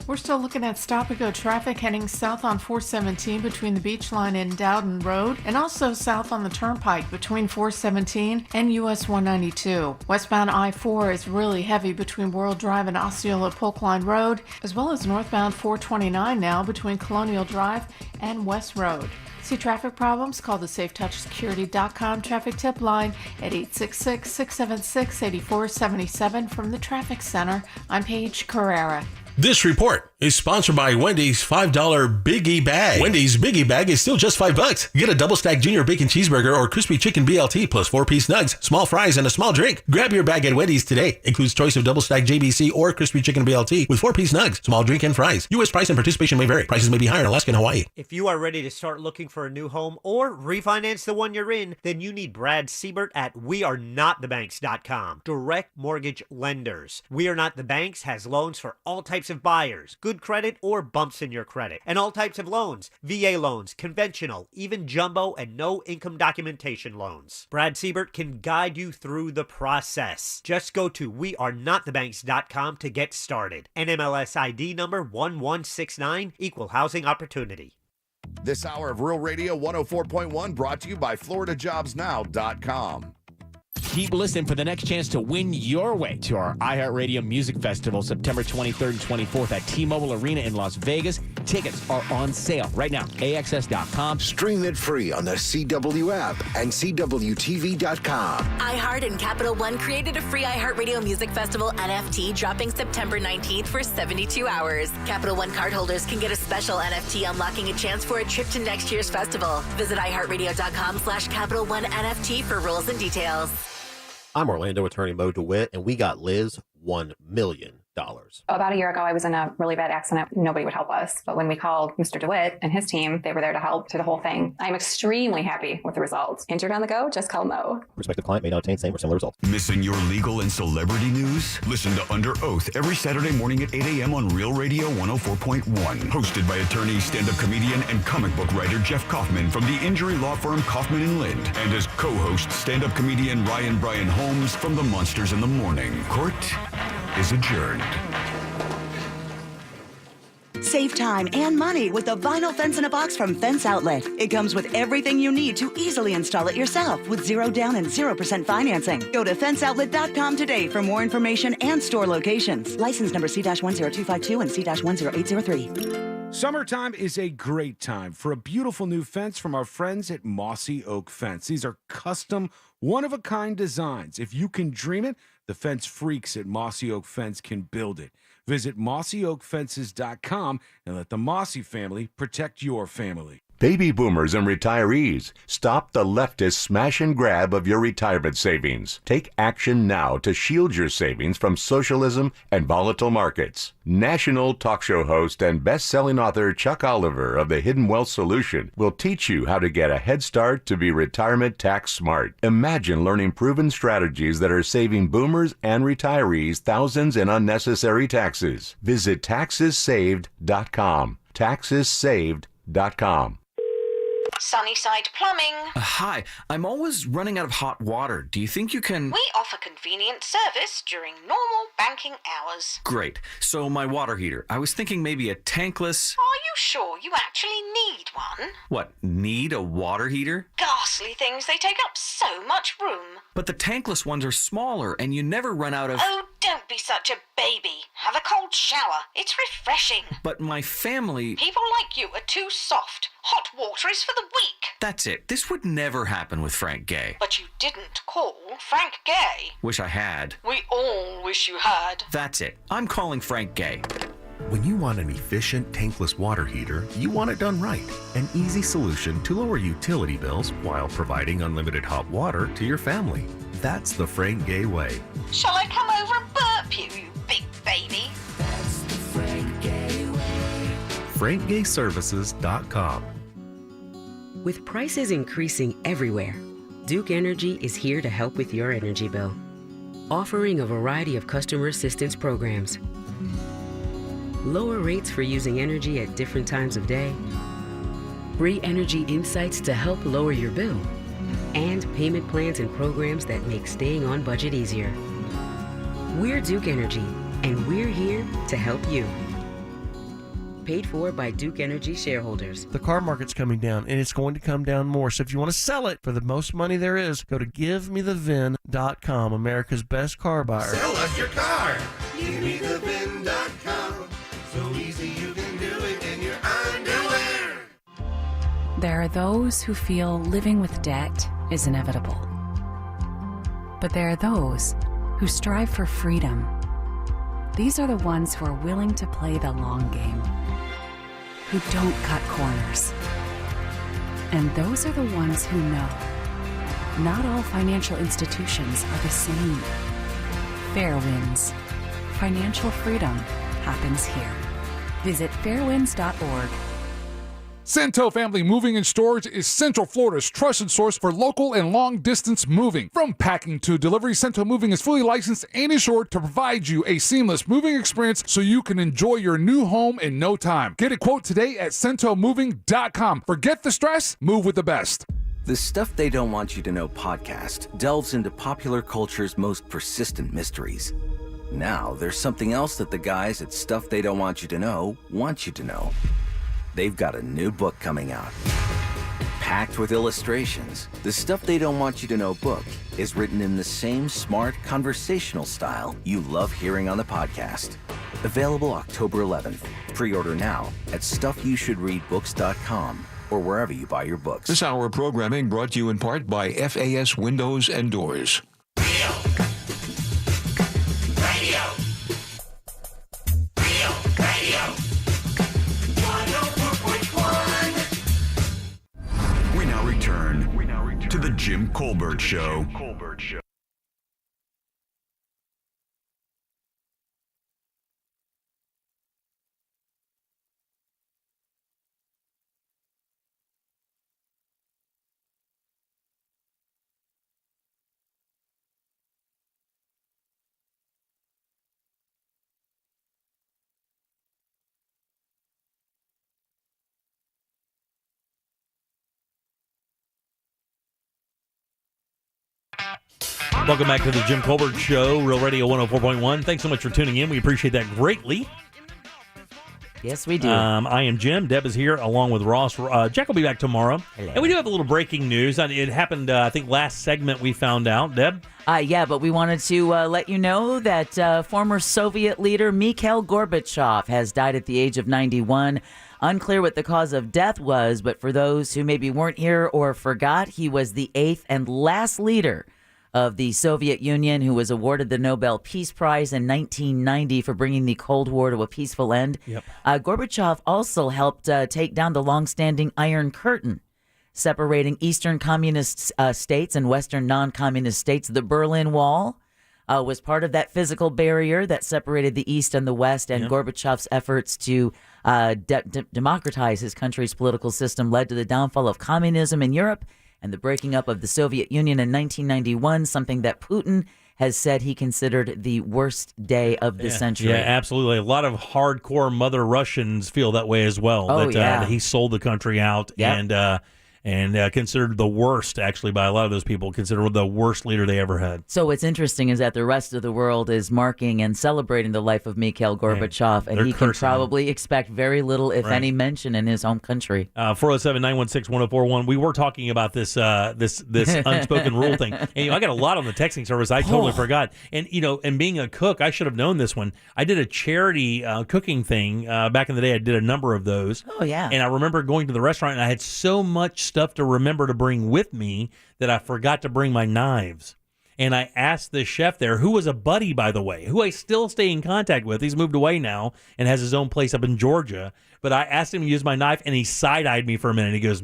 We're still looking at stop-and-go traffic heading south on 417 between the Beach Line and Dowden Road, and also south on the Turnpike between 417 and US 192. Westbound I-4 is really heavy between World Drive and Osceola Polk Line Road, as well as northbound 429 now between Colonial Drive and West Road. See traffic problems? Call the SafeTouchSecurity.com traffic tip line at 866-676-8477 from the Traffic Center. I'm Paige Carrera. This report is sponsored by Wendy's $5 Biggie Bag. Wendy's Biggie Bag is still just $5. Get a double stack junior bacon cheeseburger or crispy chicken BLT plus 4-piece nugs, small fries, and a small drink. Grab your bag at Wendy's today. Includes choice of double stack JBC or crispy chicken BLT with 4-piece nugs, small drink, and fries. U.S. price and participation may vary. Prices may be higher in Alaska and Hawaii. If you are ready to start looking for a new home or refinance the one you're in, then you need Brad Siebert at wearenotthebanks.com. Direct mortgage lenders. We Are Not the Banks has loans for all types of buyers, good credit or bumps in your credit, and all types of loans, VA loans, conventional, even jumbo and no income documentation loans. Brad Siebert can guide you through the process. Just go to wearenotthebanks.com to get started. NMLS ID number 1169, equal housing opportunity. This hour of Real Radio 104.1 brought to you by FloridaJobsNow.com. Keep listening for the next chance to win your way to our iHeartRadio Music Festival, September 23rd and 24th at T-Mobile Arena in Las Vegas. Tickets are on sale right now. AXS.com. Stream it free on the CW app and CWTV.com. iHeart and Capital One created a free iHeartRadio Music Festival NFT dropping September 19th for 72 hours. Capital One cardholders can get a special NFT unlocking a chance for a trip to next year's festival. Visit iHeartRadio.com/Capital One NFT for rules and details. I'm Orlando attorney Mo DeWitt, and we got Liz $1 million. About a year ago, I was in a really bad accident. Nobody would help us. But when we called Mr. DeWitt and his team, they were there to help through the whole thing. I'm extremely happy with the results. Injured on the go? Just call Mo. Prospective client may not obtain same or similar results. Missing your legal and celebrity news? Listen to Under Oath every Saturday morning at 8 a.m. on Real Radio 104.1. Hosted by attorney, stand-up comedian, and comic book writer Jeff Kaufman from the injury law firm Kaufman and Lind. And as co-host, stand-up comedian Ryan Brian Holmes from the Monsters in the Morning. Court is adjourned. Save time and money with the vinyl fence in a box from Fence Outlet. It comes with everything you need to easily install it yourself with 0 down and 0% financing. Go to fenceoutlet.com today for more information and store locations. License number C-10252 and C-10803. Summertime is a great time for a beautiful new fence from our friends at Mossy Oak Fence. These are custom, one-of-a-kind designs. If you can dream it, the fence freaks at Mossy Oak Fence can build it. Visit mossyoakfences.com and let the Mossy family protect your family. Baby boomers and retirees, stop the leftist smash and grab of your retirement savings. Take action now to shield your savings from socialism and volatile markets. National talk show host and best-selling author Chuck Oliver of The Hidden Wealth Solution will teach you how to get a head start to be retirement tax smart. Imagine learning proven strategies that are saving boomers and retirees thousands in unnecessary taxes. Visit taxessaved.com. Taxessaved.com. Sunnyside Plumbing. Hi, I'm always running out of hot water. Do you think you can... We offer convenient service during normal banking hours. Great. So my water heater. I was thinking maybe a tankless... Are you sure you actually need one? What, need a water heater? Ghastly things, they take up so much room. But the tankless ones are smaller and you never run out of... Oh, don't be such a baby. Have a cold shower. It's refreshing. But my family... People like you are too soft. Hot water is for the weak. That's it. This would never happen with Frank Gay. But you didn't call Frank Gay. Wish I had. We all wish you had. That's it. I'm calling Frank Gay. When you want an efficient tankless water heater, you want it done right. An easy solution to lower utility bills while providing unlimited hot water to your family. That's the Frank Gay way. Shall I come over and burp you, you big baby? That's the Frank Gay way. FrankGayServices.com. With prices increasing everywhere, Duke Energy is here to help with your energy bill, offering a variety of customer assistance programs. Lower rates for using energy at different times of day, free energy insights to help lower your bill, and payment plans and programs that make staying on budget easier. We're Duke Energy, and we're here to help you. Paid for by Duke Energy shareholders. The car market's coming down, and it's going to come down more. So if you want to sell it for the most money there is, go to GiveMeTheVin.com, America's best car buyer. Sell us your car. GiveMeTheVin.com. So easy you can do it in your underwear. There are those who feel living with debt is inevitable. But there are those who strive for freedom. These are the ones who are willing to play the long game, who don't cut corners. And those are the ones who know not all financial institutions are the same. Fair wins. Financial freedom happens here. Visit fairwinds.org. Cento Family Moving and Storage is Central Florida's trusted source for local and long-distance moving. From packing to delivery, Cento Moving is fully licensed and insured to provide you a seamless moving experience so you can enjoy your new home in no time. Get a quote today at centomoving.com. Forget the stress, move with the best. The Stuff They Don't Want You to Know podcast delves into popular culture's most persistent mysteries. Now, there's something else that the guys at Stuff They Don't Want You to Know want you to know. They've got a new book coming out. Packed with illustrations, the Stuff They Don't Want You to Know book is written in the same smart conversational style you love hearing on the podcast. Available October 11th. Pre-order now at StuffYouShouldReadBooks.com or wherever you buy your books. This hour of programming brought to you in part by FAS Windows and Doors. Radio. We now return to the Jim Colbert Show. Welcome back to the Jim Colbert Show, Real Radio 104.1. Thanks so much for tuning in. We appreciate that greatly. Yes, we do. I am Jim. Deb is here along with Ross. Jack will be back tomorrow. Hello. And we do have a little breaking news. It happened, I think, last segment we found out. Deb? Yeah, but we wanted to let you know that former Soviet leader Mikhail Gorbachev has died at the age of 91. Unclear what the cause of death was, but for those who maybe weren't here or forgot, he was the 8th and last leader of the Soviet Union who was awarded the Nobel Peace Prize in 1990 for bringing the Cold War to a peaceful end. Yep. Gorbachev also helped take down the long-standing Iron Curtain, separating Eastern communist states and Western non-communist states. The Berlin Wall was part of that physical barrier that separated the East and the West, and Gorbachev's efforts to democratize his country's political system led to the downfall of communism in Europe and the breaking up of the Soviet Union in 1991, something that Putin has said he considered the worst day of the century. Yeah, absolutely. A lot of hardcore Mother Russians feel that way as well. Oh, that he sold the country out and considered the worst, actually, by a lot of those people, considered the worst leader they ever had. So what's interesting is that the rest of the world is marking and celebrating the life of Mikhail Gorbachev, and he can probably expect very little, if any, mention in his home country. 407-916-1041. We were talking about this this unspoken rule thing. And I got a lot on the texting service. I totally forgot. And and being a cook, I should have known this one. I did a charity cooking thing back in the day. I did a number of those. Oh, yeah. And I remember going to the restaurant, and I had so much stuff to remember to bring with me that I forgot to bring my knives. And I asked the chef there, who was a buddy, by the way, who I still stay in contact with. He's moved away now and has his own place up in Georgia. But I asked him to use my knife, and he side-eyed me for a minute. He goes,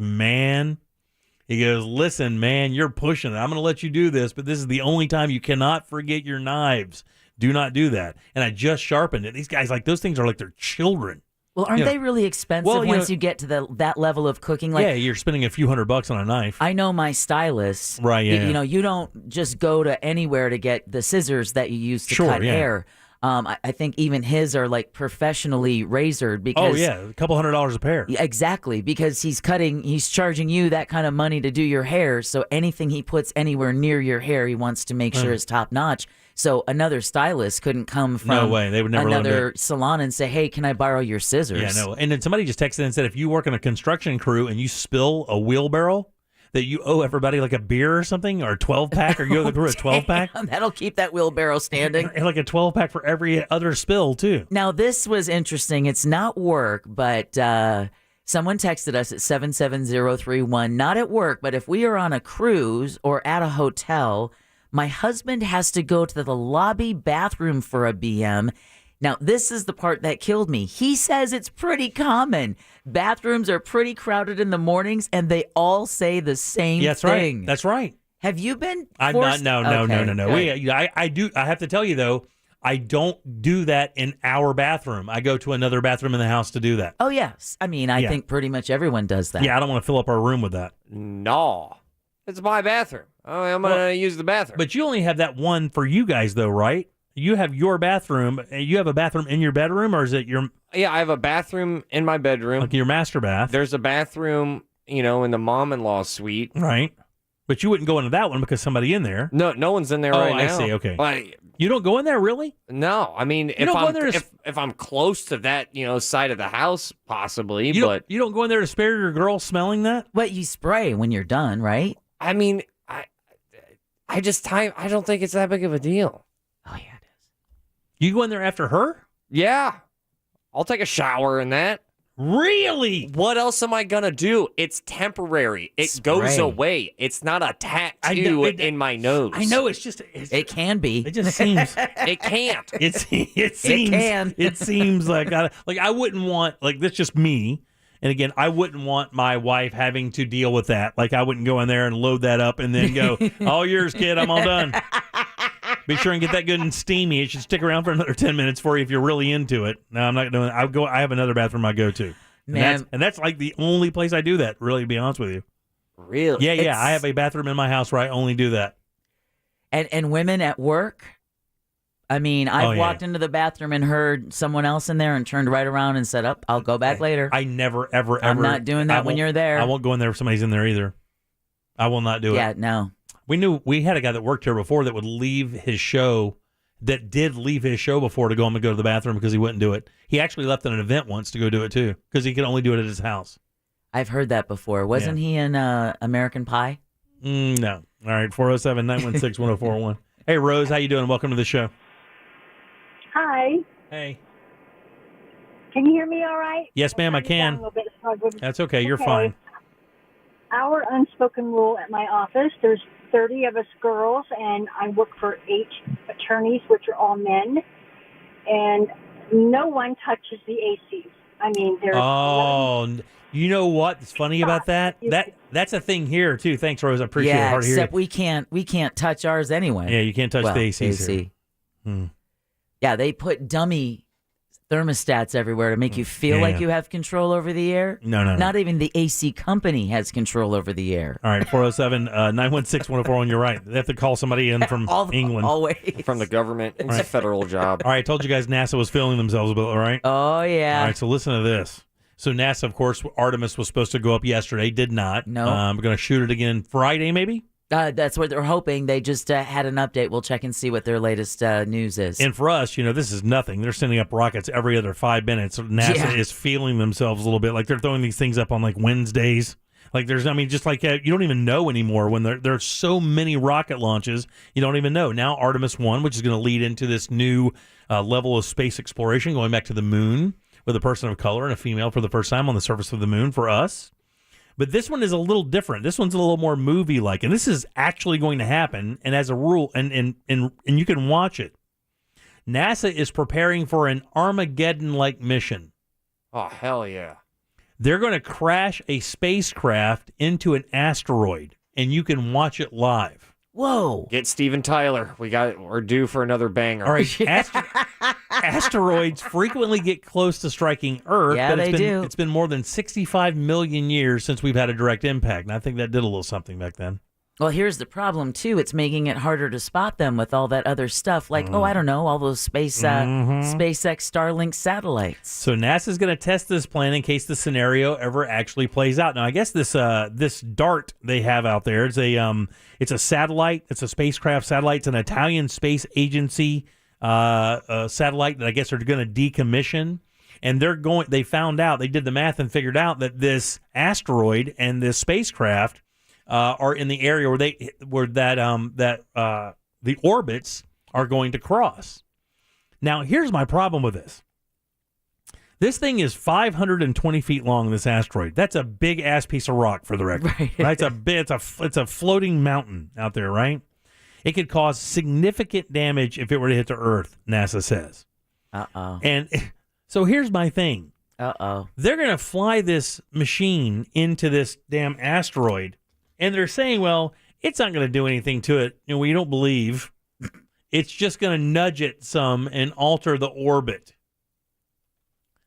listen, man, you're pushing it. I'm going to let you do this, but this is the only time you cannot forget your knives. Do not do that. And I just sharpened it. These guys, those things are like their children. Well, aren't they really expensive once you get to that level of cooking? You're spending a few $100 on a knife. I know my stylist. Right, yeah. You don't just go to anywhere to get the scissors that you use to cut hair. I think even his are professionally razored because a couple $100 a pair. Exactly, because he's charging you that kind of money to do your hair. So anything he puts anywhere near your hair, he wants to make sure is top notch. So another stylist couldn't come from They would never another salon and say, "Hey, can I borrow your scissors?" Yeah, no. And then somebody just texted and said, if you work in a construction crew and you spill a wheelbarrow, that you owe everybody a beer or something, or a 12-pack, or you owe the crew a 12-pack. That'll keep that wheelbarrow standing. And a 12-pack for every other spill, too. Now, this was interesting. It's not work, but someone texted us at 77031. Not at work, but if we are on a cruise or at a hotel, my husband has to go to the lobby bathroom for a BM. Now, this is the part that killed me. He says it's pretty common. Bathrooms are pretty crowded in the mornings, and they all say the same thing. Right. That's right. Have you been I'm forced? No. I do. I have to tell you, though, I don't do that in our bathroom. I go to another bathroom in the house to do that. Oh, yes. I mean, I think pretty much everyone does that. Yeah, I don't want to fill up our room with that. No. It's my bathroom. I'm going to use the bathroom. But you only have that one for you guys, though, right? You have your bathroom. You have a bathroom in your bedroom, or is it your... Yeah, I have a bathroom in my bedroom. Like your master bath. There's a bathroom, in the mom-in-law suite. Right. But you wouldn't go into that one because somebody in there. No one's in there right now. Oh, I see. Okay. You don't go in there, really? No. I mean, if I'm close to that, side of the house, possibly, you don't go in there to spare your girl smelling that? But you spray when you're done, right? I mean, I don't think it's that big of a deal. Oh, yeah, it is. You go in there after her? Yeah. I'll take a shower in that. Really? What else am I going to do? It's temporary. It goes away. It's not a tattoo in my nose. I know. It can be. It just seems. It can't. It seems. It can. It seems like I wouldn't want, that's just me. And again, I wouldn't want my wife having to deal with that. I wouldn't go in there and load that up and then go, all yours, kid, I'm all done. Be sure and get that good and steamy. It should stick around for another 10 minutes for you if you're really into it. No, I'm not doing it. I have another bathroom I go to. Man. And that's the only place I do that, really, to be honest with you. Really? Yeah. I have a bathroom in my house where I only do that. And women at work, I mean, I've walked into the bathroom and heard someone else in there and turned right around and said, I'll go back later. I never, ever. I'm not doing that when you're there. I won't go in there if somebody's in there either. I will not do it. Yeah, no. We had a guy that worked here before that would leave his show, that did leave his show before to go home and go to the bathroom because he wouldn't do it. He actually left at an event once to go do it too because he could only do it at his house. I've heard that before. Wasn't he in American Pie? No. All right, 407-916-1041. Hey, Rose, how you doing? Welcome to the show. Hi. Hey. Can you hear me all right? Yes, ma'am, I can. A little bit, so I wouldn't- That's okay. You're Okay. fine. Our unspoken rule at my office, there's 30 of us girls, and I work for 8 attorneys, which are all men, and no one touches the ACs. I mean, there's... Oh, you know what's funny about that? That's a thing here, too. Thanks, Rose. I appreciate it. Yeah, Hard to hear except you. we can't touch ours anyway. Yeah, you can't touch the ACs here. Yeah, they put dummy thermostats everywhere to make you feel Yeah. like you have control over the air. No. Not even the AC company has control over the air. All right, 407-916-1041. You're right. They have to call somebody in from England. Always. From the government. It's a Right. federal job. All right, I told you guys NASA was feeling themselves a bit, all right? Oh, yeah. All right, so listen to this. So NASA, of course, Artemis was supposed to go up yesterday, did not. No. We're going to shoot it again Friday, maybe? That's what they're hoping. They just had an update. We'll check and see what their latest news is. And for us, this is nothing. They're sending up rockets every other 5 minutes. NASA is feeling themselves a little bit. Like they're throwing these things up on like Wednesdays. Like you don't even know anymore when there are so many rocket launches. You don't even know. Now Artemis 1, which is going to lead into this new level of space exploration, going back to the moon with a person of color and a female for the first time on the surface of the moon for us. But this one is a little different. This one's a little more movie-like, and this is actually going to happen. And as a rule, and you can watch it. NASA is preparing for an Armageddon-like mission. Oh, hell yeah. They're going to crash a spacecraft into an asteroid, and you can watch it live. Whoa. Get Steven Tyler. We're due for another banger. All right. Asteroids frequently get close to striking Earth. Yeah, but they do. It's been more than 65 million years since we've had a direct impact. And I think that did a little something back then. Well, here's the problem, too. It's making it harder to spot them with all that other stuff. Like, I don't know, all those SpaceX Starlink satellites. So NASA's going to test this plan in case the scenario ever actually plays out. Now, I guess this DART they have out there, it's a satellite. It's a spacecraft satellite. It's an Italian space agency satellite that I guess are going to decommission. And they found out, they did the math and figured out that this asteroid and this spacecraft are in the area where the orbits are going to cross. Now, here's my problem with this. This thing is 520 feet long, this asteroid. That's a big-ass piece of rock, for the record. Right? It's a floating mountain out there, right? It could cause significant damage if it were to hit the Earth, NASA says. Uh-oh. And so here's my thing. Uh-oh. They're going to fly this machine into this damn asteroid, and they're saying, well, it's not going to do anything to it. We don't believe. It's just going to nudge it some and alter the orbit.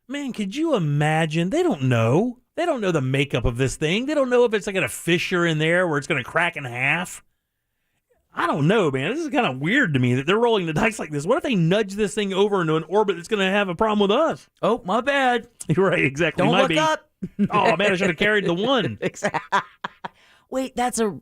Man, could you imagine? They don't know. They don't know the makeup of this thing. They don't know if it's like a fissure in there where it's going to crack in half. I don't know, man. This is kind of weird to me that they're rolling the dice like this. What if they nudge this thing over into an orbit that's going to have a problem with us? Oh, my bad. You're right, exactly. Don't look up. Oh, man, I should have carried the one. Wait, that's a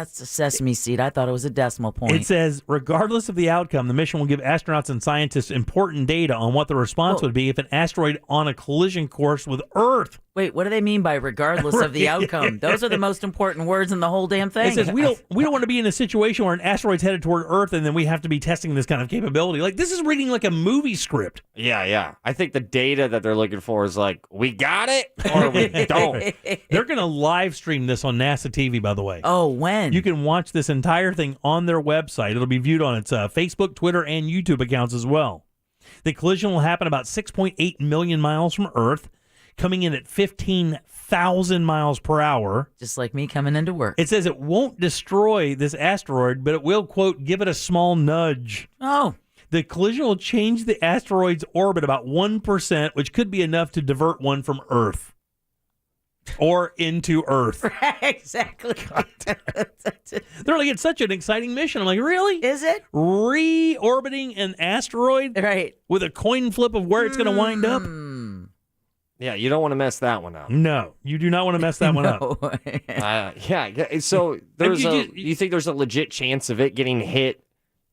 sesame seed. I thought it was a decimal point. It says, regardless of the outcome, the mission will give astronauts and scientists important data on what the response would be if an asteroid on a collision course with Earth. Wait, what do they mean by regardless of the outcome? Those are the most important words in the whole damn thing. It says we don't want to be in a situation where an asteroid's headed toward Earth and then we have to be testing this kind of capability. Like, this is reading like a movie script. Yeah. I think the data that they're looking for is like, we got it or we don't. They're going to live stream this on NASA TV, by the way. Oh, when? You can watch this entire thing on their website. It'll be viewed on its Facebook, Twitter, and YouTube accounts as well. The collision will happen about 6.8 million miles from Earth, coming in at 15,000 miles per hour. Just like me coming into work. It says it won't destroy this asteroid, but it will, quote, give it a small nudge. Oh. The collision will change the asteroid's orbit about 1%, which could be enough to divert one from Earth. Or into Earth. Exactly. They're like, it's such an exciting mission. I'm like, really? Is it? Reorbiting an asteroid? Right. With a coin flip of where it's going to wind up? Yeah, you don't want to mess that one up. No, you do not want to mess that one up. Yeah. So you think there's a legit chance of it getting hit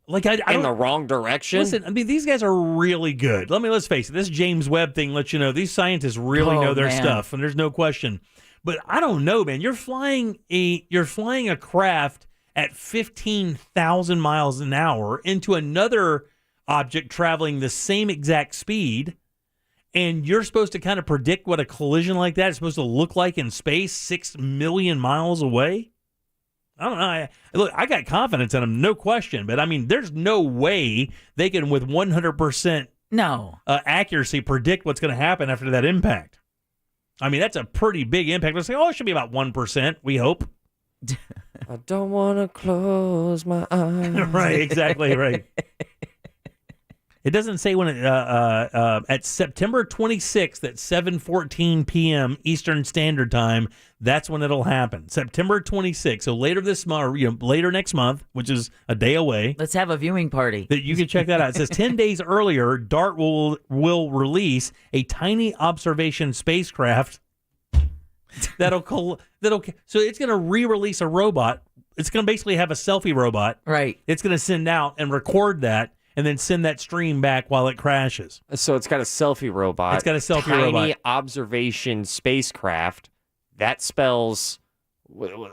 like in the wrong direction? Listen, I mean, these guys are really good. Let's face it. This James Webb thing lets you know these scientists really know their stuff, and there's no question. But I don't know, man. You're flying a craft at 15,000 miles an hour into another object traveling the same exact speed. And you're supposed to kind of predict what a collision like that is supposed to look like in space 6 million miles away? I don't know. Look, I got confidence in them, no question. But, I mean, there's no way they can, with 100% accuracy, predict what's going to happen after that impact. I mean, that's a pretty big impact. Let's say, it should be about 1%, we hope. I don't want to close my eyes. Right, exactly, right. It doesn't say when at September 26th at 7:14 p.m. Eastern Standard Time. That's when it'll happen. September 26th. So later this month, later next month, which is a day away. Let's have a viewing party. That you can check that out. It says 10 days earlier, DART will release a tiny observation spacecraft that'll so it's going to re-release a robot. It's going to basically have a selfie robot. Right. It's going to send out and record that. And then send that stream back while it crashes. So it's got a selfie robot. It's got a selfie robot. Tiny observation spacecraft. That spells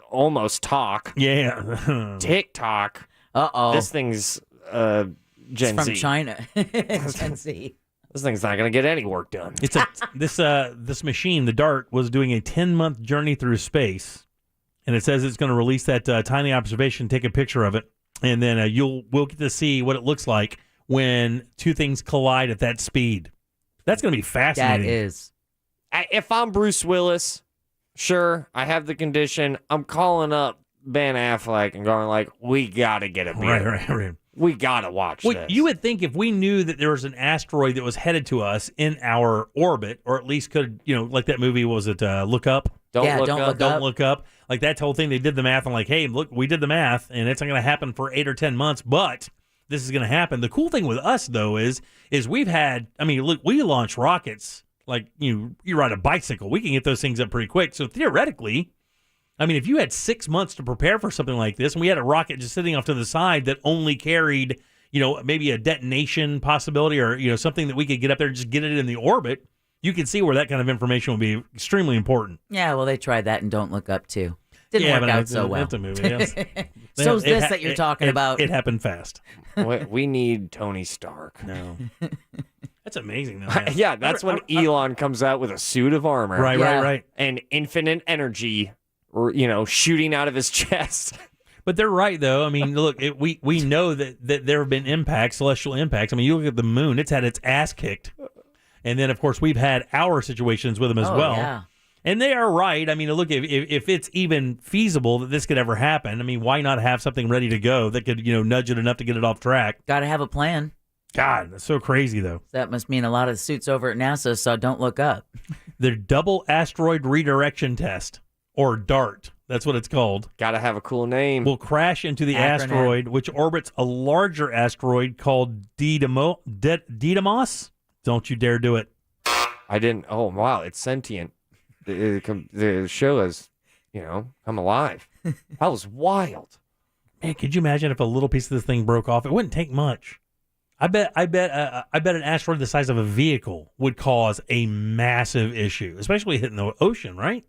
almost talk. Yeah. TikTok. Uh-oh. This thing's Gen Z. From China. Gen Z. This thing's not going to get any work done. It's this machine, the DART, was doing a 10-month journey through space. And it says it's going to release that tiny observation, take a picture of it. And then we'll get to see what it looks like when two things collide at that speed. That's going to be fascinating. That is. If I'm Bruce Willis, sure, I have the condition. I'm calling up Ben Affleck and going like, we got to get a beer. Right. We got to watch this. You would think if we knew that there was an asteroid that was headed to us in our orbit, or at least could, like that movie, was it Look Up? Don't look up. Like that whole thing, they did the math and like, hey, look, we did the math, and it's not going to happen for 8 or 10 months, but this is going to happen. The cool thing with us though is we've had, look, we launch rockets like you ride a bicycle. We can get those things up pretty quick. So theoretically, if you had 6 months to prepare for something like this, and we had a rocket just sitting off to the side that only carried, maybe a detonation possibility or something that we could get up there and just get it in the orbit. You can see where that kind of information would be extremely important. Yeah, well, they tried that and Don't Look Up, too. Didn't work out so well. That's a movie, yes. So's this that you're talking about. It happened fast. We need Tony Stark. No. That's amazing, though. Man. Yeah, that's when Elon comes out with a suit of armor. Right. And infinite energy, shooting out of his chest. But they're right, though. Look, we know that there have been impacts, celestial impacts. You look at the moon, it's had its ass kicked. And then, of course, we've had our situations with them as well. Yeah. And they are right. Look, if it's even feasible that this could ever happen, why not have something ready to go that could, nudge it enough to get it off track? Got to have a plan. God, that's so crazy, though. That must mean a lot of the suits over at NASA saw Don't Look Up. The Double Asteroid Redirection Test, or DART. That's what it's called. Got to have a cool name. Will crash into the asteroid, which orbits a larger asteroid called Didymos. Don't you dare do it. I didn't. Oh, wow. It's sentient. The show has, come alive. That was wild. Man, could you imagine if a little piece of this thing broke off? It wouldn't take much. I bet an asteroid the size of a vehicle would cause a massive issue, especially hitting the ocean, right?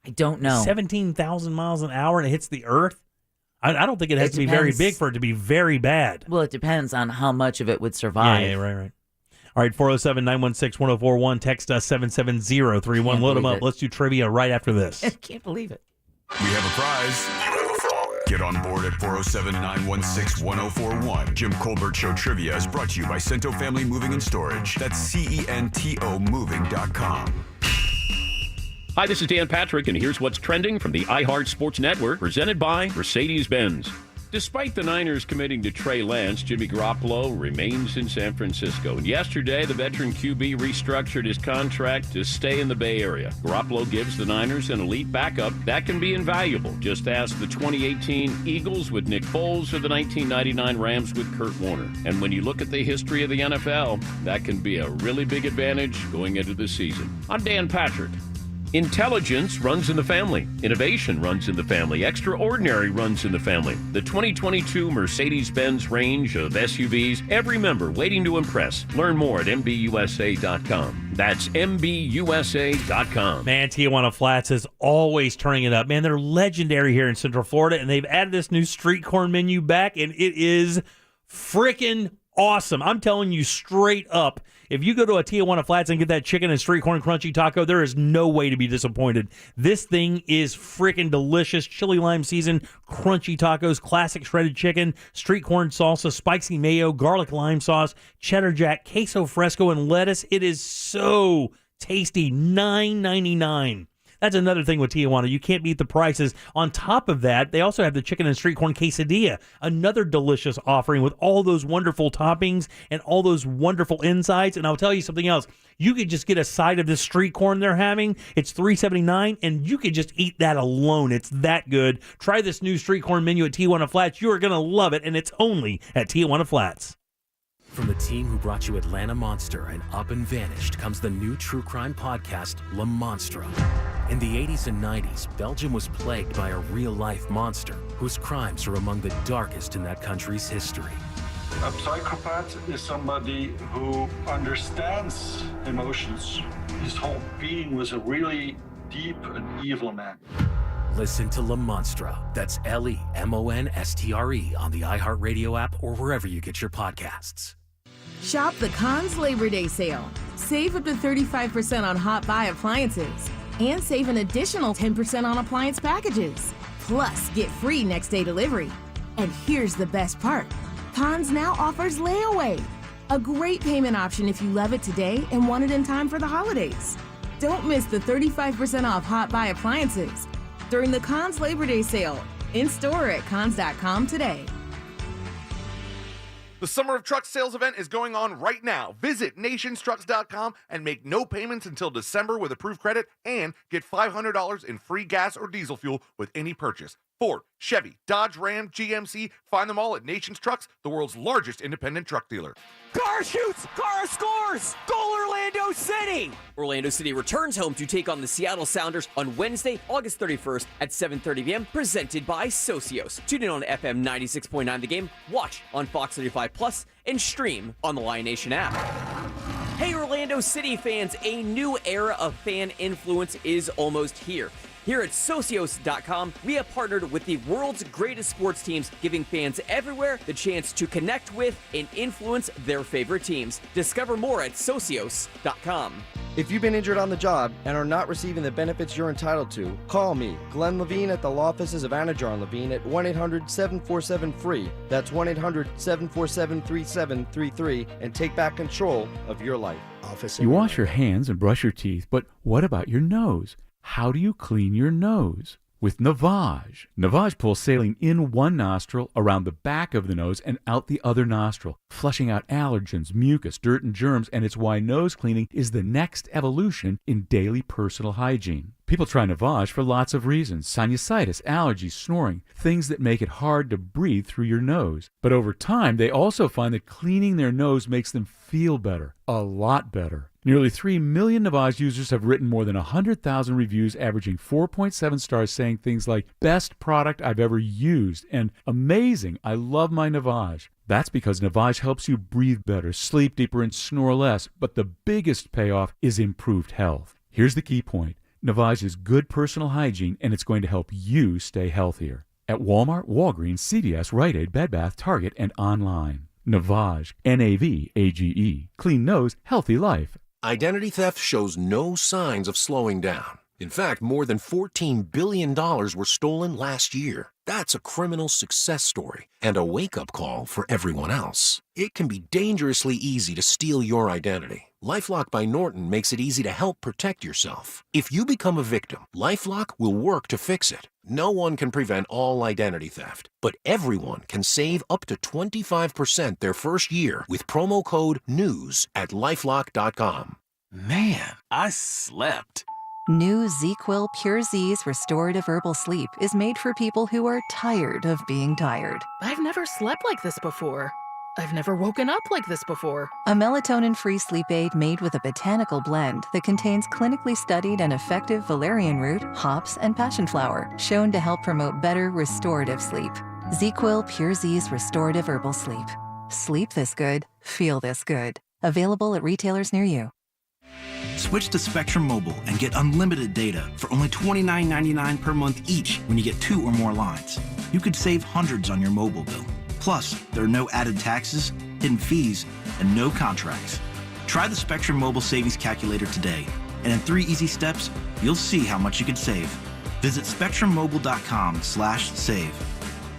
I don't know. 17,000 miles an hour and it hits the Earth? I don't think it has to be very big for it to be very bad. Well, it depends on how much of it would survive. Yeah, right. All right, 407-916-1041. Text us 77031. Load them up. Let's do trivia right after this. I can't believe it. We have a prize. You have a phone. Get on board at 407-916-1041. Jim Colbert Show Trivia is brought to you by Cento Family Moving and Storage. That's CENTO moving.com. Hi, this is Dan Patrick, and here's what's trending from the iHeart Sports Network, presented by Mercedes-Benz. Despite the Niners committing to Trey Lance, Jimmy Garoppolo remains in San Francisco. And yesterday, the veteran QB restructured his contract to stay in the Bay Area. Garoppolo gives the Niners an elite backup that can be invaluable. Just ask the 2018 Eagles with Nick Foles or the 1999 Rams with Kurt Warner. And when you look at the history of the NFL, that can be a really big advantage going into the season. I'm Dan Patrick. Intelligence runs in the family. Innovation runs in the family. Extraordinary runs in the family. The 2022 Mercedes-Benz range of SUVs, every member waiting to impress. Learn more at MBUSA.com. That's MBUSA.com. Man, Tijuana Flats is always turning it up. Man, they're legendary here in Central Florida, and they've added this new street corn menu back, and it is freaking awesome. I'm telling you straight up, if you go to a Tijuana Flats and get that chicken and street corn crunchy taco, there is no way to be disappointed. This thing is freaking delicious. Chili lime seasoned crunchy tacos, classic shredded chicken, street corn salsa, spicy mayo, garlic lime sauce, cheddar jack, queso fresco, and lettuce. It is so tasty. $9.99. That's another thing with Tijuana. You can't beat the prices. On top of that, they also have the chicken and street corn quesadilla, another delicious offering with all those wonderful toppings and all those wonderful insides. And I'll tell you something else. You could just get a side of this street corn they're having. It's $3.79, and you could just eat that alone. It's that good. Try this new street corn menu at Tijuana Flats. You are going to love it, and it's only at Tijuana Flats. From the team who brought you Atlanta Monster and Up and Vanished comes the new true crime podcast, La Monstra. In the 80s and 90s, Belgium was plagued by a real-life monster whose crimes are among the darkest in that country's history. A psychopath is somebody who understands emotions. His whole being was a really deep and evil man. Listen to La Monstra. That's LEMONSTRE on the iHeartRadio app or wherever you get your podcasts. Shop the Conn's Labor Day sale. Save up to 35% on hot buy appliances and save an additional 10% on appliance packages. Plus, get free next day delivery. And here's the best part. Conn's now offers layaway, a great payment option if you love it today and want it in time for the holidays. Don't miss the 35% off hot buy appliances during the Conn's Labor Day sale, in store at cons.com today. The Summer of Trucks sales event is going on right now. Visit nationstrucks.com and make no payments until December with approved credit and get $500 in free gas or diesel fuel with any purchase. Ford, Chevy, Dodge, Ram, GMC, find them all at Nations Trucks, the world's largest independent truck dealer. Car shoots! Car scores! Goal Orlando City! Orlando City returns home to take on the Seattle Sounders on Wednesday, August 31st at 7:30 p.m., presented by Socios. Tune in on FM 96.9 The Game, watch on Fox 35 Plus, and stream on the Lion Nation app. Hey Orlando City fans, a new era of fan influence is almost here. Here at Socios.com, we have partnered with the world's greatest sports teams, giving fans everywhere the chance to connect with and influence their favorite teams. Discover more at Socios.com. If you've been injured on the job and are not receiving the benefits you're entitled to, call me, Glenn Levine, at the law offices of Anajar Levine at 1-800-747-FREE. That's 1-800-747-3733, and take back control of your life. You wash your hands and brush your teeth, but what about your nose? How do you clean your nose? With Navage. Navage pulls saline in one nostril, around the back of the nose, and out the other nostril, flushing out allergens, mucus, dirt, and germs, and it's why nose cleaning is the next evolution in daily personal hygiene. People try Navage for lots of reasons: sinusitis, allergies, snoring, things that make it hard to breathe through your nose. But over time, they also find that cleaning their nose makes them feel better, a lot better. Nearly 3 million Navage users have written more than 100,000 reviews, averaging 4.7 stars, saying things like, "Best product I've ever used," and "Amazing, I love my Navage." That's because Navage helps you breathe better, sleep deeper, and snore less. But the biggest payoff is improved health. Here's the key point. Navage is good personal hygiene, and it's going to help you stay healthier. At Walmart, Walgreens, CVS, Rite Aid, Bed Bath, Target, and online. Navage, N-A-V-A-G-E. Clean nose, healthy life. Identity theft shows no signs of slowing down. In fact, more than $14 billion were stolen last year. That's a criminal success story and a wake-up call for everyone else. It can be dangerously easy to steal your identity. LifeLock by Norton makes it easy to help protect yourself. If you become a victim, LifeLock will work to fix it. No one can prevent all identity theft, but everyone can save up to 25% their first year with promo code NEWS at LifeLock.com. Man, I slept. New ZzzQuil Pure Z's Restorative Herbal Sleep is made for people who are tired of being tired. I've never slept like this before. I've never woken up like this before. A melatonin-free sleep aid made with a botanical blend that contains clinically studied and effective valerian root, hops, and passion flower, shown to help promote better restorative sleep. ZzzQuil Pure Z's Restorative Herbal Sleep. Sleep this good, feel this good. Available at retailers near you. Switch to Spectrum Mobile and get unlimited data for only $29.99 per month each when you get 2 or more lines. You could save hundreds on your mobile bill. Plus, there are no added taxes, hidden fees, and no contracts. Try the Spectrum Mobile Savings Calculator today, and in 3 easy steps, you'll see how much you could save. Visit spectrummobile.com/save.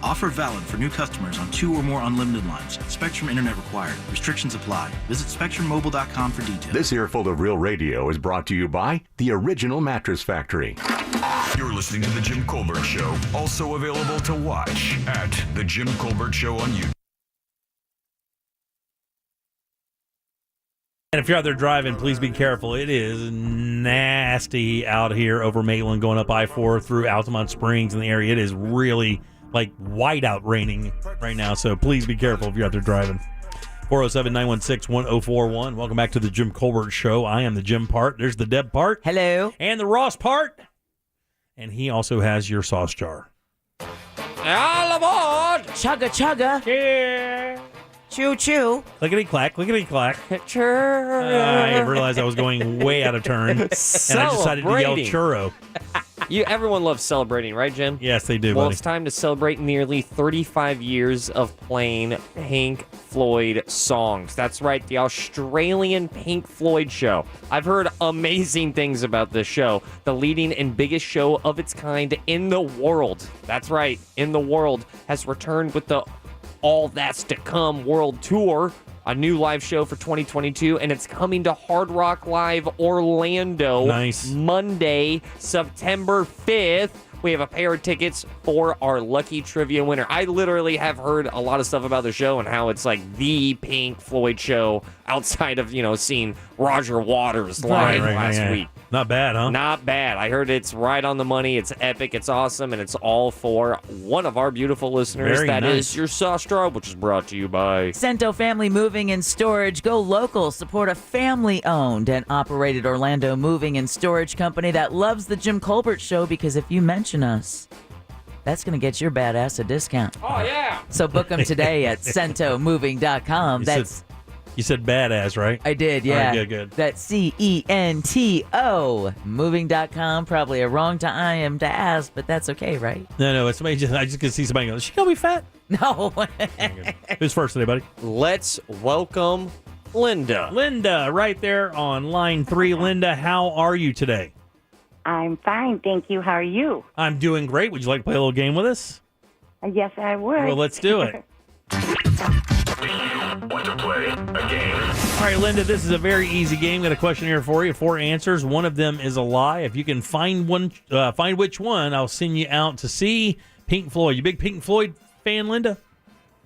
Offer valid for new customers on 2 or more unlimited lines. Spectrum Internet required. Restrictions apply. Visit spectrummobile.com for details. This earful of Real Radio is brought to you by the Original Mattress Factory. You're listening to The Jim Colbert Show, also available to watch at The Jim Colbert Show on YouTube. And if you're out there driving, please be careful. It is nasty out here over Maitland, going up I-4 through Altamont Springs in the area. It is really like whiteout raining right now, so please be careful if you're out there driving. 407-916-1041. Welcome back to the Jim Colbert Show. I am the Jim part. There's the Deb part. Hello. And the Ross part. And he also has your sauce jar. All aboard! Chugga chugga. Yeah. Choo choo. Clickety clack, clickety clack. Churro. I realized I was going way out of turn, and I decided to yell churro. Everyone loves celebrating, right, Jim? Yes, they do, Well, buddy. it's time to celebrate nearly 35 years of playing Pink Floyd songs. That's right, the Australian Pink Floyd show. I've heard amazing things about this show. The leading and biggest show of its kind in the world. That's right, in the world, has returned with the All That's to Come World Tour, a new live show for 2022, and it's coming to Hard Rock Live Orlando Monday, September 5th. We have a pair of tickets for our lucky trivia winner. I literally have heard a lot of stuff about the show and how it's like the Pink Floyd show outside of, seeing Roger Waters live last week. Not bad, huh? Not bad. I heard it's right on the money. It's epic. It's awesome. And it's all for one of our beautiful listeners. Very That nice. is your sauce jar, which is brought to you by Cento Family Moving and Storage. Go local. Support a family-owned and operated Orlando moving and storage company that loves the Jim Colbert Show, because if you mention us, that's going to get your badass a discount. Oh, yeah. So book them today at centomoving.com. You said badass, right? I did, yeah. All right, good. That's CENTO moving.com. Probably a wrong time to ask, but that's okay, right? No, it's amazing. I just can see somebody go, is she going to be fat? No. Who's first today, buddy? Let's welcome Linda. Linda, right there on line 3. Linda, how are you today? I'm fine, thank you. How are you? I'm doing great. Would you like to play a little game with us? Yes, I would. Well, let's do it. Want to play a game? All right, Linda, this is a very easy game. Got a question here for you. 4 answers. One of them is a lie. If you can find which one, I'll send you out to see Pink Floyd. You big Pink Floyd fan, Linda?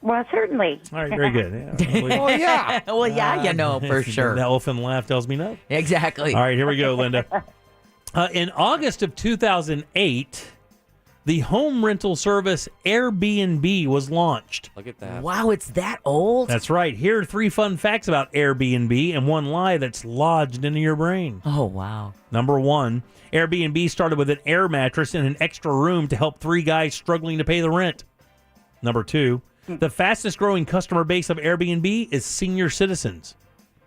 Well, certainly. All right, very good. Yeah, Well, yeah. Well, yeah, you know for sure. The elephant laugh tells me no. Exactly. All right, here we go, Linda. In August of 2008, the home rental service Airbnb was launched. Look at that. Wow, it's that old? That's right. Here are 3 fun facts about Airbnb and 1 lie that's lodged into your brain. Oh, wow. Number 1, Airbnb started with an air mattress in an extra room to help 3 guys struggling to pay the rent. Number 2, the fastest growing customer base of Airbnb is senior citizens.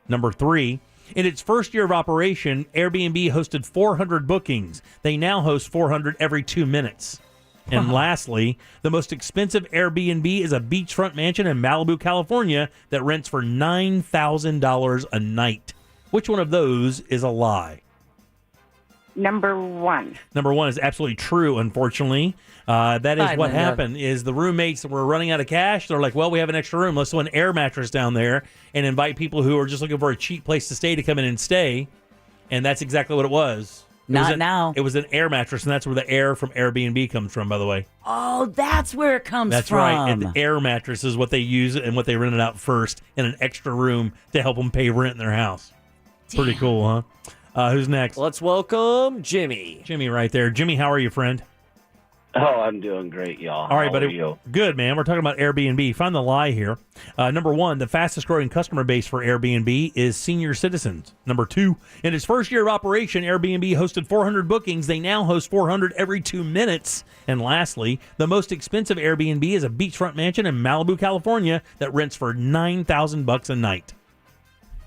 Number 3, in its first year of operation, Airbnb hosted 400 bookings. They now host 400 every 2 minutes. And lastly, the most expensive Airbnb is a beachfront mansion in Malibu, California that rents for $9,000 a night. Which one of those is a lie? number one. Number one is absolutely true, unfortunately. That is Hi, what Linda. happened, is the roommates were running out of cash. They're like, well, we have an extra room. Let's throw an air mattress down there and invite people who are just looking for a cheap place to stay to come in and stay. And that's exactly what it was. Now. It was an air mattress, and that's where the air from Airbnb comes from, by the way. Oh, that's where it comes That's from. right. And the air mattress is what they use and what they rented out first in an extra room to help them pay rent in their house. Pretty cool, huh? Who's next? Let's welcome Jimmy. Jimmy right there. Jimmy, how are you, friend? Oh, I'm doing great, y'all. All right, How buddy. are you? Good, man. We're talking about Airbnb. Find the lie here. Number one, the fastest growing customer base for Airbnb is senior citizens. Number two, in its first year of operation, Airbnb hosted 400 bookings. They now host 400 every 2 minutes. And lastly, the most expensive Airbnb is a beachfront mansion in Malibu, California that rents for $9,000 a night.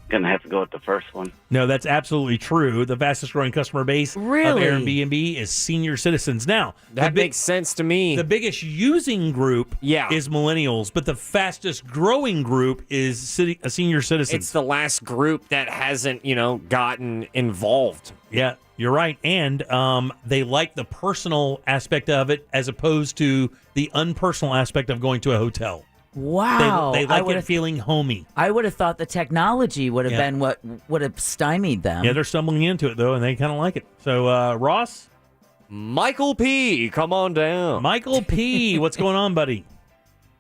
Gonna have to go with the first one. No, that's absolutely true. The fastest growing customer base of Airbnb is senior citizens. Now, that makes sense to me. The biggest using group is millennials, but the fastest growing group is senior citizens. It's the last group that hasn't, gotten involved. Yeah, you're right. And they like the personal aspect of it as opposed to the unpersonal aspect of going to a hotel. Wow. They like it feeling homey. I would have thought the technology would have Yeah. been what would have stymied them. Yeah, they're stumbling into it, though, and they kind of like it. So, Ross? Michael P., come on down. Michael P., what's going on, buddy?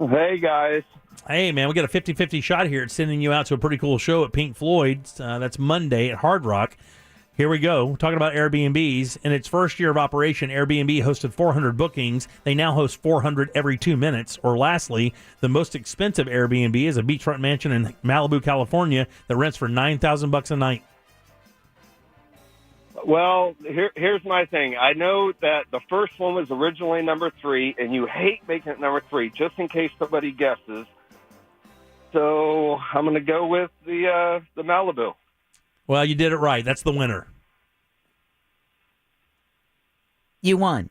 Hey, guys. Hey, man, we got a 50-50 shot here at sending you out to a pretty cool show at Pink Floyd's. That's Monday at Hard Rock. Here we go. We're talking about Airbnbs. In its first year of operation, Airbnb hosted 400 bookings. They now host 400 every 2 minutes. Or lastly, the most expensive Airbnb is a beachfront mansion in Malibu, California that rents for $9,000 a night. Well, here's my thing. I know that the first one was originally number 3, and you hate making it number 3, just in case somebody guesses. So I'm going to go with the Malibu. Well, you did it right. That's the winner. You won.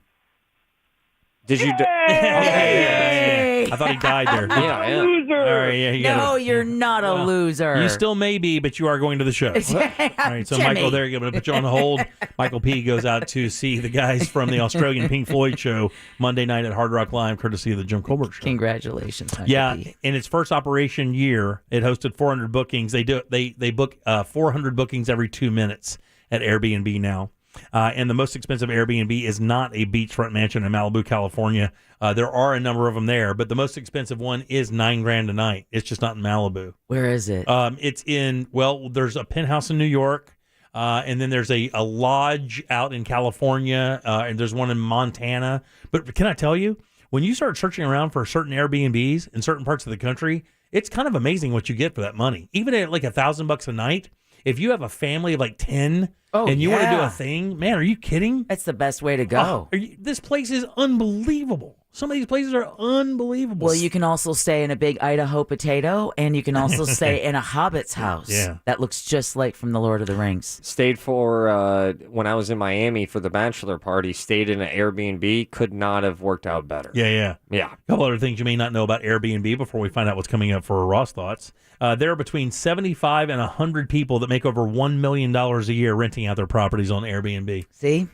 Did you? I thought he died there. Yeah. Loser. All right, yeah, you No, got it. you're not a loser. You still may be, but you are going to the show. All right, so Jimmy. Michael, there you go. I'm going to put you on hold. Michael P. goes out to see the guys from the Australian Pink Floyd show Monday night at Hard Rock Live, courtesy of the Jim Colbert Show. Congratulations, Michael Yeah, P. in its first operation year, it hosted 400 bookings. They book 400 bookings every 2 minutes at Airbnb now. And the most expensive Airbnb is not a beachfront mansion in Malibu, California. There are a number of them there, but the most expensive one is $9,000 a night. It's just not in Malibu. Where is it? It's in, there's a penthouse in New York, and then there's a lodge out in California, and there's one in Montana. But can I tell you, when you start searching around for certain Airbnbs in certain parts of the country, it's kind of amazing what you get for that money. Even at like $1,000 a night, if you have a family of like 10 and you want to do a thing, man, are you kidding? That's the best way to go. This place is unbelievable. Some of these places are unbelievable. Well, you can also stay in a big Idaho potato, and you can also stay in a hobbit's house. Yeah. That looks just like from The Lord of the Rings. Stayed for, when I was in Miami for the bachelor party, stayed in an Airbnb, could not have worked out better. Yeah. Yeah. A couple other things you may not know about Airbnb before we find out what's coming up for Ross Thoughts. There are between 75 and 100 people that make over $1 million a year renting out their properties on Airbnb. See?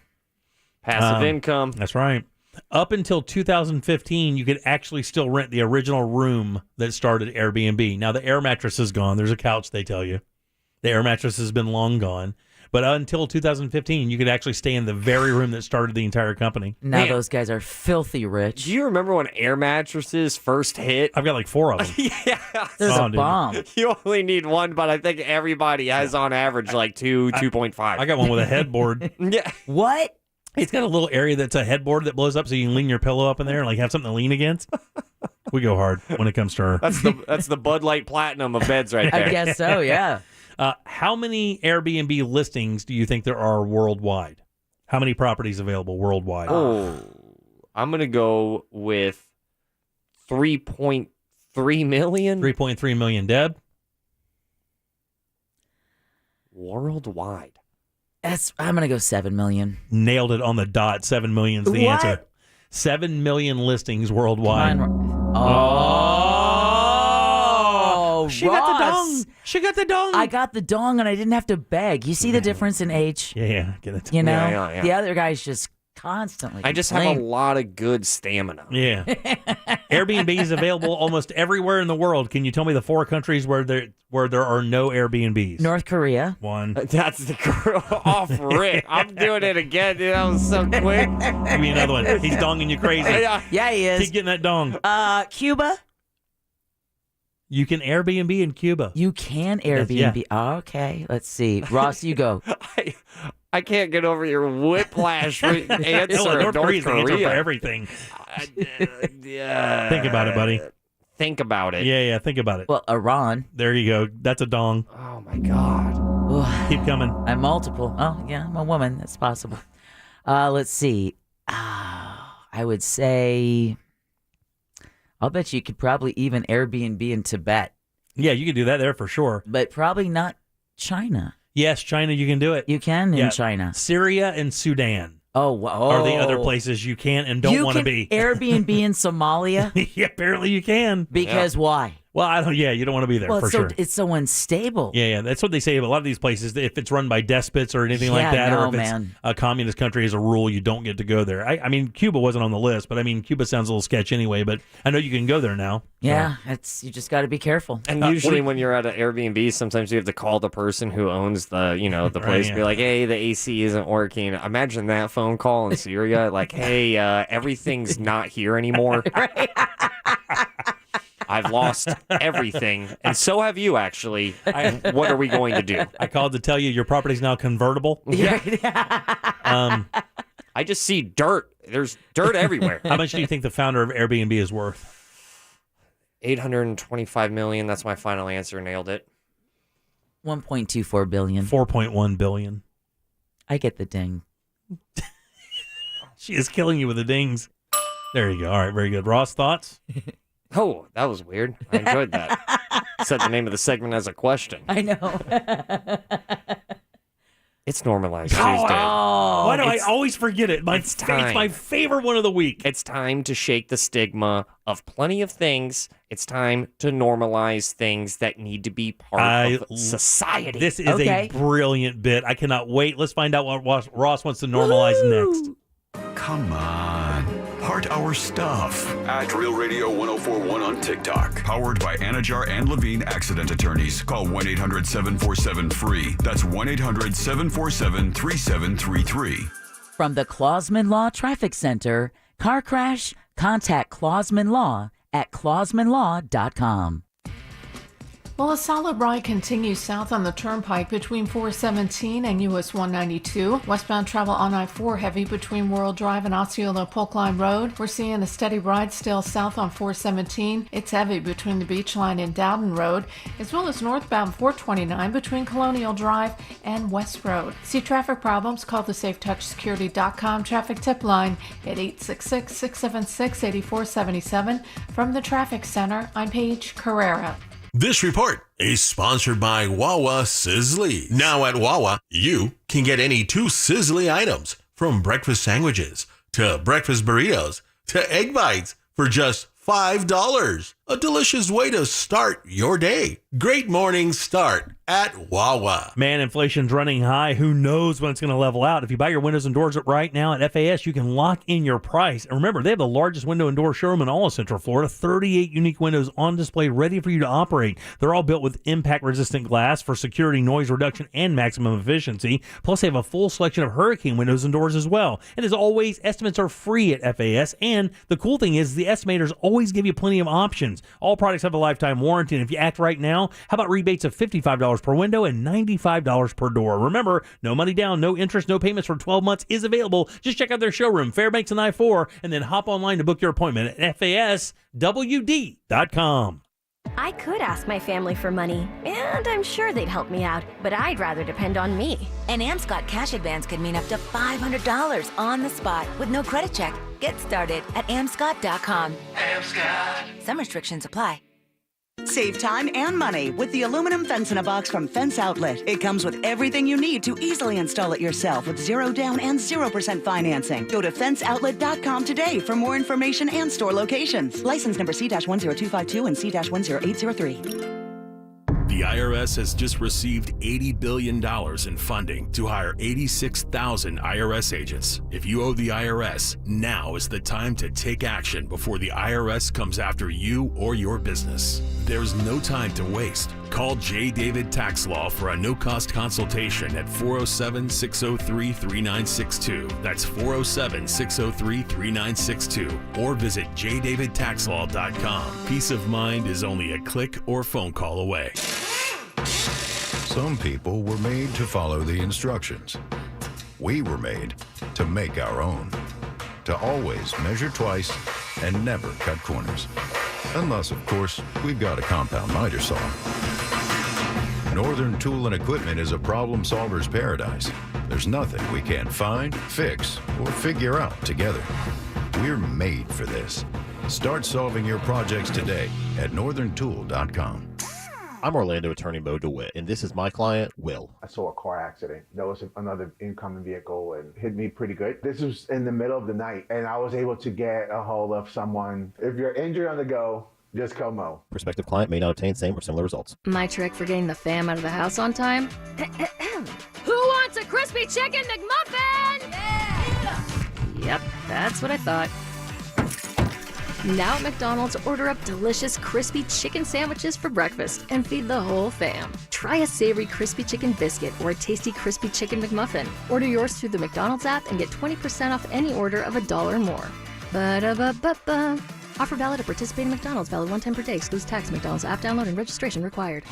Passive income. That's right. Up until 2015, you could actually still rent the original room that started Airbnb. Now, the air mattress is gone. There's a couch, they tell you. The air mattress has been long gone. But until 2015, you could actually stay in the very room that started the entire company. Now those guys are filthy rich. Do you remember when air mattresses first hit? I've got like 4 of them. Yeah. There's a bomb. You only need one, but I think everybody has on average like 2.5. I got one with a headboard. Yeah. What? It's got a little area that's a headboard that blows up so you can lean your pillow up in there and like have something to lean against. We go hard when it comes to her. That's the Bud Light Platinum of beds right there. I guess so, yeah. How many Airbnb listings do you think there are worldwide? How many properties available worldwide? Oh, I'm going to go with 3.3 million. 3.3 million. Deb? Worldwide. I'm going to go 7 million. Nailed it on the dot. 7 million is the answer. 7 million listings worldwide. Oh, she got the Ross. dong. She got the dong. I got the dong, and I didn't have to beg. You see the difference in age? Yeah, get it. You know, Yeah. the other guy's just constantly. I just have a lot of good stamina. Yeah. Airbnb is available almost everywhere in the world. Can you tell me the 4 countries where there are no Airbnbs? North Korea. 1. That's the off rip. I'm doing it again, dude. That was so quick. Give me another one. He's donging you crazy. Yeah, he is. Keep getting that dong. Cuba. You can Airbnb in Cuba. You can Airbnb. Okay, let's see. Ross, you go. I can't get over your whiplash answer. North Korea's the answer for everything. Yeah. Think about it, buddy. Think about it. Yeah, think about it. Well, Iran. There you go. That's a dong. Oh, my God. Keep coming. I'm multiple. Oh, yeah, I'm a woman. That's possible. Let's see. I would say, I'll bet you could probably even Airbnb in Tibet. Yeah, you could do that there for sure. But probably not China. Yes, China, you can do it. You can in China. Syria and Sudan. Oh, wow. Are the other places you can and don't want to be. Airbnb in Somalia? Yeah, apparently you can. Because why? Well, I don't. Yeah, you don't want to be there for sure. It's so unstable. Yeah, that's what they say about a lot of these places. If it's run by despots or anything like that, or if it's a communist country as a rule, you don't get to go there. I mean, Cuba wasn't on the list, but I mean, Cuba sounds a little sketch anyway. But I know you can go there now. Yeah, you just got to be careful. And usually when you're at an Airbnb, sometimes you have to call the person who owns the place. Be like, hey, the AC isn't working. Imagine that phone call in Syria. Like, hey, everything's not here anymore. I've lost everything, and so have you, actually. What are we going to do? I called to tell you your property's now convertible. Yeah. I just see dirt. There's dirt everywhere. How much do you think the founder of Airbnb is worth? $825 million. That's my final answer. Nailed it. 1.24 billion. 4.1 billion. I get the ding. She is killing you with the dings. There you go. All right, very good. Ross, thoughts? Oh, that was weird. I enjoyed that. Said the name of the segment as a question. I know. It's Normalized Tuesday. Why do I always forget it? It's my favorite one of the week. It's time to shake the stigma of plenty of things. It's time to normalize things that need to be part of society. This is a brilliant bit. I cannot wait. Let's find out what Ross wants to normalize next. Come on. Heart our stuff. At Real Radio 1041 on TikTok. Powered by Anajar and Levine Accident Attorneys. Call 1-800-747-FREE. That's 1-800-747-3733. From the Clausman Law Traffic Center, car crash, contact Clausman Law at clausmanlaw.com. Well, a solid ride continues south on the turnpike between 417 and US 192. Westbound travel on I-4 heavy between World Drive and Osceola Polk Line Road. We're seeing a steady ride still south on 417. It's heavy between the Beach Line and Dowden Road, as well as northbound 429 between Colonial Drive and West Road. See traffic problems? Call the SafeTouchSecurity.com traffic tip line at 866-676-8477. From the Traffic Center, I'm Paige Carrera. This report is sponsored by Wawa Sizzly. Now at Wawa, you can get any 2 sizzly items, from breakfast sandwiches to breakfast burritos to egg bites, for just $5. A delicious way to start your day. Great morning start at Wawa. Man, inflation's running high. Who knows when it's going to level out? If you buy your windows and doors right now at FAS, you can lock in your price. And remember, they have the largest window and door showroom in all of Central Florida. 38 unique windows on display ready for you to operate. They're all built with impact-resistant glass for security, noise reduction, and maximum efficiency. Plus, they have a full selection of hurricane windows and doors as well. And as always, estimates are free at FAS. And the cool thing is the estimators always give you plenty of options. All products have a lifetime warranty, and if you act right now, how about rebates of $55 per window and $95 per door? Remember, no money down, no interest, no payments for 12 months is available. Just check out their showroom, Fairbanks and I-4, and then hop online to book your appointment at FASWD.com. I could ask my family for money, and I'm sure they'd help me out, but I'd rather depend on me. An Amscot cash advance could mean up to $500 on the spot with no credit check. Get started at Amscot.com. Amscot. Some restrictions apply. Save time and money with the aluminum fence in a box from Fence Outlet. It comes with everything you need to easily install it yourself with 0 down and 0% financing. Go to fenceoutlet.com today for more information and store locations. License number C-10252 and C-10803. The IRS has just received $80 billion in funding to hire 86,000 IRS agents. If you owe the IRS, now is the time to take action before the IRS comes after you or your business. There's no time to waste. Call J. David Tax Law for a no-cost consultation at 407-603-3962. That's 407-603-3962. Or visit jdavidtaxlaw.com. Peace of mind is only a click or phone call away. Some people were made to follow the instructions. We were made to make our own. To always measure twice and never cut corners. Unless, of course, we've got a compound miter saw. Northern Tool and Equipment is a problem solver's paradise. There's nothing we can't find, fix, or figure out together. We're made for this. Start solving your projects today at northerntool.com. I'm Orlando attorney Mo DeWitt, and this is my client, Will. I saw a car accident. There was another incoming vehicle and hit me pretty good. This was in the middle of the night, and I was able to get a hold of someone. If you're injured on the go, just call Mo. Prospective client may not obtain same or similar results. My trick for getting the fam out of the house on time? Who wants a crispy chicken McMuffin? Yeah! Yep, that's what I thought. Now at McDonald's, order up delicious crispy chicken sandwiches for breakfast and feed the whole fam. Try a savory crispy chicken biscuit or a tasty crispy chicken McMuffin. Order yours through the McDonald's app and get 20% off any order of $1 or more. Ba-da-ba-ba-ba. Offer valid at participating McDonald's. Valid one time per day. Excludes tax. McDonald's app download and registration required.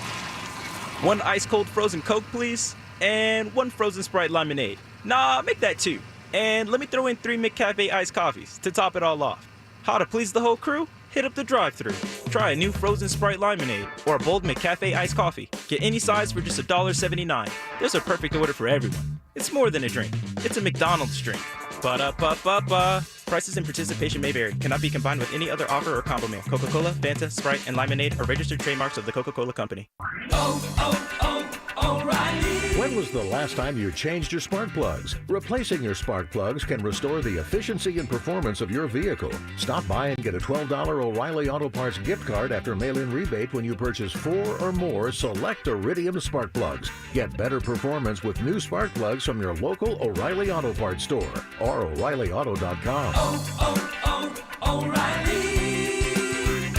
One ice cold frozen Coke, please. And one frozen Sprite lemonade. Nah, make that 2. And let me throw in 3 McCafe iced coffees to top it all off. How to please the whole crew? Hit up the drive-thru. Try a new frozen Sprite lemonade or a bold McCafe iced coffee. Get any size for just $1.79. There's a perfect order for everyone. It's more than a drink. It's a McDonald's drink. Ba-da-ba-ba-ba. Prices and participation may vary. Cannot be combined with any other offer or combo meal. Coca-Cola, Fanta, Sprite, and Lemonade are registered trademarks of the Coca-Cola Company. O'Reilly. When was the last time you changed your spark plugs? Replacing your spark plugs can restore the efficiency and performance of your vehicle. Stop by and get a $12 O'Reilly Auto Parts gift card after mail-in rebate when you purchase 4 or more select Iridium spark plugs. Get better performance with new spark plugs from your local O'Reilly Auto Parts store or O'ReillyAuto.com. O'Reilly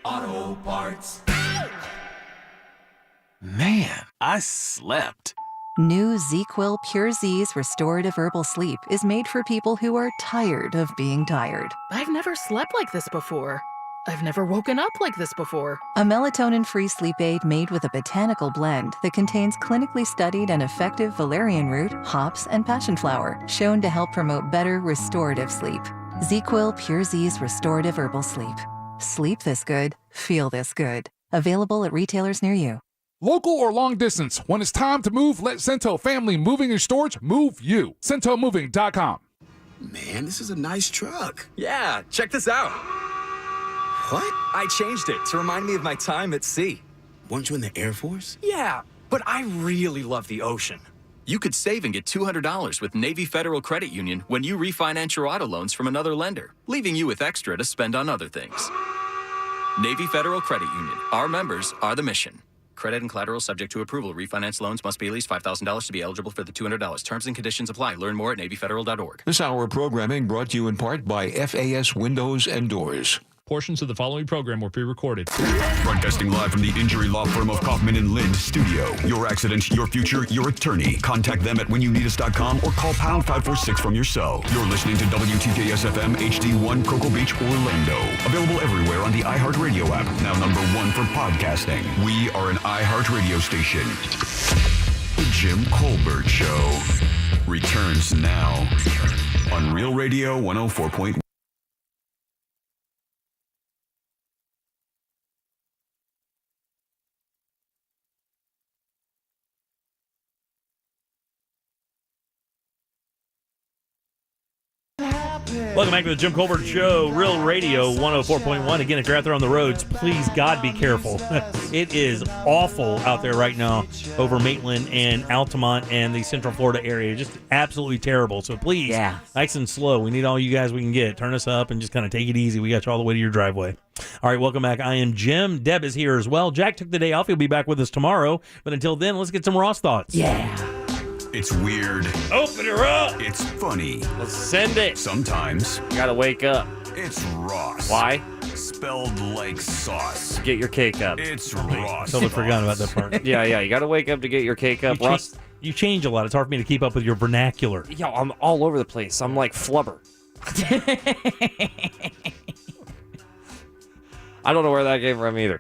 Auto Parts. Man, I slept. New ZQuil Pure Z's Restorative Herbal Sleep is made for people who are tired of being tired. I've never slept like this before. I've never woken up like this before. A melatonin-free sleep aid made with a botanical blend that contains clinically studied and effective valerian root, hops, and passion flower, shown to help promote better restorative sleep. ZQuil Pure Z's Restorative Herbal Sleep. Sleep this good, feel this good. Available at retailers near you. Local or long distance, when it's time to move, let Cento Family Moving and Storage move you. CentoMoving.com. Man, this is a nice truck. Yeah, check this out. What? I changed it to remind me of my time at sea. Weren't you in the Air Force? Yeah, but I really love the ocean. You could save and get $200 with Navy Federal Credit Union when you refinance your auto loans from another lender, leaving you with extra to spend on other things. Navy Federal Credit Union. Our members are the mission. Credit and collateral subject to approval. Refinance loans must be at least $5,000 to be eligible for the $200. Terms and conditions apply. Learn more at NavyFederal.org. This hour of programming brought to you in part by FAS Windows and Doors. Portions of the following program were pre-recorded. Broadcasting live from the injury law firm of Kaufman and Lind studio. Your accident, your future, your attorney. Contact them at whenyounitus.com or call pound 546 from your cell. You're listening to WTKS FM HD1 Cocoa Beach, Orlando. Available everywhere on the iHeartRadio app. Now #1 for podcasting. We are an iHeartRadio station. The Jim Colbert Show returns now on Real Radio 104.1. Welcome back to the Jim Colbert Show, Real Radio 104.1. Again, if you're out there on the roads, please, God, be careful. It is awful out there right now over Maitland and Altamont and the Central Florida area. Just absolutely terrible. So please, nice and slow. We need all you guys we can get. Turn us up and just kind of take it easy. We got you all the way to your driveway. All right, welcome back. I am Jim. Deb is here as well. Jack took the day off. He'll be back with us tomorrow. But until then, let's get some Ross thoughts. Yeah. It's weird. Open her up. It's funny. Let's send it. Sometimes. You gotta wake up. It's Ross. Why? Spelled like sauce. Get your cake up. It's Ross. Totally forgot about that part. Yeah. You gotta wake up to get your cake up. Ross. You change a lot. It's hard for me to keep up with your vernacular. Yo, I'm all over the place. I'm like flubber. I don't know where that came from either.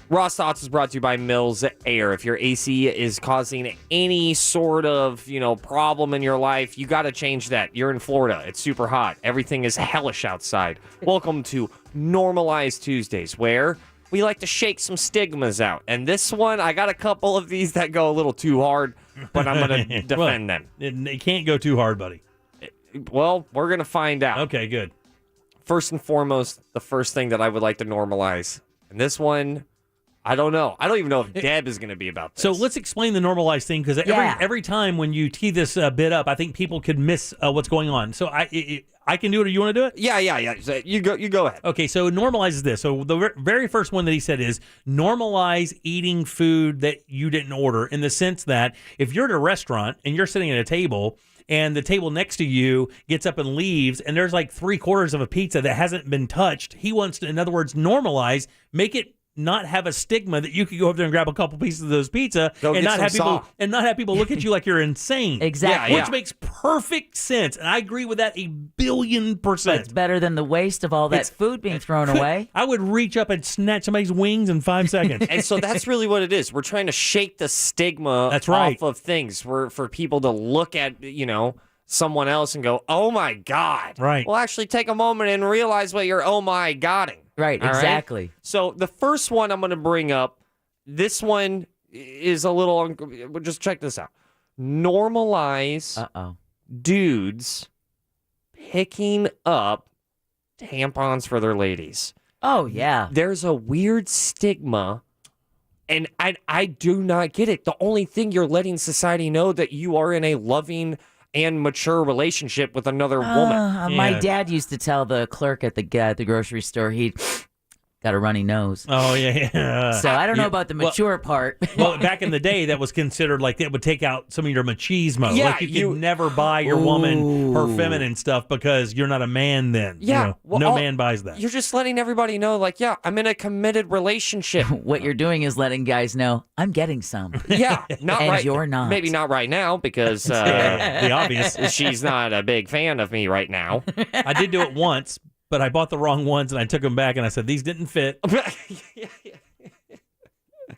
Ross Thoughts is brought to you by Mills Air. If your AC is causing any sort of, problem in your life, you got to change that. You're in Florida. It's super hot. Everything is hellish outside. Welcome to Normalized Tuesdays, where we like to shake some stigmas out. And this one, I got a couple of these that go a little too hard, but I'm going to defend them. It can't go too hard, buddy. Well, we're going to find out. Okay, good. First and foremost, the first thing that I would like to normalize. And this one, I don't know. I don't even know if Deb is going to be about this. So let's explain the normalized thing, because every time when you tee this bit up, I think people could miss what's going on. So I can do it, or you want to do it? Yeah. So you go ahead. Okay, so it normalizes this. So the very first one that he said is normalize eating food that you didn't order, in the sense that if you're at a restaurant and you're sitting at a table and the table next to you gets up and leaves and there's like 3/4 of a pizza that hasn't been touched, he wants to, in other words, normalize, make it not have a stigma that you could go over there and grab a couple pieces of those pizza and not have people look at you like you're insane. Exactly. Which makes perfect sense. And I agree with that 1,000,000,000%. But it's better than the waste of all that food being thrown away. I would reach up and snatch somebody's wings in 5 seconds. And so that's really what it is. We're trying to shake the stigma off of things. For people to look at, someone else and go, oh my God. Right. Well, actually take a moment and realize what you're oh my Godding. Right, exactly. Right? So the first one I'm going to bring up, this one is a little, just check this out. Normalize dudes picking up tampons for their ladies. Oh, yeah. There's a weird stigma, and I do not get it. The only thing you're letting society know that you are in a loving and mature relationship with another woman. My dad used to tell the clerk at the grocery store he'd got a runny nose. Oh, yeah. So I don't know about the mature part. Well, back in the day, that was considered like it would take out some of your machismo. Yeah, like you could never buy your woman her feminine stuff because you're not a man then. Yeah. No man buys that. You're just letting everybody know, like, yeah, I'm in a committed relationship. What you're doing is letting guys know, I'm getting some. Yeah. Not and right. you're not. Maybe not right now because the obvious. She's not a big fan of me right now. I did do it once, but I bought the wrong ones and I took them back and I said, these didn't fit.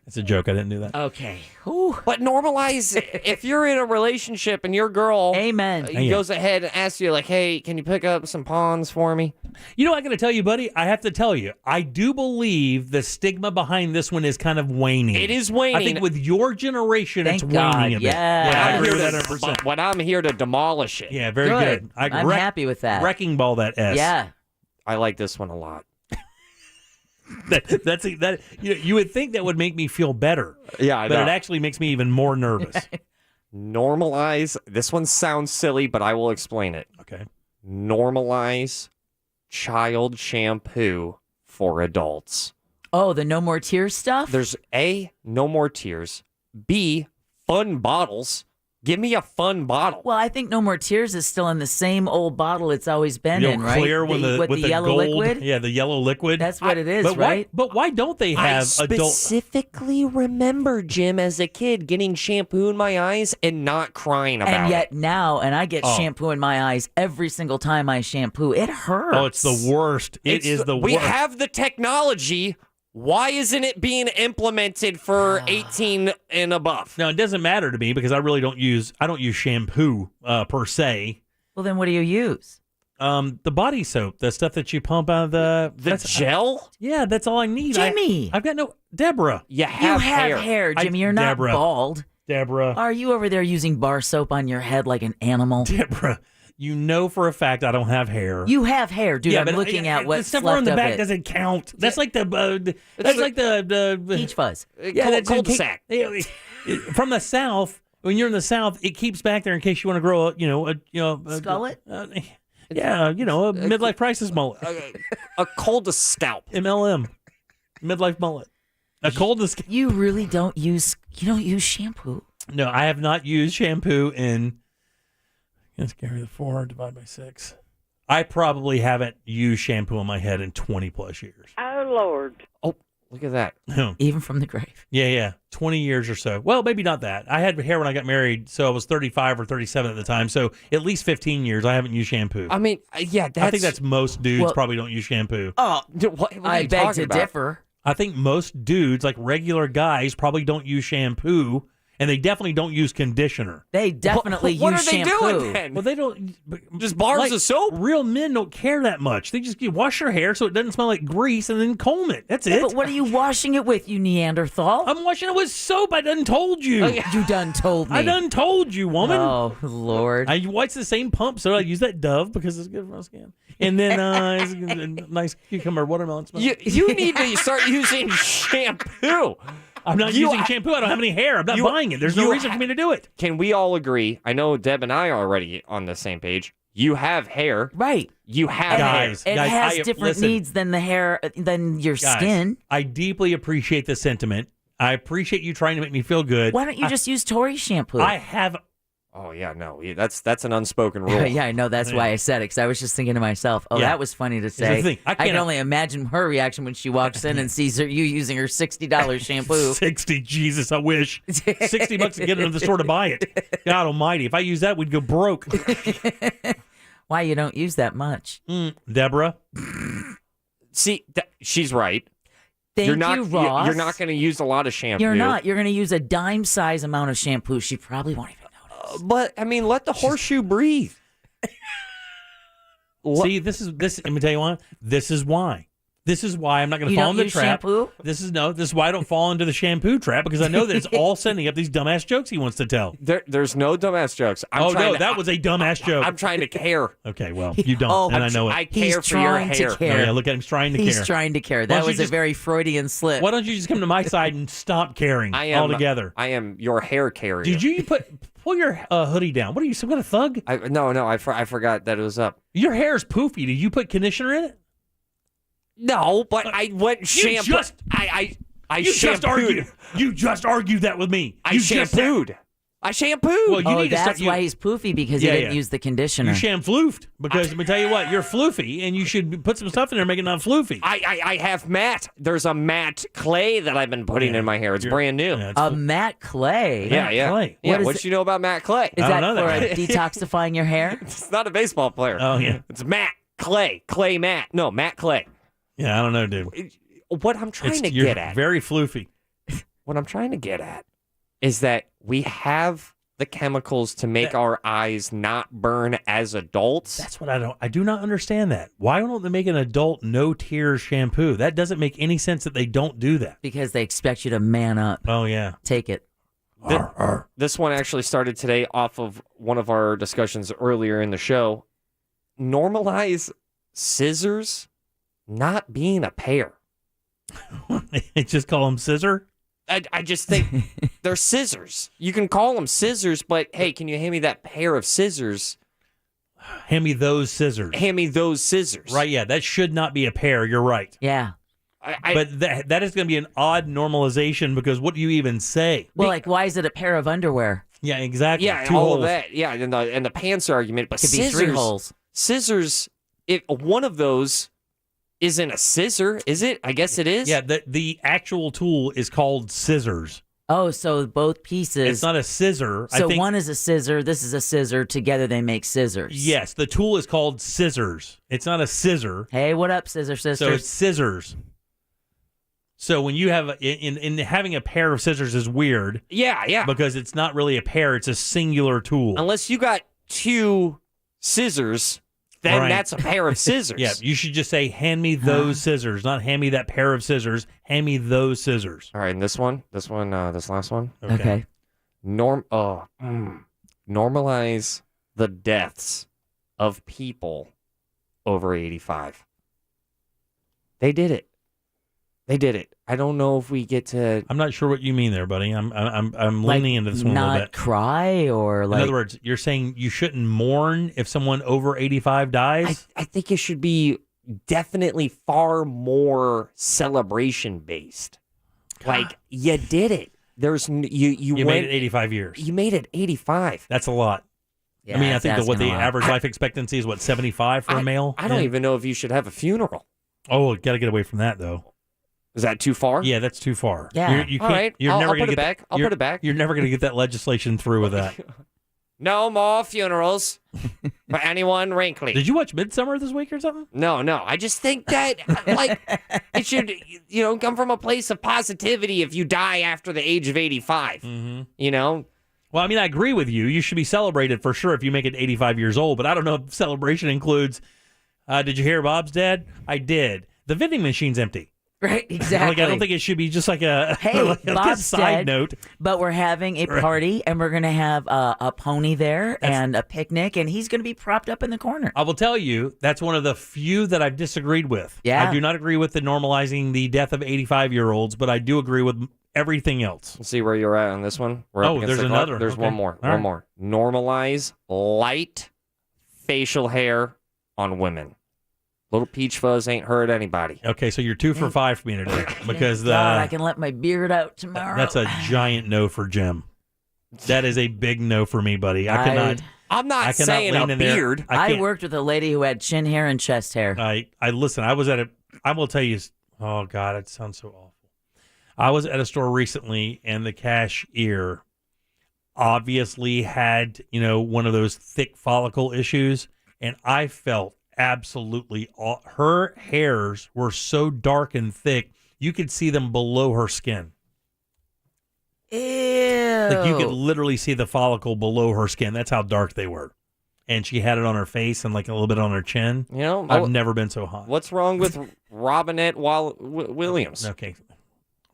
It's a joke. I didn't do that. Okay. But normalize, if you're in a relationship and your girl goes ahead and asks you, like, hey, can you pick up some pawns for me? You know what I'm going to tell you, buddy? I have to tell you, I do believe the stigma behind this one is kind of waning. It is waning. I think with your generation, it's waning a bit. Yeah, I agree with that 100%. But I'm here to demolish it. Yeah, very good. I'm happy with that. Wrecking ball that S. Yeah. I like this one a lot. You would think that would make me feel better. Yeah, but it actually makes me even more nervous. Normalize. This one sounds silly, but I will explain it. Okay. Normalize child shampoo for adults. Oh, the no more tears stuff? There's A, no more tears. B, fun bottles. Give me a fun bottle. Well, I think No More Tears is still in the same old bottle it's always been in, right? Clear with the yellow gold, liquid? Yeah, the yellow liquid. That's what it is, right? But why don't they have I adult? specifically remember, Jim, as a kid, getting shampoo in my eyes and not crying about it. And yet now, and I get shampoo in my eyes every single time I shampoo. It hurts. Oh, it's the worst. It is the worst. We have the technology. Why isn't it being implemented for 18 and above? Now, it doesn't matter to me because I really don't use shampoo per se. Well, then what do you use? The body soap, the stuff that you pump out of the gel? Yeah, that's all I need. Jimmy. I've got Deborah. You have hair, Jimmy. You're not Deborah. bald. Deborah. Are you over there using bar soap on your head like an animal? Deborah. You know for a fact I don't have hair. You have hair, dude. I'm looking at the what's stuff left on the of back it. doesn't count. That's like the Peach fuzz. Cul-de-sac. From the South. When you're in the South, it keeps back there in case you want to grow a Skullet? a midlife crisis mullet. A Culde-Scalp. MLM. Midlife mullet. A Culde-Scalp. You really don't use shampoo. No, I have not used shampoo in. Let's carry the 4 divide by 6. I probably haven't used shampoo on my head in 20 plus years. Oh, Lord. Oh, look at that. Even from the grave. Yeah. 20 years or so. Well, maybe not that. I had hair when I got married, so I was 35 or 37 at the time. So at least 15 years I haven't used shampoo. I mean, yeah, I think that's most dudes probably don't use shampoo. Oh, what I beg to differ. I think most dudes, like regular guys, probably don't use shampoo. And they definitely don't use conditioner. They definitely use shampoo. What are they doing then? Well, they don't. Just bars of soap? Real men don't care that much. They just wash your hair so it doesn't smell like grease and then comb it. That's it. But what are you washing it with, you Neanderthal? I'm washing it with soap. I done told you. You done told me. I done told you, woman. Oh, Lord. It's the same pump, so I use that Dove because it's good for my skin. And then it's a nice cucumber watermelon smell. You need to start using shampoo. I'm not using shampoo. I don't have any hair. I'm not buying it. There's no reason for me to do it. Can we all agree? I know Deb and I are already on the same page. You have hair. Right. You have hair. It has different needs than the hair, than your skin. I deeply appreciate the sentiment. I appreciate you trying to make me feel good. Why don't you just use Tory shampoo? I have. Oh, yeah, no. That's an unspoken rule. Yeah, I know. That's why I said it, because I was just thinking to myself, that was funny to say. Here's the thing. I can only imagine her reaction when she walks in and sees you using her $60 shampoo. 60, Jesus, I wish. $60 to get into the store to buy it. God almighty. If I use that, we'd go broke. Why you don't use that much? Deborah? See, she's right. Thank you're not, you, Ross. You're not going to use a lot of shampoo. You're not. You're going to use a dime size amount of shampoo. She probably won't even notice. But, I mean, let the horseshoe breathe. See, this. Let me tell you what. This is why. This is why I'm not going to fall into the trap. Shampoo? This is why I don't fall into the shampoo trap, because I know that it's all sending up these dumbass jokes he wants to tell. There's no dumbass jokes. That was a dumbass joke. I'm trying to care. Okay, well, you don't, and I know it. I care for your hair. Oh, yeah, look at him. He's trying to care. He's trying to care. That was a very Freudian slip. Why don't you just come to my side and stop caring altogether? I am your hair carrier. Did you pull your hoodie down? What are you, some kind of thug? No, I forgot that it was up. Your hair is poofy. Did you put conditioner in it? No, but I went shampoo. You just argued that with me. I shampooed. Well, you need that's why he's poofy, because he didn't use the conditioner. You floofed, because let me tell you what, you're floofy, and you should put some stuff in there and make it not floofy. I have matte. There's a matte clay that I've been putting in my hair. It's brand new. A matte clay? Yeah. Clay. What you know about matte clay? Is that for detoxifying your hair? It's not a baseball player. Oh, yeah. It's matte clay. Clay matte. No, matte clay. Yeah, I don't know, dude. What I'm trying to you're get at. Very floofy. What I'm trying to get at is that we have the chemicals to make our eyes not burn as adults. That's what I do not understand that. Why don't they make an adult no tears shampoo? That doesn't make any sense that they don't do that. Because they expect you to man up. Oh, yeah. Take it. This one actually started today off of one of our discussions earlier in the show. Normalize scissors not being a pair. Just call them scissor? I just think they're scissors. You can call them scissors, but hey, can you hand me that pair of scissors? Hand me those scissors. Hand me those scissors. Right, yeah. That should not be a pair. You're right. Yeah. But that is going to be an odd normalization, because what do you even say? Well, like, why is it a pair of underwear? Yeah, exactly. Yeah, Two all holes. of that. Yeah, and the pants argument. But Could scissors, be 3 holes. Scissors, if one of those isn't a scissor, is it? I guess it is. Yeah, the actual tool is called scissors. Oh, so both pieces. It's not a scissor. So one is a scissor, this is a scissor. Together they make scissors. Yes, the tool is called scissors. It's not a scissor. Hey, what up, scissor sisters? So it's scissors. So when you have in having a pair of scissors is weird. Yeah. Because it's not really a pair; it's a singular tool. Unless you got 2 scissors, then that's a pair of scissors. Yeah, you should just say, "Hand me those scissors," not "Hand me that pair of scissors." Hand me those scissors. All right, and this last one. Okay. Normalize the deaths of people over 85. They did it. They did it. I don't know if we get to. I'm not sure what you mean there, buddy. I'm leaning into this one a little bit. Not cry or like. In other words, you're saying you shouldn't mourn if someone over 85 dies? I think it should be definitely far more celebration based. Like, you did it. There's you made it 85 years. You made it 85. That's a lot. Yeah, I mean, I think that asking the a lot. average life expectancy is, 75 for a male? I don't even know if you should have a funeral. Oh, got to get away from that, though. Is that too far? Yeah, that's too far. Yeah. You All can't, right. You're I'll never put gonna it get back. I'll put it back. You're never going to get that legislation through with that. No more funerals for anyone wrinkly. Did you watch Midsummer this week or something? No. I just think that, it should, come from a place of positivity if you die after the age of 85. Mm-hmm. Well, I mean, I agree with you. You should be celebrated for sure if you make it 85 years old, but I don't know if celebration includes, did you hear Bob's dead? I did. The vending machine's empty. Right, exactly. I don't think it should be just like a, hey, like a Bob's side dead, note. But we're having a party, and we're going to have a pony there and a picnic, and he's going to be propped up in the corner. I will tell you, that's one of the few that I've disagreed with. Yeah. I do not agree with the normalizing the death of 85-year-olds, but I do agree with everything else. Let's see where you're at on this one. We're up against there's the clock. another. There's Okay. one more. All One right. more. Normalize light facial hair on women. Little peach fuzz ain't hurt anybody. Okay, so you're 2 for 5 for me today because God, I can let my beard out tomorrow. that's a giant no for Jim. That is a big no for me, buddy. I cannot. I'm not I cannot saying lean a in there. beard. I can't- worked with a lady who had chin hair and chest hair. I listen. I was at a. I will tell you. Oh God, it sounds so awful. I was at a store recently, and the cashier obviously had one of those thick follicle issues, and I felt absolutely her hairs were so dark and thick you could see them below her skin. Ew. Like you could literally see the follicle below her skin. That's how dark they were. And she had it on her face and like a little bit on her chin. I've never been so hot. What's wrong with Robinette Williams? Okay.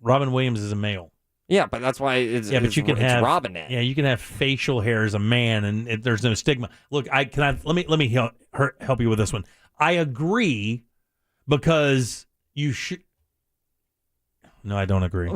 Robin Williams is a male. Yeah, but that's why it's but you can have Robinette. Yeah, you can have facial hair as a man, and there's no stigma. Look, let me help you with this one. I agree because you should. No, I don't agree.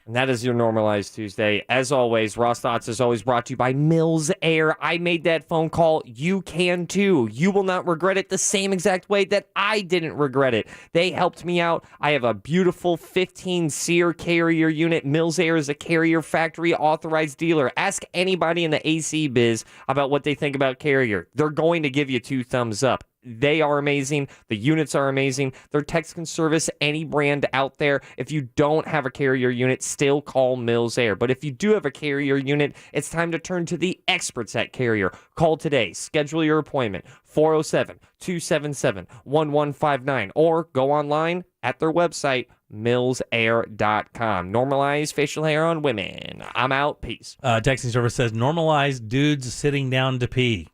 And that is your Normalized Tuesday. As always, Ross Thoughts is always brought to you by Mills Air. I made that phone call. You can too. You will not regret it the same exact way that I didn't regret it. They helped me out. I have a beautiful 15-SEER carrier unit. Mills Air is a carrier factory authorized dealer. Ask anybody in the AC biz about what they think about carrier. They're going to give you 2 thumbs up. They are amazing. The units are amazing. Their techs can service any brand out there. If you don't have a carrier unit, still call Mills Air. But if you do have a carrier unit, it's time to turn to the experts at Carrier. Call today. Schedule your appointment. 407-277-1159 or go online at their website, millsair.com. Normalize facial hair on women. I'm out. Peace. Texting service says normalize dudes sitting down to pee.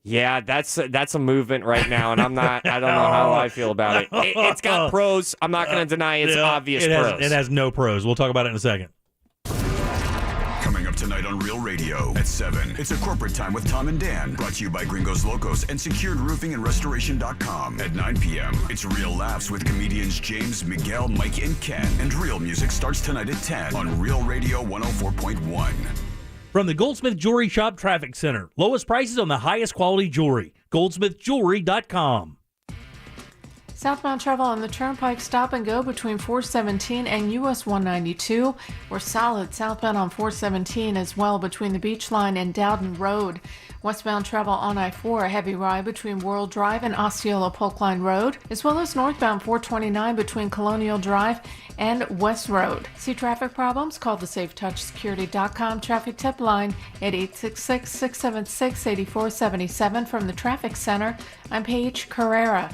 Yeah, that's a movement right now, and I don't know how I feel about it. It's got pros. I'm not going to deny its obvious pros. It has no pros. We'll talk about it in a second. Coming up tonight on Real Radio at 7. It's a corporate time with Tom and Dan. Brought to you by Gringos Locos and SecuredRoofingAndRestoration.com. At 9 p.m., it's Real Laughs with comedians James, Miguel, Mike, and Ken. And Real Music starts tonight at 10 on Real Radio 104.1. From the Goldsmith Jewelry Shop Traffic Center. Lowest prices on the highest quality jewelry. GoldsmithJewelry.com. Southbound travel on the Turnpike stop and go between 417 and US 192. We're solid southbound on 417 as well between the Beach Line and Dowden Road. Westbound travel on I-4, a heavy ride between World Drive and Osceola Polk Line Road, as well as northbound 429 between Colonial Drive and West Road. See traffic problems? Call the SafeTouchSecurity.com traffic tip line at 866-676-8477 from the Traffic Center. I'm Paige Carrera.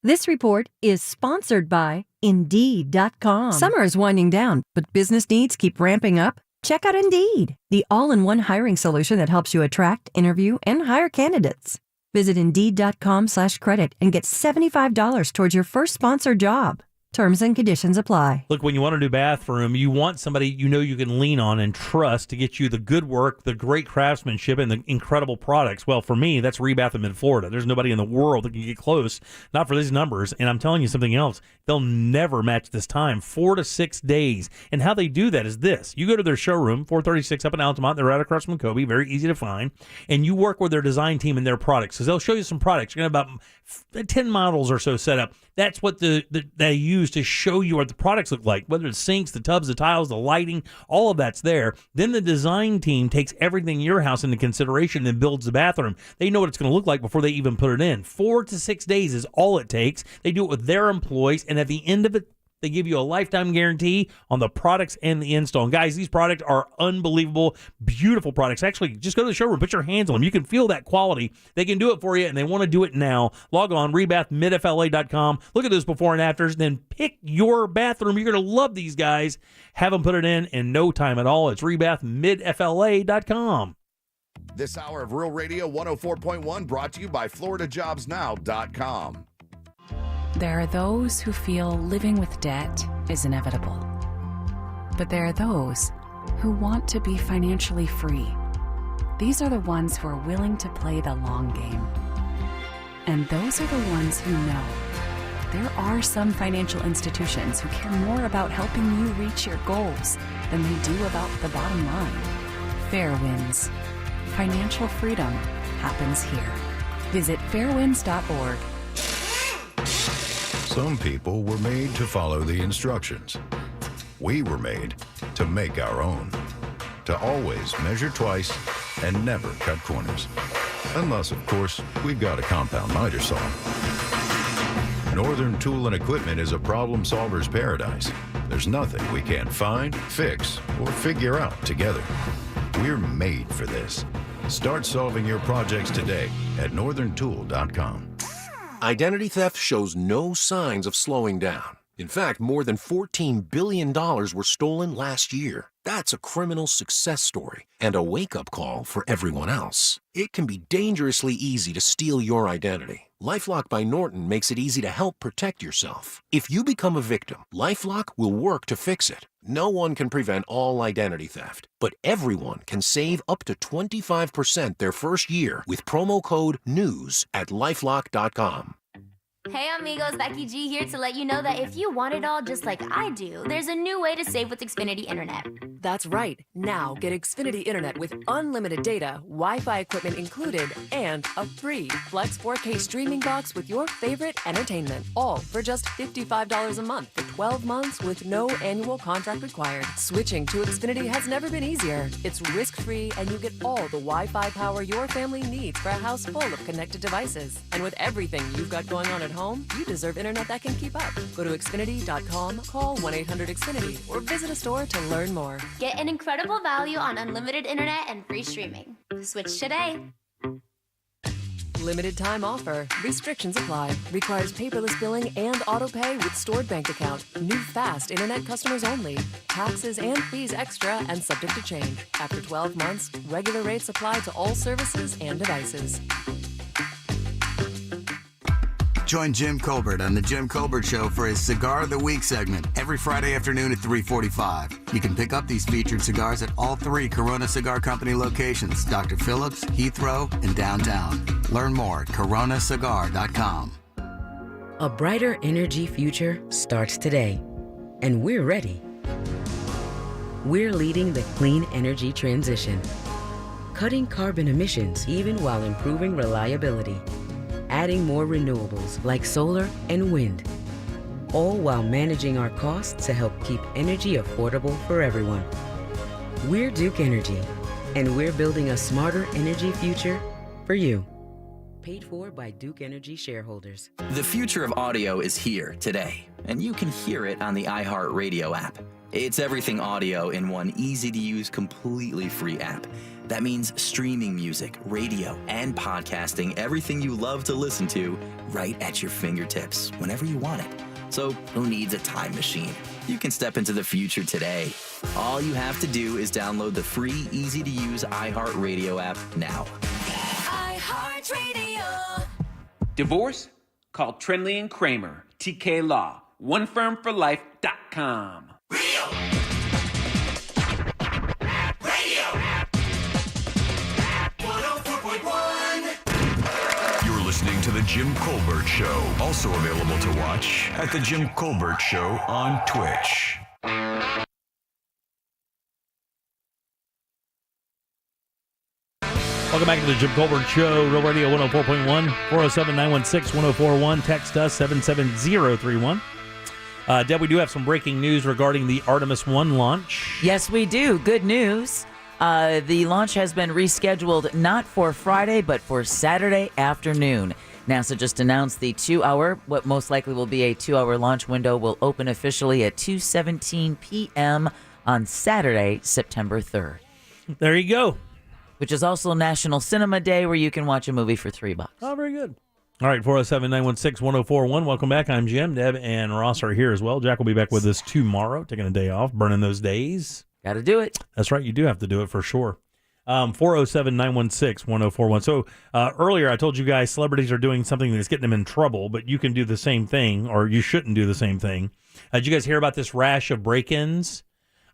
This report is sponsored by Indeed.com. Summer is winding down, but business needs keep ramping up. Check out Indeed, the all-in-one hiring solution that helps you attract, interview, and hire candidates. Visit Indeed.com/credit and get $75 towards your first sponsored job. Terms and conditions apply. Look, when you want a new bathroom, you want somebody you know you can lean on and trust to get you the good work, the great craftsmanship, and the incredible products. Well, for me, that's Rebath in Mid-Florida. There's nobody in the world that can get close, not for these numbers. And I'm telling you something else. They'll never match this time, 4 to 6 days. And how they do that is this. You go to their showroom, 436 up in Altamont. They're right across from Kobe, very easy to find. And you work with their design team and their products. Because they'll show you some products. You're going to have about 10 models or so set up. That's what they use to show you what the products look like, whether it's sinks, the tubs, the tiles, the lighting, all of that's there. Then the design team takes everything in your house into consideration and builds the bathroom. They know what it's going to look like before they even put it in. 4 to 6 days is all it takes. They do it with their employees, and at the end of it, they give you a lifetime guarantee on the products and the install. And guys, these products are unbelievable, beautiful products. Actually, just go to the showroom, put your hands on them. You can feel that quality. They can do it for you, and they want to do it now. Log on, rebathmidfla.com. Look at those before and afters, then pick your bathroom. You're going to love these guys. Have them put it in no time at all. It's rebathmidfla.com. This hour of Real Radio 104.1 brought to you by FloridaJobsNow.com. There are those who feel living with debt is inevitable. But there are those who want to be financially free. These are the ones who are willing to play the long game. And those are the ones who know there are some financial institutions who care more about helping you reach your goals than they do about the bottom line. Fairwinds. Financial freedom happens here. Visit fairwinds.org. Some people were made to follow the instructions. We were made to make our own. To always measure twice and never cut corners. Unless, of course, we've got a compound miter saw. Northern Tool and Equipment is a problem solver's paradise. There's nothing we can't find, fix, or figure out together. We're made for this. Start solving your projects today at northerntool.com. Identity theft shows no signs of slowing down. In fact, more than $14 billion were stolen last year. That's a criminal success story and a wake-up call for everyone else. It can be dangerously easy to steal your identity. LifeLock by Norton makes it easy to help protect yourself. If you become a victim, LifeLock will work to fix it. No one can prevent all identity theft, but everyone can save up to 25% their first year with promo code NEWS at LifeLock.com. Hey amigos, Becky G here to let you know that if you want it all just like I do, there's a new way to save with Xfinity Internet. That's right. Now get Xfinity Internet with unlimited data, Wi-Fi equipment included, and a free Flex 4K streaming box with your favorite entertainment. All for just $55 a month for 12 months with no annual contract required. Switching to Xfinity has never been easier. It's risk-free and you get all the Wi-Fi power your family needs for a house full of connected devices. And with everything you've got going on at home, you deserve internet that can keep up. Go to Xfinity.com, call 1-800-XFINITY, or visit a store to learn more. Get an incredible value on unlimited internet and free streaming. Switch today. Limited time offer. Restrictions apply. Requires paperless billing and auto pay with stored bank account. New fast internet customers only. Taxes and fees extra and subject to change. After 12 months, regular rates apply to all services and devices. Join Jim Colbert on The Jim Colbert Show for his Cigar of the Week segment every Friday afternoon at 3:45. You can pick up these featured cigars at all 3 Corona Cigar Company locations, Dr. Phillips, Heathrow, and downtown. Learn more at coronacigar.com. A brighter energy future starts today, and we're ready. We're leading the clean energy transition, cutting carbon emissions even while improving reliability. Adding more renewables like solar and wind, all while managing our costs to help keep energy affordable for everyone. We're Duke Energy, and we're building a smarter energy future for you. Paid for by Duke Energy shareholders. The future of audio is here today, and you can hear it on the iHeartRadio app. It's everything audio in one easy-to-use, completely free app. That means streaming music, radio, and podcasting everything you love to listen to right at your fingertips whenever you want it. So who needs a time machine? You can step into the future today. All you have to do is download the free, easy-to-use iHeartRadio app now. iHeartRadio. Divorce? Call Trinley and Kramer, TK Law. OneFirmForLife.com. You're listening to The Jim Colbert Show, also available to watch at The Jim Colbert Show on Twitch. Welcome back to the Jim Colbert Show, Real Radio 104.1, 407-916-1041. Text us, 77031. Deb, we do have some breaking news regarding the Artemis 1 launch. Yes, we do. Good news. The launch has been rescheduled not for Friday, but for Saturday afternoon. NASA just announced the 2-hour, what most likely will be a 2-hour launch window, will open officially at 2:17 p.m. on Saturday, September 3rd. There you go. Which is also National Cinema Day, where you can watch a movie for $3. Oh, very good. All right, 407-916-1041. Welcome back. I'm Jim. Deb and Ross are here as well. Jack will be back with us tomorrow, taking a day off, burning those days. Got to do it. That's right. You do have to do it for sure. 407-916-1041. So earlier I told you guys celebrities are doing something that's getting them in trouble, but you can do the same thing, or you shouldn't do the same thing. Did you guys hear about this rash of break-ins?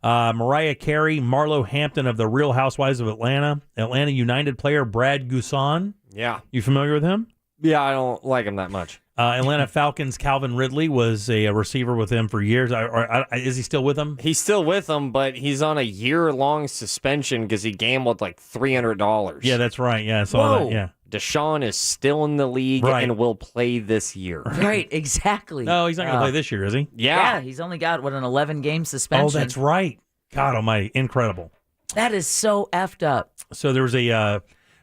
Mariah Carey, Marlo Hampton of the Real Housewives of Atlanta United player Brad Guzan. Yeah. You familiar with him? Yeah, I don't like him that much. Atlanta Falcons' Calvin Ridley was a receiver with them for years. Is he still with them? He's still with them, but he's on a year-long suspension because he gambled like $300. Yeah, that's right. Yeah, I saw that. Yeah. Deshaun is still in the league and will play this year. Right, exactly. No, he's not going to play this year, is he? Yeah. He's only got, an 11-game suspension. Oh, that's right. God almighty, incredible. That is so effed up. So there was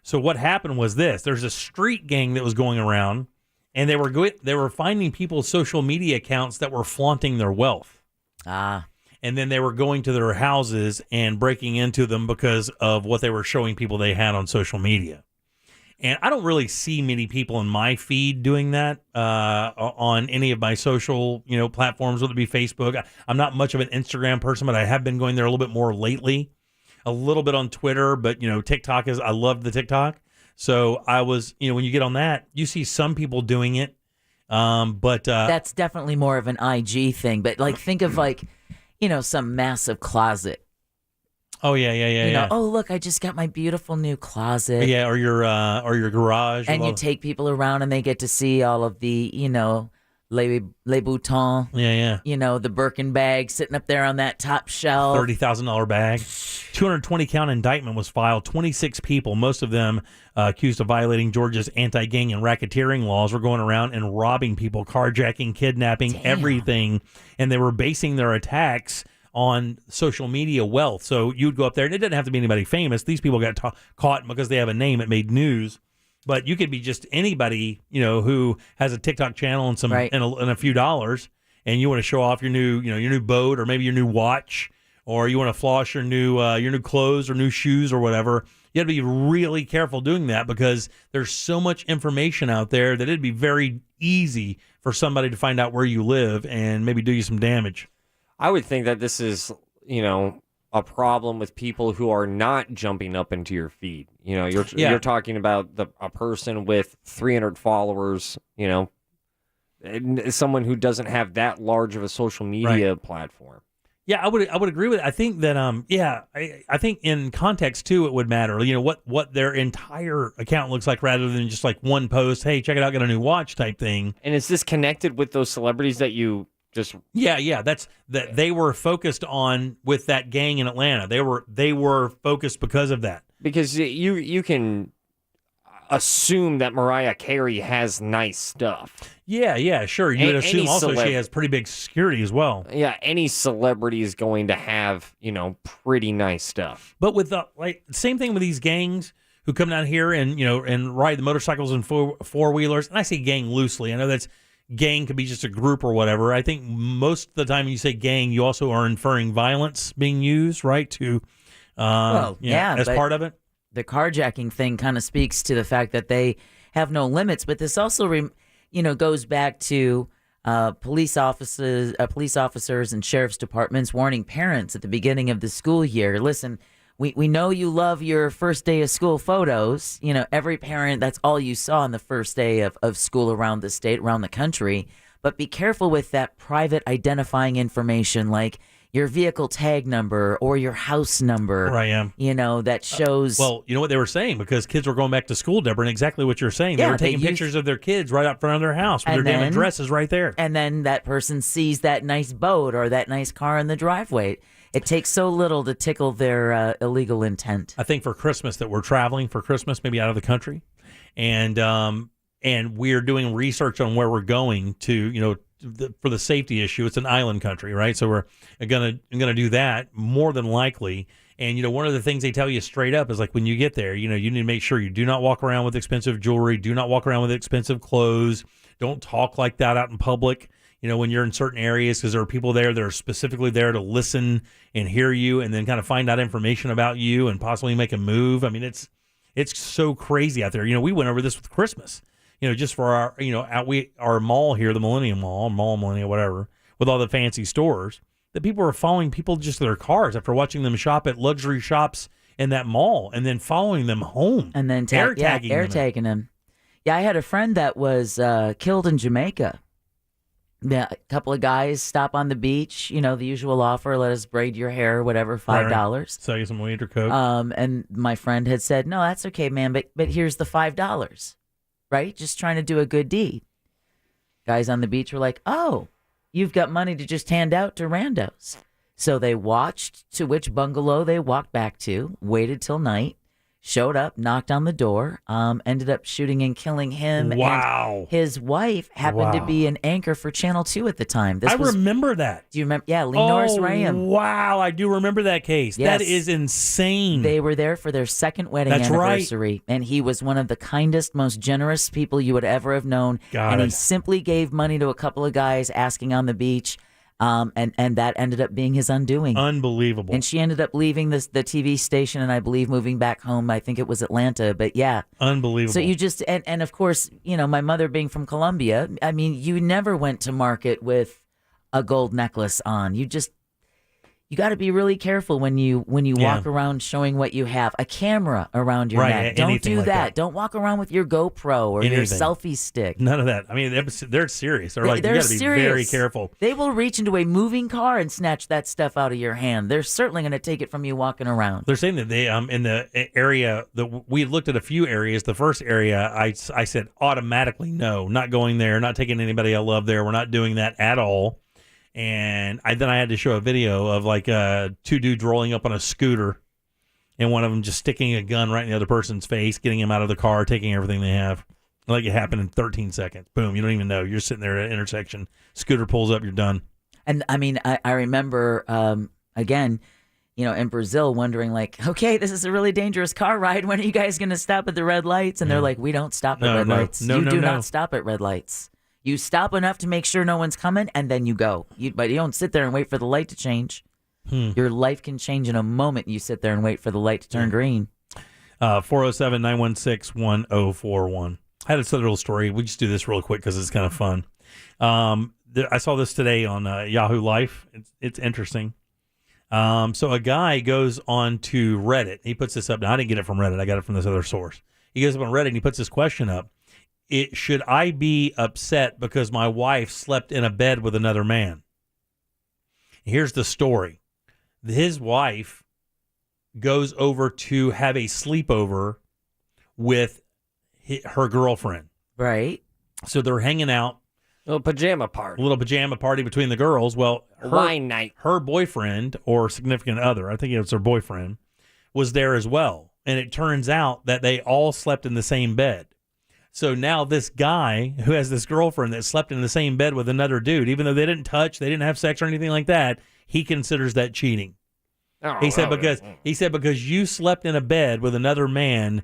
so what happened was this. There's a street gang that was going around, and they were finding people's social media accounts that were flaunting their wealth. And then they were going to their houses and breaking into them because of what they were showing people they had on social media. And I don't really see many people in my feed doing that on any of my social, platforms, whether it be Facebook. I'm not much of an Instagram person, but I have been going there a little bit more lately. A little bit on Twitter, but TikTok I love the TikTok. So I was, when you get on that, you see some people doing it, but that's definitely more of an IG thing. But think of some massive closet. Oh yeah. Oh look, I just got my beautiful new closet. Yeah, or your garage. And you take people around, and they get to see all of the Les Boutons. Yeah. The Birkin bag sitting up there on that top shelf. $30,000 bag. 220-count indictment was filed. 26 people, most of them accused of violating Georgia's anti-gang and racketeering laws, were going around and robbing people, carjacking, kidnapping, everything. And they were basing their attacks on social media wealth. So you'd go up there, and it didn't have to be anybody famous. These people got caught because they have a name. It made news. But you could be just anybody, who has a TikTok channel and and a few dollars, and you want to show off your new boat, or maybe your new watch, or you want to floss your new clothes or new shoes or whatever. You have to be really careful doing that, because there's so much information out there that it'd be very easy for somebody to find out where you live and maybe do you some damage. I would think that this is, a problem with people who are not jumping up into your feed. You're talking about a person with 300 followers, and someone who doesn't have that large of a social media platform. Yeah, I would agree with it. I think that I think in context too it would matter. What their entire account looks like, rather than just like one post, hey, check it out, got a new watch type thing. And is this connected with those celebrities that you just that's that they were focused on with that gang in Atlanta. They were focused because of that. Because you can assume that Mariah Carey has nice stuff. Yeah, sure. You would assume also she has pretty big security as well. Yeah, any celebrity is going to have, pretty nice stuff. But with the same thing with these gangs who come down here and and ride the motorcycles and four-wheelers. And I say gang loosely. I know that's gang could be just a group or whatever. I think most of the time when you say gang, you also are inferring violence being used, right? To as part of it. The carjacking thing kind of speaks to the fact that they have no limits, but this also goes back to police officers and sheriff's departments warning parents at the beginning of the school year. Listen, we know you love your first day of school photos. Every parent, that's all you saw on the first day of school around the state, around the country. But be careful with that private identifying information, like your vehicle tag number or your house number. Right, yeah. That shows. Well, you know what they were saying? Because kids were going back to school, Deborah, and exactly what you're saying. They Yeah, were taking they pictures of their kids right up front of their house with And their damn then- addresses right there. And then that person sees that nice boat or that nice car in the driveway. It takes so little to tickle their illegal intent. I think for Christmas that we're traveling for Christmas, maybe out of the country, and we're doing research on where we're going to, for the safety issue. It's an island country, right? So we're gonna do that more than likely. And one of the things they tell you straight up is like when you get there, you need to make sure you do not walk around with expensive jewelry, do not walk around with expensive clothes, don't talk like that out in public. When you're in certain areas, because there are people there that are specifically there to listen and hear you, and then kind of find out information about you and possibly make a move. I mean, it's so crazy out there. We went over this with Christmas. Just for our, our mall here, the Millennium Mall, Millennium, whatever, with all the fancy stores, that people were following people just to their cars after watching them shop at luxury shops in that mall, and then following them home, and then air tagging them. Yeah, I had a friend that was killed in Jamaica. Yeah, a couple of guys stop on the beach. The usual offer: let us braid your hair, or whatever, $5. Sell you some weed or coke. And my friend had said, "No, that's okay, man, but here's the $5." Right? Just trying to do a good deed. Guys on the beach were like, "Oh, you've got money to just hand out to randos." So they watched to which bungalow they walked back to, waited till night, showed up, knocked on the door, ended up shooting and killing him. Wow. And his wife happened to be an anchor for Channel 2 at the time. I remember that. Do you remember? Yeah, Lee Norris Ram. Wow, I do remember that case. Yes. That is insane. They were there for their second wedding That's anniversary, right. and he was one of the kindest, most generous people you would ever have known. Got and it. he simply gave money to a couple of guys asking on the beach, and that ended up being his undoing. Unbelievable. And she ended up leaving the TV station, and I believe moving back home. I think it was Atlanta, but yeah. Unbelievable. So you just, and of course, my mother being from Colombia, I mean, you never went to market with a gold necklace on. You got to be really careful when you walk around showing what you have. A camera around your neck. Don't do like that. Don't walk around with your GoPro or your selfie stick. None of that. I mean, they're serious. They're like, you got to be very careful. They will reach into a moving car and snatch that stuff out of your hand. They're certainly going to take it from you walking around. They're saying that they in the area that we looked at a few areas. The first area, I said automatically no, not going there, not taking anybody I love there. We're not doing that at all. And then I had to show a video of like two dudes rolling up on a scooter, and one of them just sticking a gun right in the other person's face, getting him out of the car, taking everything they have. Like it happened in 13 seconds. Boom, you don't even know. You're sitting there at an intersection. Scooter pulls up, you're done. And I mean, I remember, again, in Brazil wondering like, okay, this is a really dangerous car ride. When are you guys going to stop at the red lights? And they're like, we don't stop at red lights. You do not stop at red lights. You stop enough to make sure no one's coming, and then you go. But you don't sit there and wait for the light to change. Your life can change in a moment. You sit there and wait for the light to turn green. 407-916-1041. I had a little story. We just do this real quick because it's kind of fun. I saw this today on Yahoo Life. It's interesting. So a guy goes on to Reddit. He puts this up. Now, I didn't get it from Reddit. I got it from this other source. He goes up on Reddit and he puts this question up. Should I be upset because my wife slept in a bed with another man? Here's the story. His wife goes over to have a sleepover with her girlfriend. Right. So they're hanging out. A little pajama party between the girls. Well, wine night. Her boyfriend or significant other, I think it was her boyfriend, was there as well. And it turns out that they all slept in the same bed. So now this guy who has this girlfriend that slept in the same bed with another dude, even though they didn't touch, they didn't have sex or anything like that, he considers that cheating. He said because you slept in a bed with another man,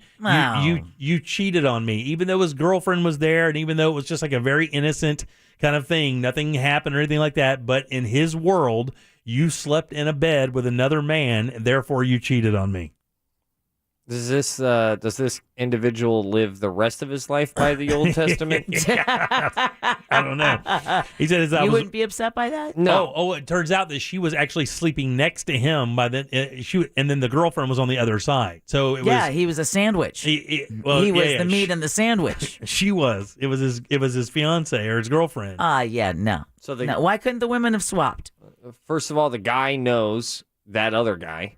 you cheated on me. Even though his girlfriend was there, and even though it was just like a very innocent kind of thing, nothing happened or anything like that. But in his world, you slept in a bed with another man, and therefore you cheated on me. Does this individual live the rest of his life by the Old Testament? I don't know. He said his You wouldn't be upset by that? No. Oh, it turns out that she was actually sleeping next to him by then. And then the girlfriend was on the other side. So it was. He was a sandwich. He was the meat in the sandwich. She was. It was his fiance or his girlfriend. No. So no. Why couldn't the women have swapped? First of all, the guy knows that other guy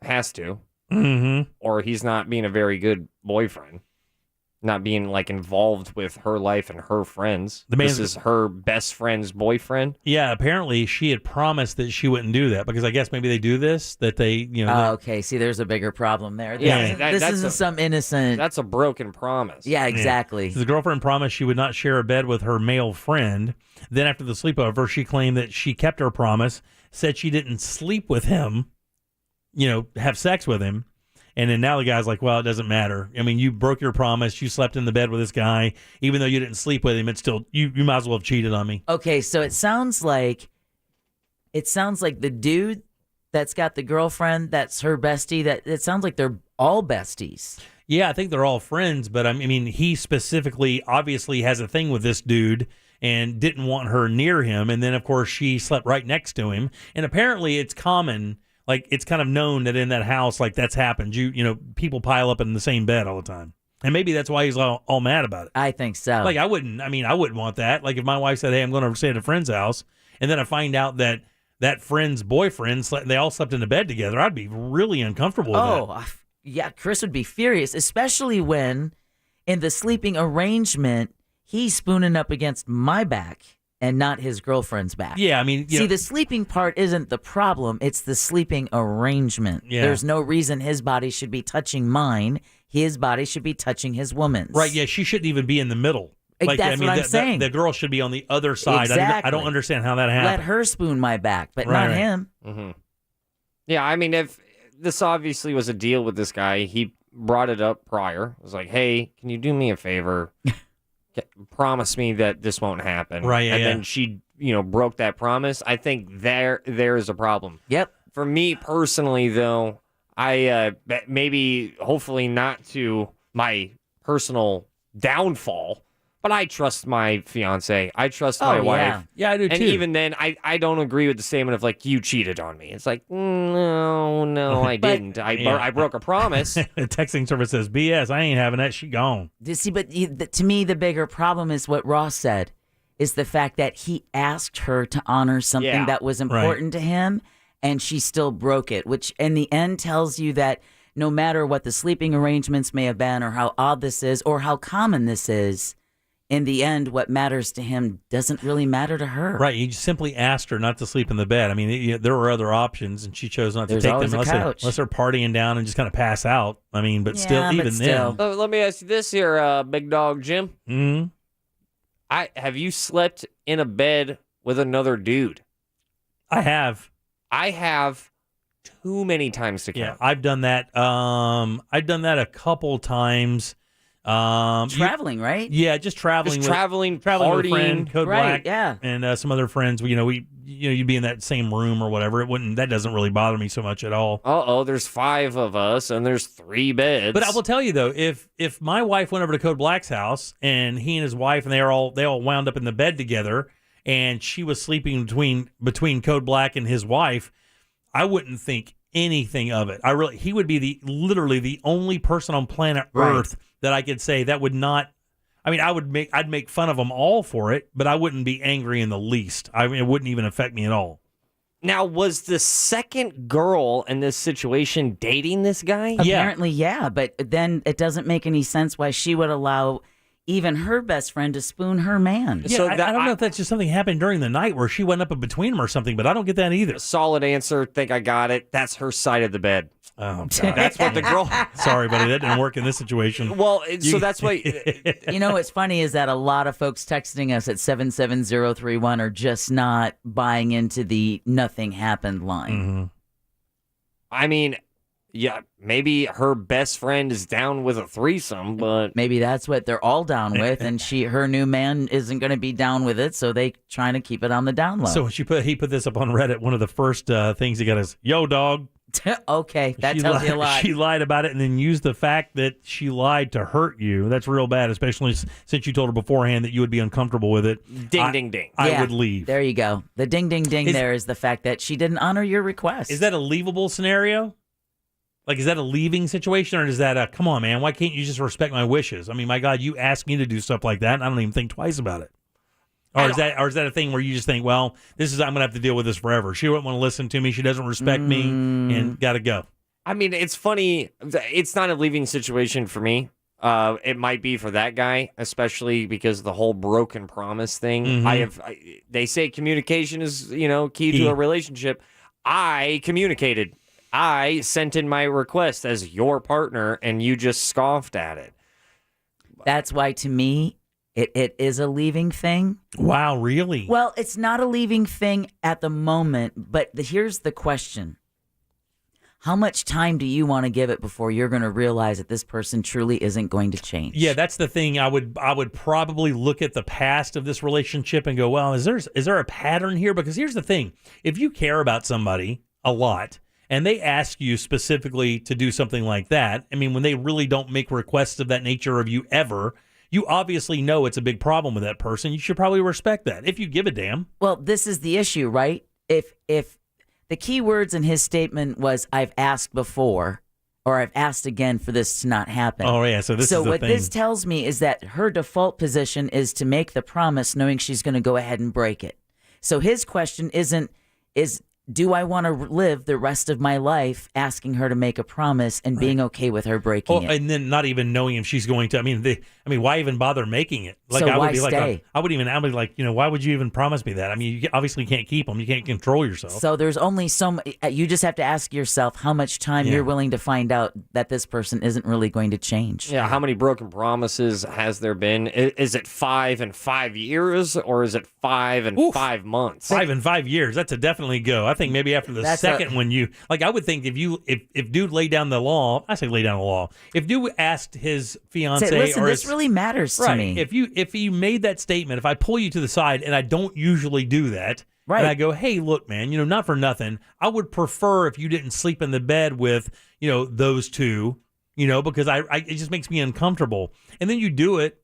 has to. Mm-hmm. Or he's not being a very good boyfriend, not being like involved with her life and her friends. This is her best friend's boyfriend. Yeah, apparently she had promised that she wouldn't do that because I guess maybe they do this that they okay. See, there's a bigger problem there. This isn't some innocent. That's a broken promise. Yeah, exactly. Yeah. So the girlfriend promised she would not share a bed with her male friend. Then after the sleepover, she claimed that she kept her promise, said she didn't sleep with him. Have sex with him. And then now the guy's like, well, it doesn't matter. I mean, you broke your promise. You slept in the bed with this guy. Even though you didn't sleep with him, it's still, you might as well have cheated on me. Okay, so it sounds like the dude that's got the girlfriend that's her bestie, that it sounds like they're all besties. Yeah, I think they're all friends. But I mean, he specifically obviously has a thing with this dude and didn't want her near him. And then, of course, she slept right next to him. And apparently it's common. Like, it's kind of known that in that house, like, that's happened. People pile up in the same bed all the time. And maybe that's why he's all mad about it. I think so. Like, I wouldn't want that. Like, if my wife said, hey, I'm going to stay at a friend's house, and then I find out that that friend's boyfriend, they all slept in the bed together, I'd be really uncomfortable with that. Yeah, Chris would be furious, especially when, in the sleeping arrangement, he's spooning up against my back. And not his girlfriend's back. Yeah, I mean... See, the sleeping part isn't the problem. It's the sleeping arrangement. Yeah. There's no reason his body should be touching mine. His body should be touching his woman's. Right, yeah, she shouldn't even be in the middle. That's what I'm saying. The girl should be on the other side. Exactly. I don't understand how that happened. Let her spoon my back, but not him. Mm-hmm. Yeah, I mean, if this obviously was a deal with this guy, he brought it up prior. It was like, hey, can you do me a favor? Promise me that this won't happen. Right, yeah, and then she, broke that promise. I think there is a problem. Yep. For me personally, though, hopefully not to my personal downfall, but I trust my fiance. I trust my wife. Yeah, I do too. And even then, I don't agree with the statement of like, you cheated on me. It's like, no, I didn't. I broke a promise. The texting service says, BS, I ain't having that. She gone. See, but to me, the bigger problem is what Ross said, is the fact that he asked her to honor something that was important to him, and she still broke it, which in the end tells you that no matter what the sleeping arrangements may have been or how odd this is or how common this is, in the end, what matters to him doesn't really matter to her. Right. You just simply asked her not to sleep in the bed. I mean, there were other options, and she chose not to There's take always them a couch. unless they're partying down and just kind of pass out. I mean, but still, even then. Let me ask you this here, big dog Jim. Mm-hmm. Have you slept in a bed with another dude? I have. I have too many times to count. Yeah, I've done that. I've done that a couple times. Traveling, right? Yeah, just traveling. Just traveling with a partying, friend, Code right, Black, yeah, and some other friends. You'd be in that same room or whatever. That doesn't really bother me so much at all. There's 5 of us and there's 3 beds. But I will tell you though, if my wife went over to Code Black's house and he and his wife and they all wound up in the bed together and she was sleeping between Code Black and his wife, I wouldn't think anything of it. He would be literally the only person on planet Earth that I could say that would not. I mean, I'd make fun of them all for it, but I wouldn't be angry in the least. I mean, it wouldn't even affect me at all. Now, was the second girl in this situation dating this guy? Apparently, yeah, but then it doesn't make any sense why she would allow even her best friend to spoon her man. Yeah, so I don't know if that's just something happened during the night where she went up in between them or something, but I don't get that either. Solid answer. Think I got it. That's her side of the bed. Oh, God. That's what the girl... Sorry, buddy. That didn't work in this situation. Well, so that's why... What's funny is that a lot of folks texting us at 77031 are just not buying into the nothing happened line. Mm-hmm. I mean... Yeah, maybe her best friend is down with a threesome, but maybe that's what they're all down with, and her new man isn't going to be down with it, so they trying to keep it on the down low. So he put this up on Reddit. One of the first things he got is, "Yo, dog, Okay, that She tells you a lied- lot. She lied about it and then used the fact that she lied to hurt you. That's real bad, especially since you told her beforehand that you would be uncomfortable with it. Ding, ding, ding. I would leave. There you go. The ding, ding, ding there is the fact that she didn't honor your request. Is that a leavable scenario? Like, is that a leaving situation, or is that a, come on, man, why can't you just respect my wishes? I mean, my God, you asked me to do stuff like that, and I don't even think twice about it. Or is that a thing where you just think, well, I'm going to have to deal with this forever. She wouldn't want to listen to me. She doesn't respect me, and got to go. I mean, it's funny. It's not a leaving situation for me. It might be for that guy, especially because of the whole broken promise thing. Mhm. They say communication is, key to a relationship. I communicated. I sent in my request as your partner, and you just scoffed at it. That's why, to me, it is a leaving thing. Wow, really? Well, it's not a leaving thing at the moment, but here's the question. How much time do you want to give it before you're going to realize that this person truly isn't going to change? Yeah, that's the thing. I would probably look at the past of this relationship and go, well, is there a pattern here? Because here's the thing. If you care about somebody a lot and they ask you specifically to do something like that, I mean, when they really don't make requests of that nature of you ever, you obviously know it's a big problem with that person. You should probably respect that if you give a damn. Well, this is the issue, right? If the key words in his statement was, I've asked before, or I've asked again for this to not happen. Oh, yeah, so this is the what thing. this tells me is that her default position is to make the promise knowing she's going to go ahead and break it. So his question do I want to live the rest of my life asking her to make a promise and being okay with her breaking it? And then not even knowing if she's going to. I mean, why even bother making it? Like, So I would why be stay? like, I'd be like, why would you even promise me that? I mean, you obviously can't keep them. You can't control yourself. So there's only you just have to ask yourself how much time you're willing to find out that this person isn't really going to change. Yeah, how many broken promises has there been? Is it 5 in 5 years, or is it 5 in 5 months? 5 in 5 years. That's a definitely go. I think maybe after the second one, I would think if dude laid down the law, I say lay down the law. If dude asked his fiance, Say, listen, or this his, really matters to right, me. if you made that statement, if I pull you to the side, and I don't usually do that, right, and I go, hey, look, man, not for nothing, I would prefer if you didn't sleep in the bed with those two, because it just makes me uncomfortable. And then you do it.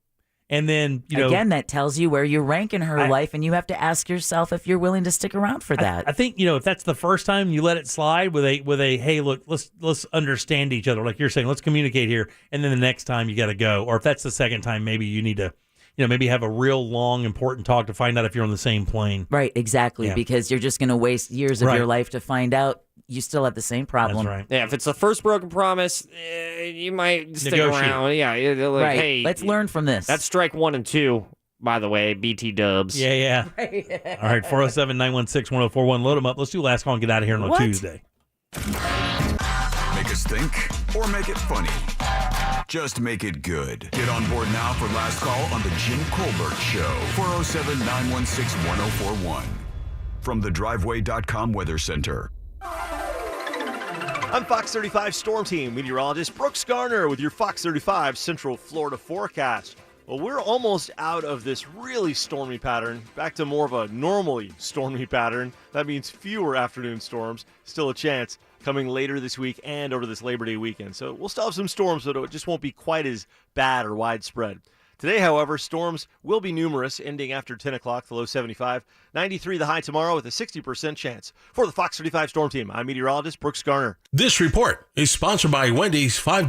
And then, again, that tells you where you rank in her life, and you have to ask yourself if you're willing to stick around for that. I think, if that's the first time you let it slide with a hey, look, let's understand each other, like you're saying, let's communicate here, and then the next time you got to go. Or if that's the second time, maybe you need to, maybe have a real long, important talk to find out if you're on the same plane. Right, exactly, because you're just going to waste years of your life to find out you still have the same problem. That's right. Yeah, if it's the first broken promise, you might stick around. Yeah, like, right. Hey, let's learn from this. That's strike 1 and 2, by the way, BT dubs. Yeah. All right, 407-916-1041. Load them up. Let's do last call and get out of here on a Tuesday. Make us think or make it funny. Just make it good. Get on board now for last call on the Jim Colbert Show. 407-916-1041. From the Driveway.com Weather Center. I'm Fox 35 Storm Team meteorologist Brooks Garner with your Fox 35 Central Florida forecast. Well, we're almost out of this really stormy pattern, back to more of a normally stormy pattern. That means fewer afternoon storms, still a chance, coming later this week and over this Labor Day weekend. So we'll still have some storms, but it just won't be quite as bad or widespread. Today, however, storms will be numerous, ending after 10 o'clock, the low 75. 93 the high tomorrow with a 60% chance. For the Fox 35 Storm Team, I'm meteorologist Brooks Garner. This report is sponsored by Wendy's $5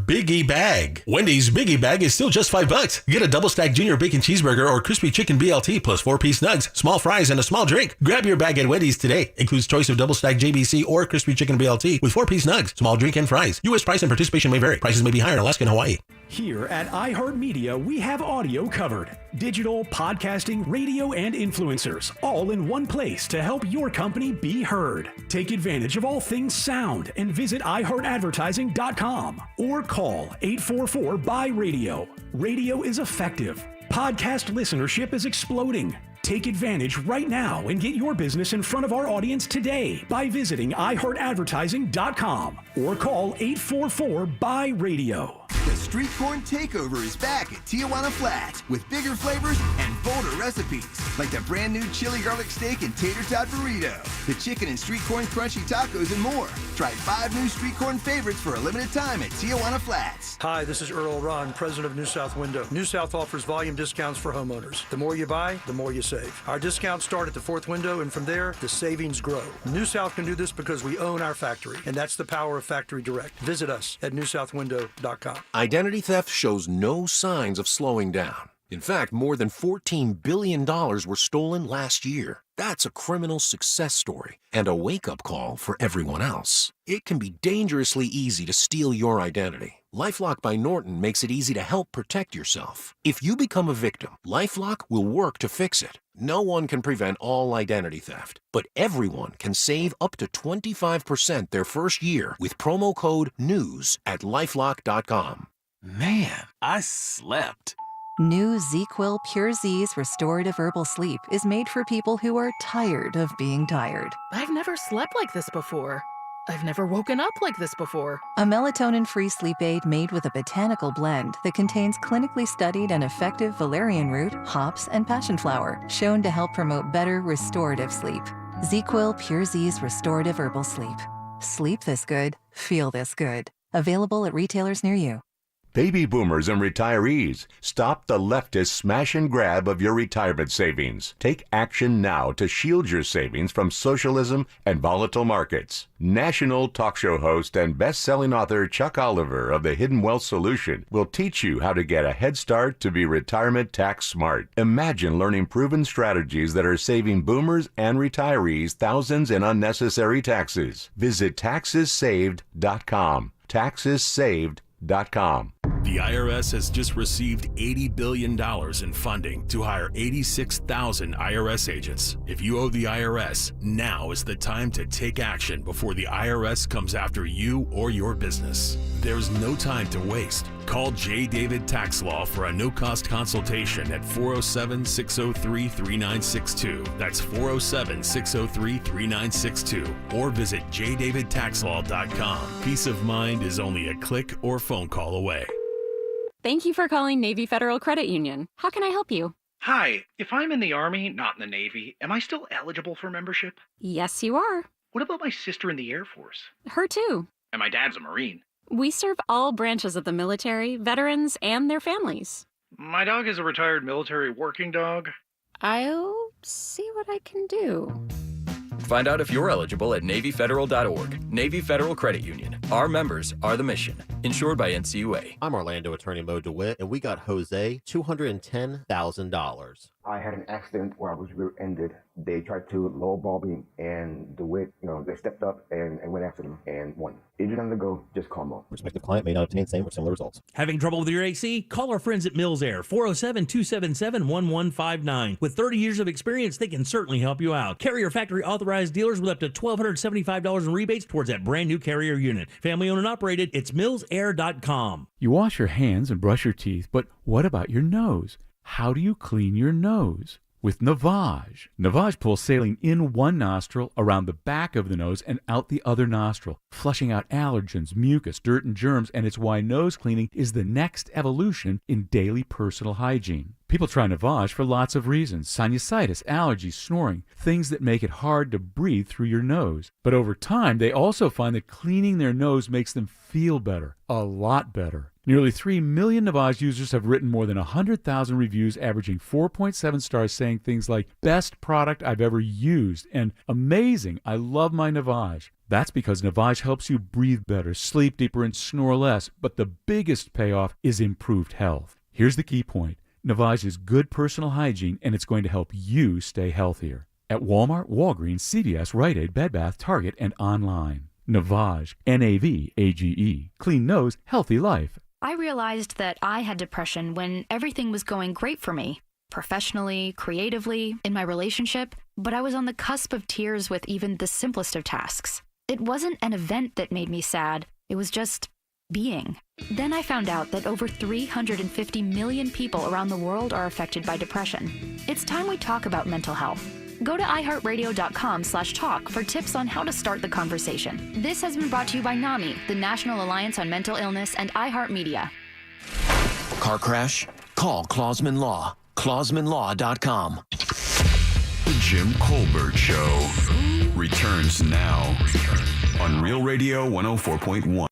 Biggie Bag. Wendy's Biggie Bag is still just $5. Get a double-stack junior bacon cheeseburger or crispy chicken BLT plus 4-piece nugs, small fries, and a small drink. Grab your bag at Wendy's today. Includes choice of double-stack JBC or crispy chicken BLT with 4-piece nugs, small drink, and fries. U.S. price and participation may vary. Prices may be higher in Alaska and Hawaii. Here at iHeartMedia, we have audio covered. Digital, podcasting, radio, and influencers, all in one place to help your company be heard. Take advantage of all things sound and visit iHeartAdvertising.com or call 844-BUY-RADIO. Radio is effective. Podcast listenership is exploding. Take advantage right now and get your business in front of our audience today by visiting iHeartAdvertising.com or call 844-BUY-RADIO. The Street Corn Takeover is back at Tijuana Flats with bigger flavors and bolder recipes, like the brand new chili garlic steak and tater tot burrito, the chicken and street corn crunchy tacos, and more. Try 5 new street corn favorites for a limited time at Tijuana Flats. Hi, this is Earl Ron, president of New South Window. New South offers volume discounts for homeowners. The more you buy, the more you save. Our discounts start at the 4th window, and from there, the savings grow. New South can do this because we own our factory, and that's the power of Factory Direct. Visit us at newsouthwindow.com. Identity theft shows no signs of slowing down. In fact, more than $14 billion were stolen last year. That's a criminal success story and a wake-up call for everyone else. It can be dangerously easy to steal your identity. LifeLock by Norton makes it easy to help protect yourself. If you become a victim, LifeLock will work to fix it. No one can prevent all identity theft, but everyone can save up to 25% their first year with promo code NEWS at LifeLock.com. Man, I slept. New ZzzQuil Pure Z's Restorative Herbal Sleep is made for people who are tired of being tired. I've never slept like this before. I've never woken up like this before. A melatonin-free sleep aid made with a botanical blend that contains clinically studied and effective valerian root, hops, and passion flower, shown to help promote better restorative sleep. ZzzQuil Pure Z's Restorative Herbal Sleep. Sleep this good, feel this good. Available at retailers near you. Baby boomers and retirees, stop the leftist smash and grab of your retirement savings. Take action now to shield your savings from socialism and volatile markets. National talk show host and best-selling author Chuck Oliver of The Hidden Wealth Solution will teach you how to get a head start to be retirement tax smart. Imagine learning proven strategies that are saving boomers and retirees thousands in unnecessary taxes. Visit taxessaved.com. Taxessaved.com. The IRS has just received $80 billion in funding to hire 86,000 IRS agents. If you owe the IRS, now is the time to take action before the IRS comes after you or your business. There's no time to waste. Call J. David Tax Law for a no-cost consultation at 407-603-3962. That's 407-603-3962. Or visit jdavidtaxlaw.com. Peace of mind is only a click or phone call away. Thank you for calling Navy Federal Credit Union. How can I help you? Hi, if I'm in the Army, not in the Navy, am I still eligible for membership? Yes, you are. What about my sister in the Air Force? Her too. And my dad's a Marine. We serve all branches of the military, veterans, and their families. My dog is a retired military working dog. I'll see what I can do. Find out if you're eligible at NavyFederal.org. Navy Federal Credit Union. Our members are the mission. Insured by NCUA. I'm Orlando attorney Mo DeWitt, and we got Jose $210,000. I had an accident where I was rear-ended. They tried to lowball me, and DeWitt, they stepped up and went after them and won. Injured on the go, just call Mo. Prospective client may not obtain same or similar results. Having trouble with your AC? Call our friends at Mills Air, 407-277-1159. With 30 years of experience, they can certainly help you out. Carrier factory authorized dealers with up to $1,275 in rebates towards that brand new Carrier unit. Family owned and operated, it's millsair.com. You wash your hands and brush your teeth, but what about your nose? How do you clean your nose? With Navage. Navage pulls saline in one nostril, around the back of the nose, and out the other nostril, flushing out allergens, mucus, dirt, and germs, and it's why nose cleaning is the next evolution in daily personal hygiene. People try Navage for lots of reasons: sinusitis, allergies, snoring, things that make it hard to breathe through your nose. But over time, they also find that cleaning their nose makes them feel better, a lot better. Nearly 3 million Navage users have written more than 100,000 reviews, averaging 4.7 stars, saying things like, "Best product I've ever used," and "Amazing, I love my Navage." That's because Navage helps you breathe better, sleep deeper, and snore less. But the biggest payoff is improved health. Here's the key point. Navage is good personal hygiene, and it's going to help you stay healthier. At Walmart, Walgreens, CVS, Rite Aid, Bed Bath, Target, and online. Navage, Navage. Clean nose, healthy life. I realized that I had depression when everything was going great for me, professionally, creatively, in my relationship, but I was on the cusp of tears with even the simplest of tasks. It wasn't an event that made me sad. It was just being. Then I found out that over 350 million people around the world are affected by depression. It's time we talk about mental health. Go to iHeartRadio.com/talk for tips on how to start the conversation. This has been brought to you by NAMI, the National Alliance on Mental Illness, and iHeartMedia. Car crash? Call Clausman Law. ClausmanLaw.com. The Jim Colbert Show returns now on Real Radio 104.1.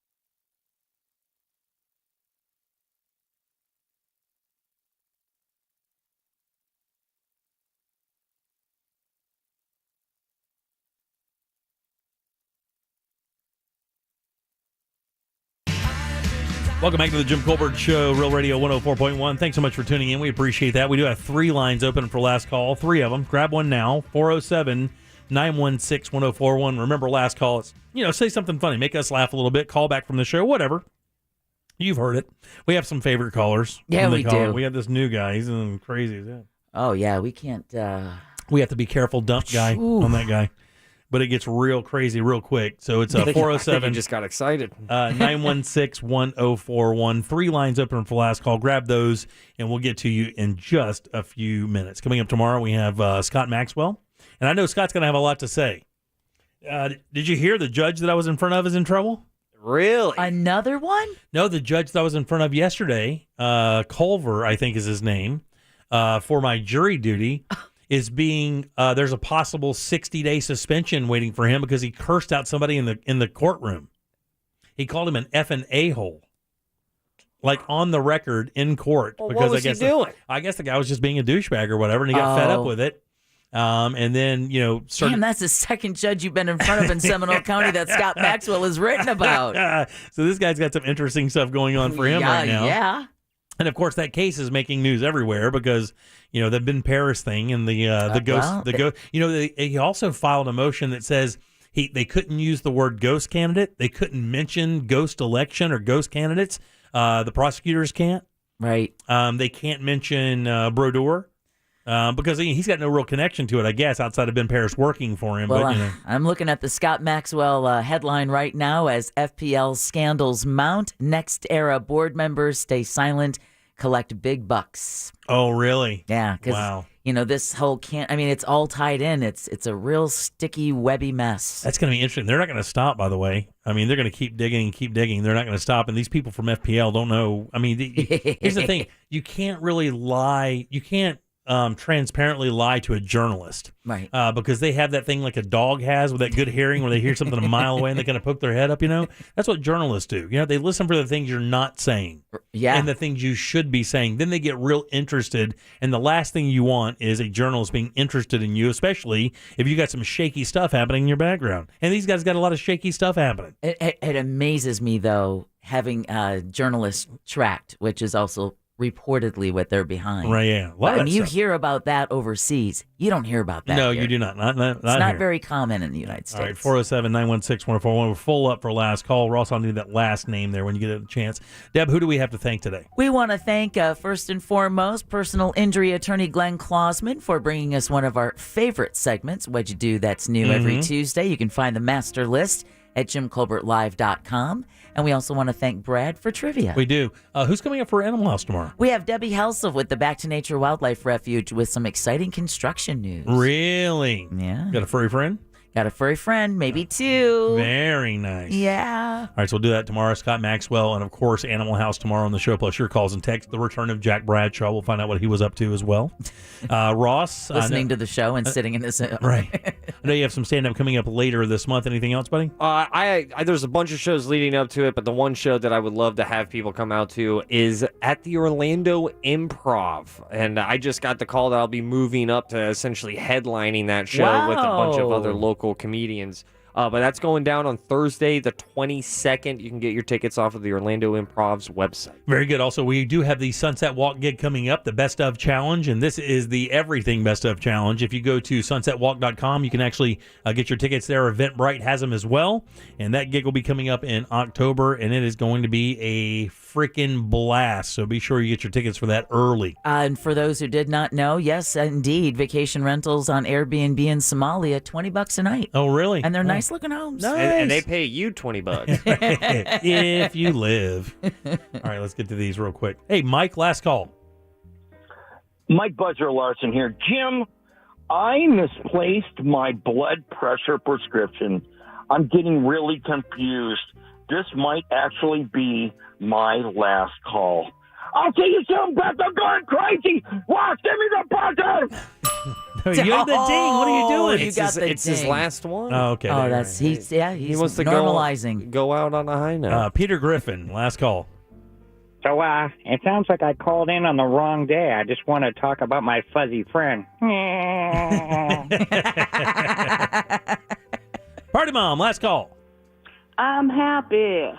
Welcome back to the Jim Colbert Show, Real Radio 104.1. Thanks so much for tuning in. We appreciate that. We do have 3 lines open for last call, 3 of them. Grab one now, 407-916-1041. Remember, last call, it's, say something funny. Make us laugh a little bit. Call back from the show, whatever. You've heard it. We have some favorite callers. Yeah, we do. We have this new guy. He's crazy as that. Oh, yeah, we can't... We have to be careful, dump guy on that guy. But it gets real crazy real quick. So it's 407. You just got excited. 916-1041. 3 lines open for last call. Grab those, and we'll get to you in just a few minutes. Coming up tomorrow, we have Scott Maxwell. And I know Scott's going to have a lot to say. Did you hear the judge that I was in front of is in trouble? Really? Another one? No, the judge that I was in front of yesterday, Culver, I think is his name, for my jury duty, is being there's a possible 60-day suspension waiting for him because he cursed out somebody in the courtroom. He called him an effing a-hole, like on the record in court. Well, because what was he doing? I guess the guy was just being a douchebag or whatever, and he got fed up with it. And then started. Damn, that's the second judge you've been in front of in Seminole County that Scott Maxwell has written about. So this guy's got some interesting stuff going on for him right now. Yeah. And of course, that case is making news everywhere because the Ben Paris thing and the ghost. He also filed a motion that says they couldn't use the word ghost candidate. They couldn't mention ghost election or ghost candidates. The prosecutors can't. Right. They can't mention Brodeur. Because he's got no real connection to it, I guess, outside of Ben Paris working for him. Well, but I'm looking at the Scott Maxwell headline right now as FPL scandals mount. Next era board members stay silent, collect big bucks. Oh, really? Yeah. Wow. This whole it's all tied in. It's a real sticky, webby mess. That's going to be interesting. They're not going to stop, by the way. They're going to keep digging and keep digging. They're not going to stop. And these people from FPL don't know. Here's the thing. You can't really lie. You can't transparently lie to a journalist. Right. Because they have that thing like a dog has with that good hearing where they hear something a mile away and they kind of poke their head up, That's what journalists do. They listen for the things you're not saying. Yeah. And the things you should be saying. Then they get real interested. And the last thing you want is a journalist being interested in you, especially if you got some shaky stuff happening in your background. And these guys got a lot of shaky stuff happening. It amazes me, though, having journalists tracked, which is also reportedly what they're behind. Right, yeah. When you hear about that overseas, you don't hear about that. No, here. you do not. Not it's not here. very common in the United States. All right, 407-916-1041. We're full up for last call. We're also going to need that last name there when you get a chance. Deb, who do we have to thank today? We want to thank, first and foremost, personal injury attorney Glenn Clausman for bringing us one of our favorite segments, What'd You Do That's New every Tuesday. You can find the master list at JimColbertLive.com. And we also want to thank Brad for trivia. We do. Who's coming up for Animal House tomorrow? We have Debbie Helsel with the Back to Nature Wildlife Refuge with some exciting construction news. Really? Yeah. Got a furry friend? Got a furry friend, maybe 2. Very nice. Yeah. All right, so we'll do that tomorrow. Scott Maxwell and, of course, Animal House tomorrow on the show, plus your calls and texts. The return of Jack Bradshaw. We'll find out what he was up to as well. Ross. Listening to the show and sitting in his... Right. I know you have some stand-up coming up later this month. Anything else, buddy? There's a bunch of shows leading up to it, but the one show that I would love to have people come out to is at the Orlando Improv. And I just got the call that I'll be moving up to essentially headlining that show with a bunch of other local comedians. But that's going down on Thursday, the 22nd. You can get your tickets off of the Orlando Improv's website. Very good. Also, we do have the Sunset Walk gig coming up, the Best Of Challenge, and this is the Everything Best Of Challenge. If you go to sunsetwalk.com, you can actually get your tickets there. Eventbrite has them as well, and that gig will be coming up in October, and it is going to be a freaking blast. So be sure you get your tickets for that early. And for those who did not know, yes, indeed, vacation rentals on Airbnb in Somalia, $20 a night. Oh, really? And they're nice looking homes. Nice. And they pay you $20. If you live. All right, let's get to these real quick. Hey, Mike, last call. Mike Buzzer Larson here. Jim, I misplaced my blood pressure prescription. I'm getting really confused. This might actually be my last call. I'll see you soon, Beth. I'm going crazy. Watch, give me the buzzer. No, you have the ding. What are you doing? It's his last one. Oh, okay. Oh, that's he's he wants to normalizing. Go out on a high note. Peter Griffin, last call. So, it sounds like I called in on the wrong day. I just want to talk about my fuzzy friend. Party Mom, last call. I'm happy,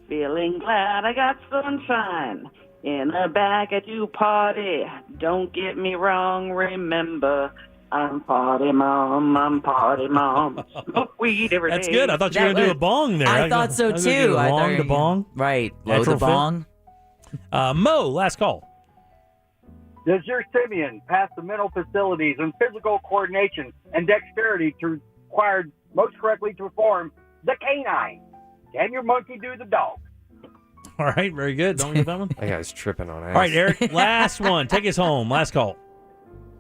feeling glad I got sunshine in a bag at you party. Don't get me wrong, remember, I'm party mom, smoke weed every day. That's good. I thought you were going to do a bong there. I thought so, too. Long to bong. Right. Natural Load the bong. Mo, last call. Does your simian pass the mental facilities and physical coordination and dexterity to required most correctly to perform the canine? Can your monkey do the dog? All right, very good. Don't get that one. That guy's tripping on ass. All right, Eric, last one. Take us home. Last call.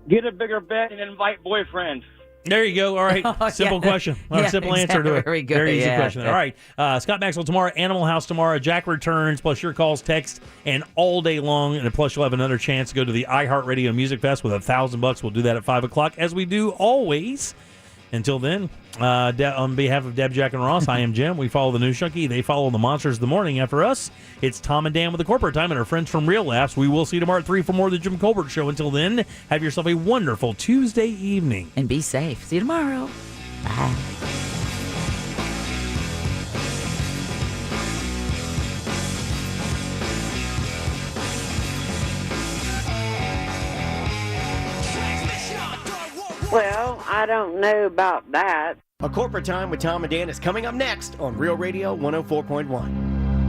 Get a bigger bed and invite boyfriend. There you go. All right. Simple question. Simple answer to it. Very good. Very easy question. All right. Scott Maxwell tomorrow. Animal House tomorrow. Jack returns, plus your calls, text, and all day long. And plus, you'll have another chance to go to the iHeartRadio Music Fest with $1,000. We'll do that at 5 o'clock, as we do always. Until then, on behalf of Deb, Jack, and Ross, I am Jim. We follow the News Junkie. They follow the monsters of the morning after us. It's Tom and Dan with the Corporate Time and our friends from Real Laughs. We will see you tomorrow at 3 for more of the Jim Colbert Show. Until then, have yourself a wonderful Tuesday evening. And be safe. See you tomorrow. Bye. Well, I don't know about that. A Corporate Time with Tom and Dan is coming up next on Real Radio 104.1.